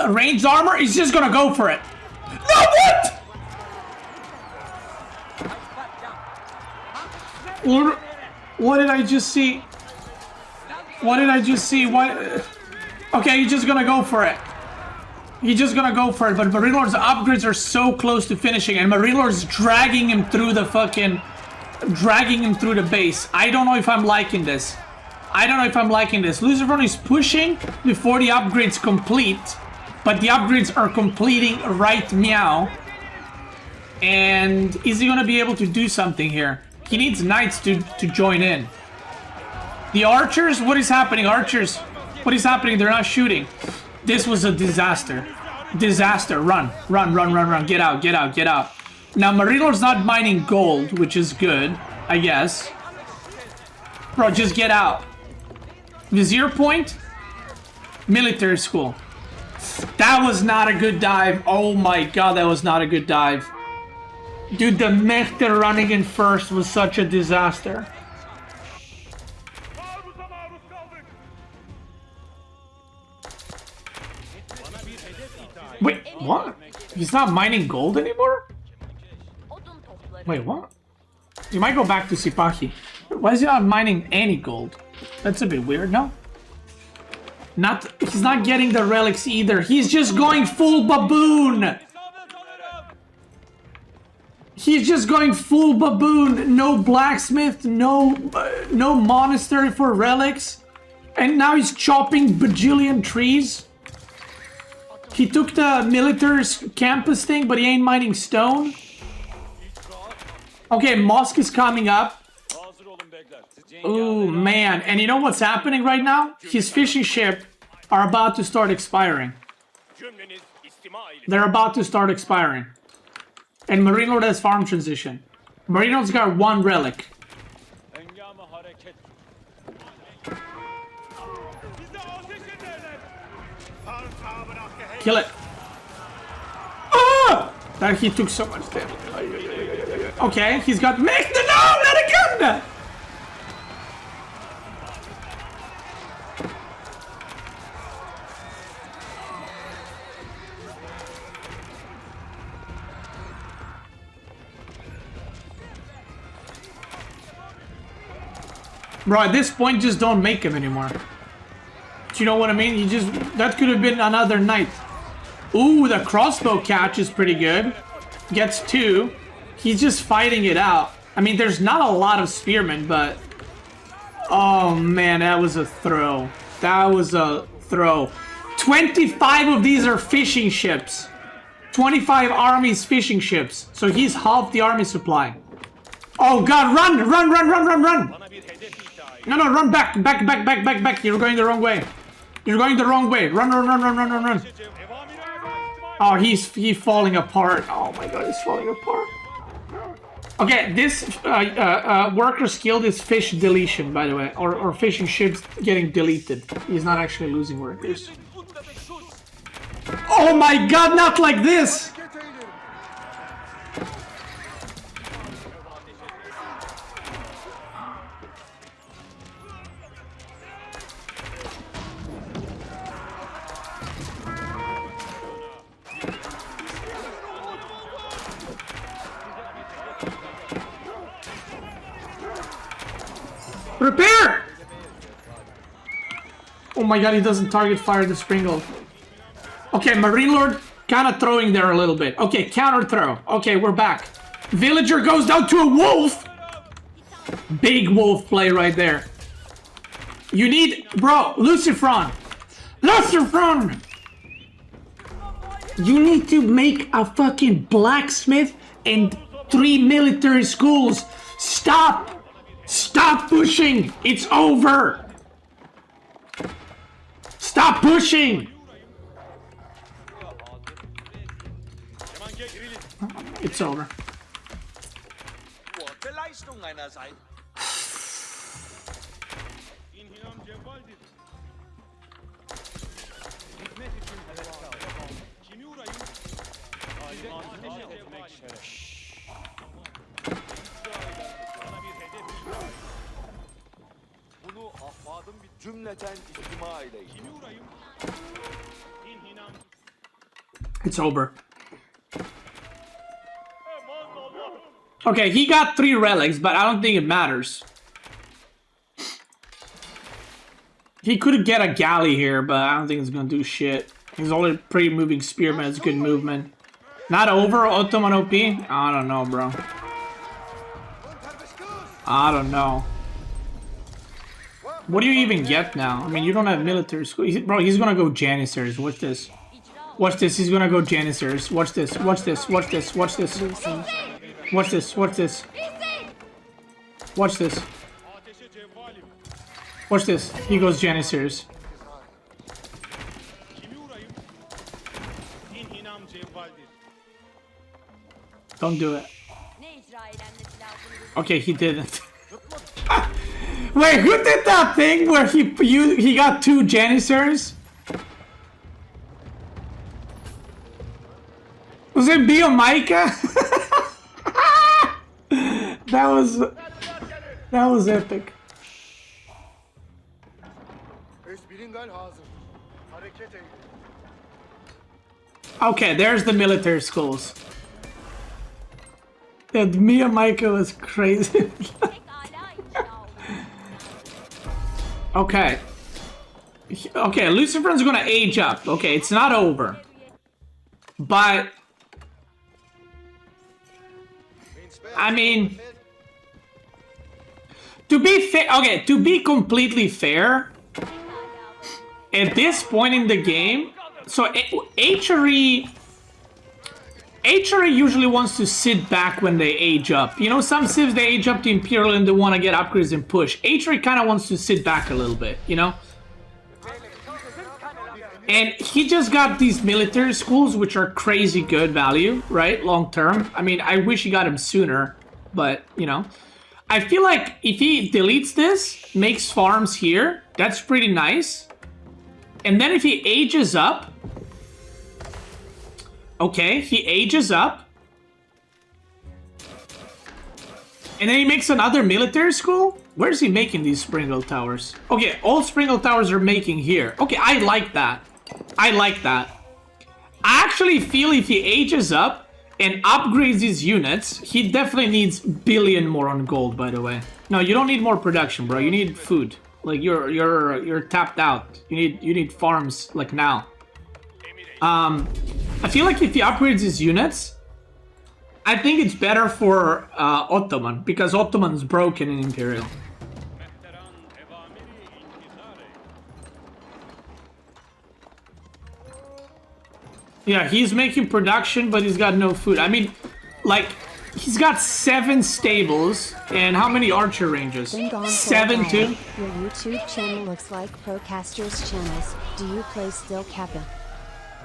ranged armor? He's just gonna go for it. No, what? What did I just see? What did I just see? What? Okay, he's just gonna go for it. He's just gonna go for it, but MarineLord's upgrades are so close to finishing, and MarineLord's dragging him through the fucking... dragging him through the base. I don't know if I'm liking this. Lucifron is pushing before the upgrades complete, but the upgrades are completing right meow. And is he gonna be able to do something here? He needs knights to join in. The archers, what is happening? Archers, what is happening? They're not shooting. This was a disaster. Disaster. Run. Get out. Now, MarineLord's not mining gold, which is good, I guess. Bro, just get out. Vizier point. Military school. That was not a good dive. Oh my god, that was not a good dive. Dude, the mech they're running in first was such a disaster. Wait, what? He's not mining gold anymore? Wait, what? You might go back to Sipahi. Why is he not mining any gold? That's a bit weird, no? He's not getting the relics either. He's just going full baboon. He's just going full baboon. No blacksmith, no monastery for relics. And now he's chopping bajillion trees. He took the military campus thing, but he ain't mining stone. Okay, mosque is coming up. Oh man, and you know what's happening right now? His fishing ship are about to start expiring. They're about to start expiring. And MarineLord has farm transition. MarineLord's got 1 relic. Kill it. Ah! That he took so much damage. Okay, he's got... Make the... No, not again! Bro, at this point, just don't make him anymore. Do you know what I mean? You just... That could have been another knight. Ooh, the crossbow catch is pretty good. Gets 2. He's just fighting it out. I mean, there's not a lot of spearmen, but... Oh, man, that was a throw. That was a throw. 25 of these are fishing ships. 25 armies fishing ships. So he's half the army supply. Oh, God, run! No, run back. You're going the wrong way. Run. Oh, he's falling apart. Oh my god, he's falling apart. Okay, this worker skill is fish deletion, by the way, or fishing ships getting deleted. He's not actually losing workers. Oh my god, not like this! Repair! Oh my god, he doesn't target fire the Springle. Okay, MarineLord kind of throwing there a little bit. Okay, counter throw. Okay, we're back. Villager goes down to a wolf. Big wolf play right there. You need, bro, Lucifron. Lucifron! You need to make a fucking blacksmith and 3 military schools. Stop! Stop pushing! It's over! Stop pushing! It's over. It's over. Okay, he got 3 relics, but I don't think it matters. He could get a galley here, but I don't think it's gonna do shit. He's only pretty moving spearman, it's good movement. Not over Ottoman OP? I don't know, bro. I don't know. What do you even get now? I mean, you don't have military school. Bro, he's gonna go Janissaries. Watch this. Watch this. He's gonna go Janissaries. Watch this. Watch this. Watch this. Watch this. Watch this. Watch this. Watch this. Watch this. He goes Janissaries. Don't do it. Okay, he didn't. Wait, who did that thing where he got 2 Janissaries? Was it Biomika? That was epic. Okay, there's the military schools. Yeah, Biomika was crazy. Okay. Okay, Lucifron's gonna age up. Okay, it's not over. But I mean, to be fair, okay, to be completely fair, at this point in the game, so Hatchery usually wants to sit back when they age up. You know, some civs, they age up to Imperial and they want to get upgrades and push. Hatchery kind of wants to sit back a little bit, you know? And he just got these military schools, which are crazy good value, right? Long term. I mean, I wish he got him sooner, but, you know. I feel like if he deletes this, makes farms here, that's pretty nice. And then if he ages up, okay, he ages up. And then he makes another military school? Where's he making these Springle Towers? Okay, all Springle Towers are making here. Okay, I like that. I like that. I actually feel if he ages up and upgrades his units, he definitely needs billion more on gold, by the way. No, you don't need more production, bro. You need food. Like you're tapped out. You need farms like now. I feel like if he upgrades his units, I think it's better for Ottoman, because Ottoman's broken in Imperial. Yeah, he's making production, but he's got no food. I mean, like, he's got 7 stables, and how many archer ranges? 7 too? Your YouTube channel looks like Procaster's channels. Do you play still, Kappa?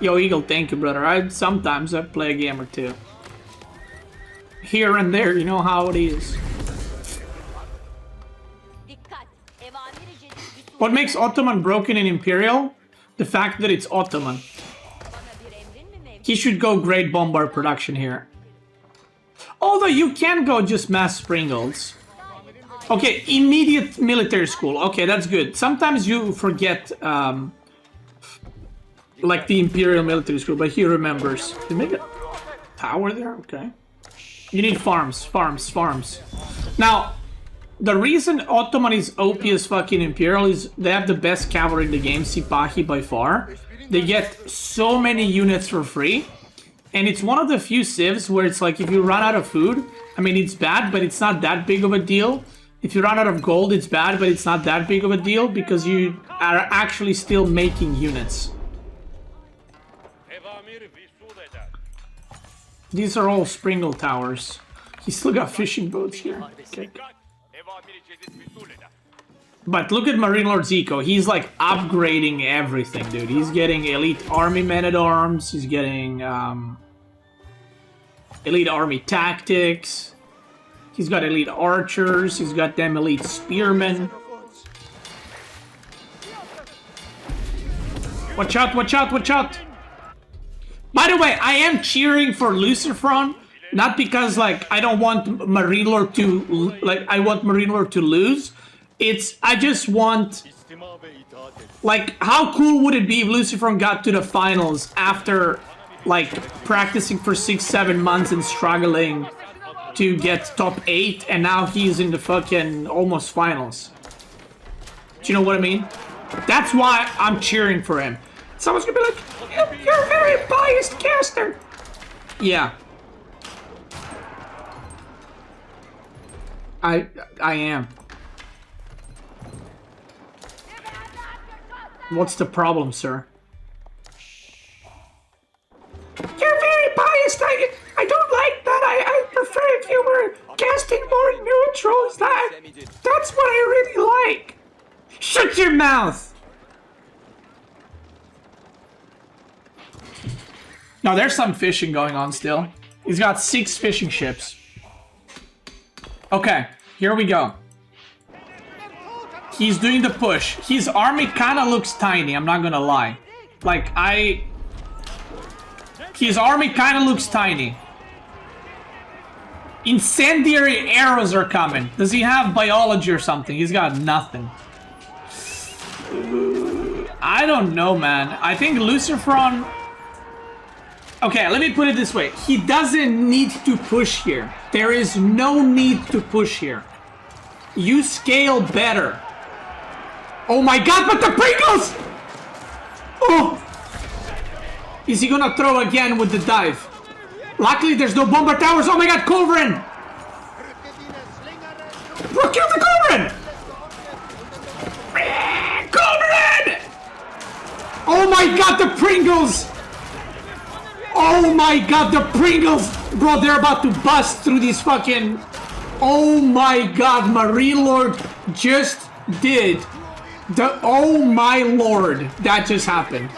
Yo, Eagle, thank you, brother. Sometimes I play a game or two. Here and there, you know how it is. What makes Ottoman broken in Imperial? The fact that it's Ottoman. He should go Great Bombard production here. Although you can go just mass Springles. Okay, immediate military school. Okay, that's good. Sometimes you forget, like the Imperial military school, but he remembers. Did you make a tower there? Okay. You need farms, farms, farms. Now, the reason Ottoman is OP as fucking Imperial is they have the best cavalry in the game, Sipahi by far. They get so many units for free. And it's one of the few civs where it's like if you run out of food, I mean, it's bad, but it's not that big of a deal. If you run out of gold, it's bad, but it's not that big of a deal because you are actually still making units. These are all Springle towers. He's still got fishing boats here. Okay. But look at MarineLord's eco. He's like upgrading everything, dude. He's getting elite army men-at-arms. He's getting elite army tactics. He's got elite archers. He's got them elite spearmen. Watch out, watch out, watch out. By the way, I am cheering for Lucifron. Not because, like, I don't want MarineLord to, like, I want MarineLord to lose. It's, I just want, like, how cool would it be if Lucifron got to the finals after, like, practicing for 6-7 months and struggling to get top 8, and now he's in the fucking almost finals. Do you know what I mean? That's why I'm cheering for him. Someone's gonna be like, you're a very biased caster. Yeah. I am. What's the problem, sir? You're very biased. I don't like that. I prefer if you were casting more neutrals. That's what I really like. Shut your mouth. No, there's some fishing going on still. He's got 6 fishing ships. Okay, here we go. He's doing the push. His army kind of looks tiny, I'm not gonna lie. Like, his army kind of looks tiny. Incendiary arrows are coming. Does he have biology or something? He's got nothing. I don't know, man. I think Lucifron... Okay, let me put it this way. He doesn't need to push here. There is no need to push here. You scale better. Oh my god, but the Pringles! Oh! Is he gonna throw again with the dive? Luckily, there's no bomber towers. Oh my god, Culverin! Bro, kill the Culverin! Culverin! Oh my god, the Pringles! Oh my god, the Pringles! Bro, they're about to bust through these fucking... Oh my god, MarineLord just did the... Oh my lord, that just happened.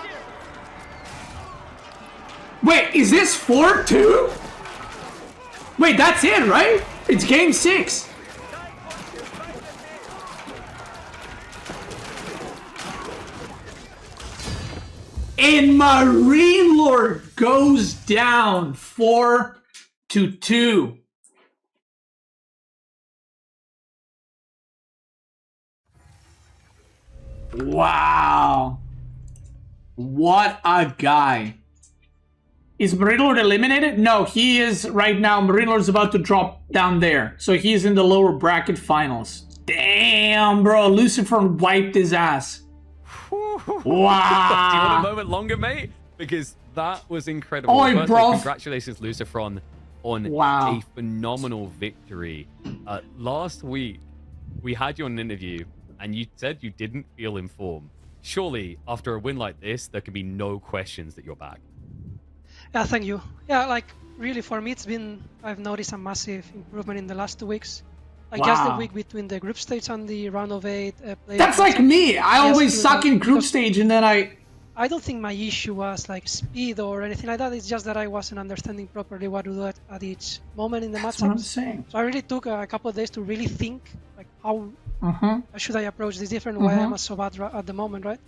Wait, is this 4-2? Wait, that's it, right? It's game 6. And MarineLord goes down 4-2. Wow. What a guy. Is MarineLord eliminated? No, he is right now. MarineLord's about to drop down there. So he's in the lower bracket finals. Damn, bro. Lucifron wiped his ass. Wow. Do you want a moment longer, mate? Because that was incredible. Oi, Firstly, bro. Congratulations, Lucifron, on a phenomenal victory. Last week, we had you on an interview, and you said you didn't feel informed. Surely, after a win like this, there can be no questions that you're back. Yeah, thank you. Yeah, like, really, for me, I've noticed a massive improvement in the last 2 weeks. Like, just the week between the group stage and the round of 8. That's like me. I always suck in group stage, and then I don't think my issue was, like, speed or anything like that. It's just that I wasn't understanding properly what to do at each moment in the matchups. That's what I'm saying. So I really took a couple of days to really think, like, how should I approach this different? Why am I so bad at the moment, right?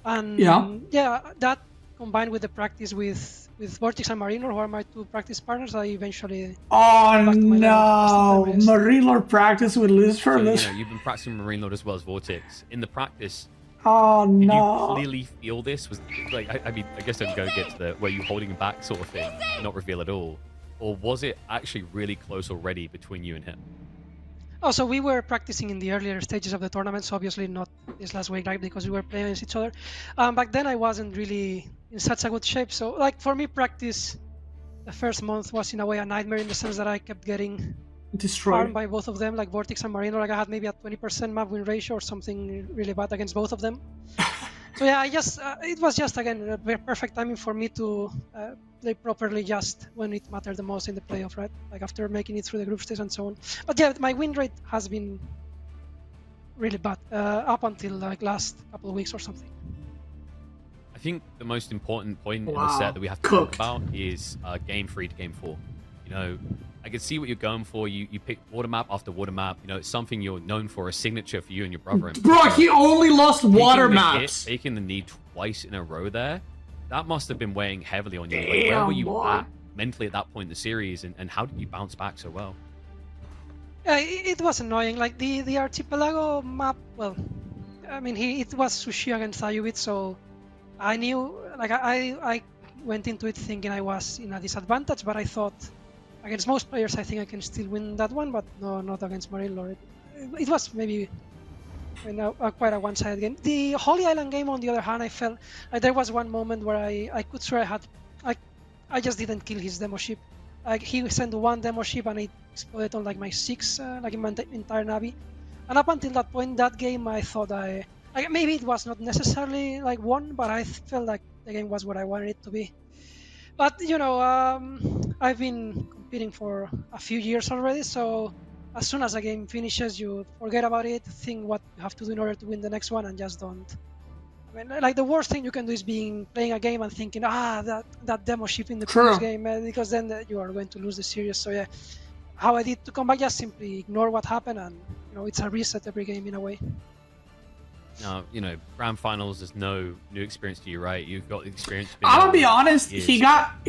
And yeah, that combined with the practice with Vortex and MarineLord, who are my 2 practice partners, I eventually... Oh no! MarineLord practice with Lucifron. So, you've been practicing MarineLord as well as Vortex. In the practice, oh no! Did you clearly feel this? Was like, I mean, I guess I'm going to get to the were you holding him back sort of thing, not reveal at all, or was it actually really close already between you and him? Oh, so we were practicing in the earlier stages of the tournament, so obviously not this last week, right, because we were playing against each other. Back then I wasn't really in such a good shape, so like for me practice the first month was in a way a nightmare in the sense that I kept getting destroyed farmed by both of them, like Vortex and MarineLord. Like I had maybe a 20% map win ratio or something really bad against both of them. So yeah, it was just again a very perfect timing for me to play properly just when it mattered the most in the playoff, right? Like after making it through the group stage and so on. But yeah, my win rate has been really bad up until like last couple of weeks or something. I think the most important point in the set that we have to talk about is game 3 to game 4. You know, I can see what you're going for. You pick water map after water map. You know, it's something you're known for, a signature for you and your brother. Bro, he only lost water maps. Taking the knee twice in a row there, that must have been weighing heavily on you. Like, where were you at mentally at that point in the series, and how did you bounce back so well? Yeah, it was annoying. Like the Archipelago map, well, I mean, it was Sushi against Ayubit, so I knew, like I went into it thinking I was in a disadvantage, but I thought against most players I think I can still win that one, but no, not against MarineLord. It was maybe quite a one-sided game. The Holy Island game, on the other hand, I felt like there was one moment where I could swear I just didn't kill his demo ship. Like he sent one demo ship and it exploded on like my 6, like in my entire Navi. And up until that point, that game, I thought like maybe it was not necessarily like won, but I felt like the game was what I wanted it to be. But you know, I've been competing for a few years already, so as soon as a game finishes, you forget about it, think what you have to do in order to win the next one, and just don't. I mean, like the worst thing you can do is playing a game and thinking, that demo ship in the previous game, because then you are going to lose the series. So yeah, how I did to come back, just simply ignore what happened, and you know, it's a reset every game in a way. Now, you know, grand finals is no new experience to you, right? You've got experience. I'm gonna be honest, he got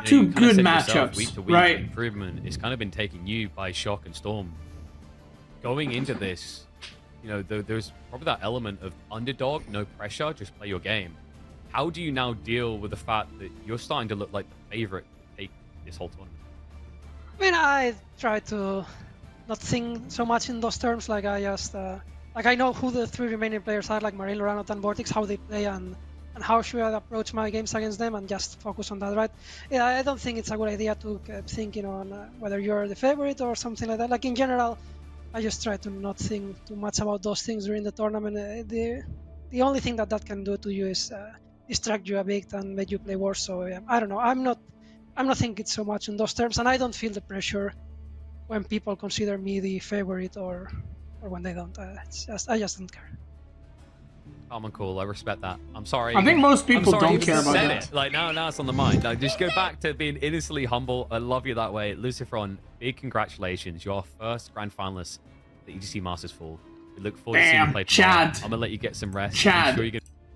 two good matchups, week to week right? Improvement. It's kind of been taking you by shock and storm. Going into this, you know, there's probably that element of underdog, no pressure, just play your game. How do you now deal with the fact that you're starting to look like the favorite to take this whole tournament? I mean, I try to not think so much in those terms. Like I just like I know who the 3 remaining players are, like MarineLord and Vortex, how they play, and how should I approach my games against them, and just focus on that, right? Yeah, I don't think it's a good idea to keep thinking on whether you're the favorite or something like that. Like in general, I just try to not think too much about those things during the tournament. The only thing that can do to you is distract you a bit and make you play worse. So I don't know. I'm not thinking so much in those terms, and I don't feel the pressure when people consider me the favorite or when they don't. I just don't care. Calm and cool. I respect that. I'm sorry. I think most people don't care about said that. It. Like now it's on the mind. Like, just go back to being innocently humble. I love you that way. Lucifron, big congratulations. You're our first grand finalist at the EGC Masters Fall. We look forward to seeing you play tomorrow. Chad. I'm gonna let you get some rest. Chad, Sure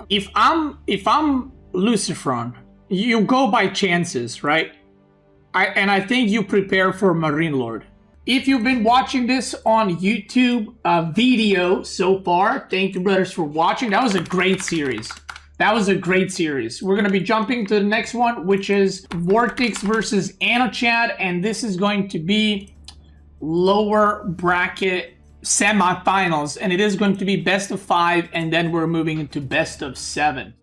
if I'm Lucifron, you go by chances, right? I think you prepare for MarineLord. If you've been watching this on YouTube video so far, thank you, brothers, for watching. That was a great series. We're going to be jumping to the next one, which is Vortex versus Chad, and this is going to be lower bracket semifinals, and it is going to be best of 5, and then we're moving into best of 7.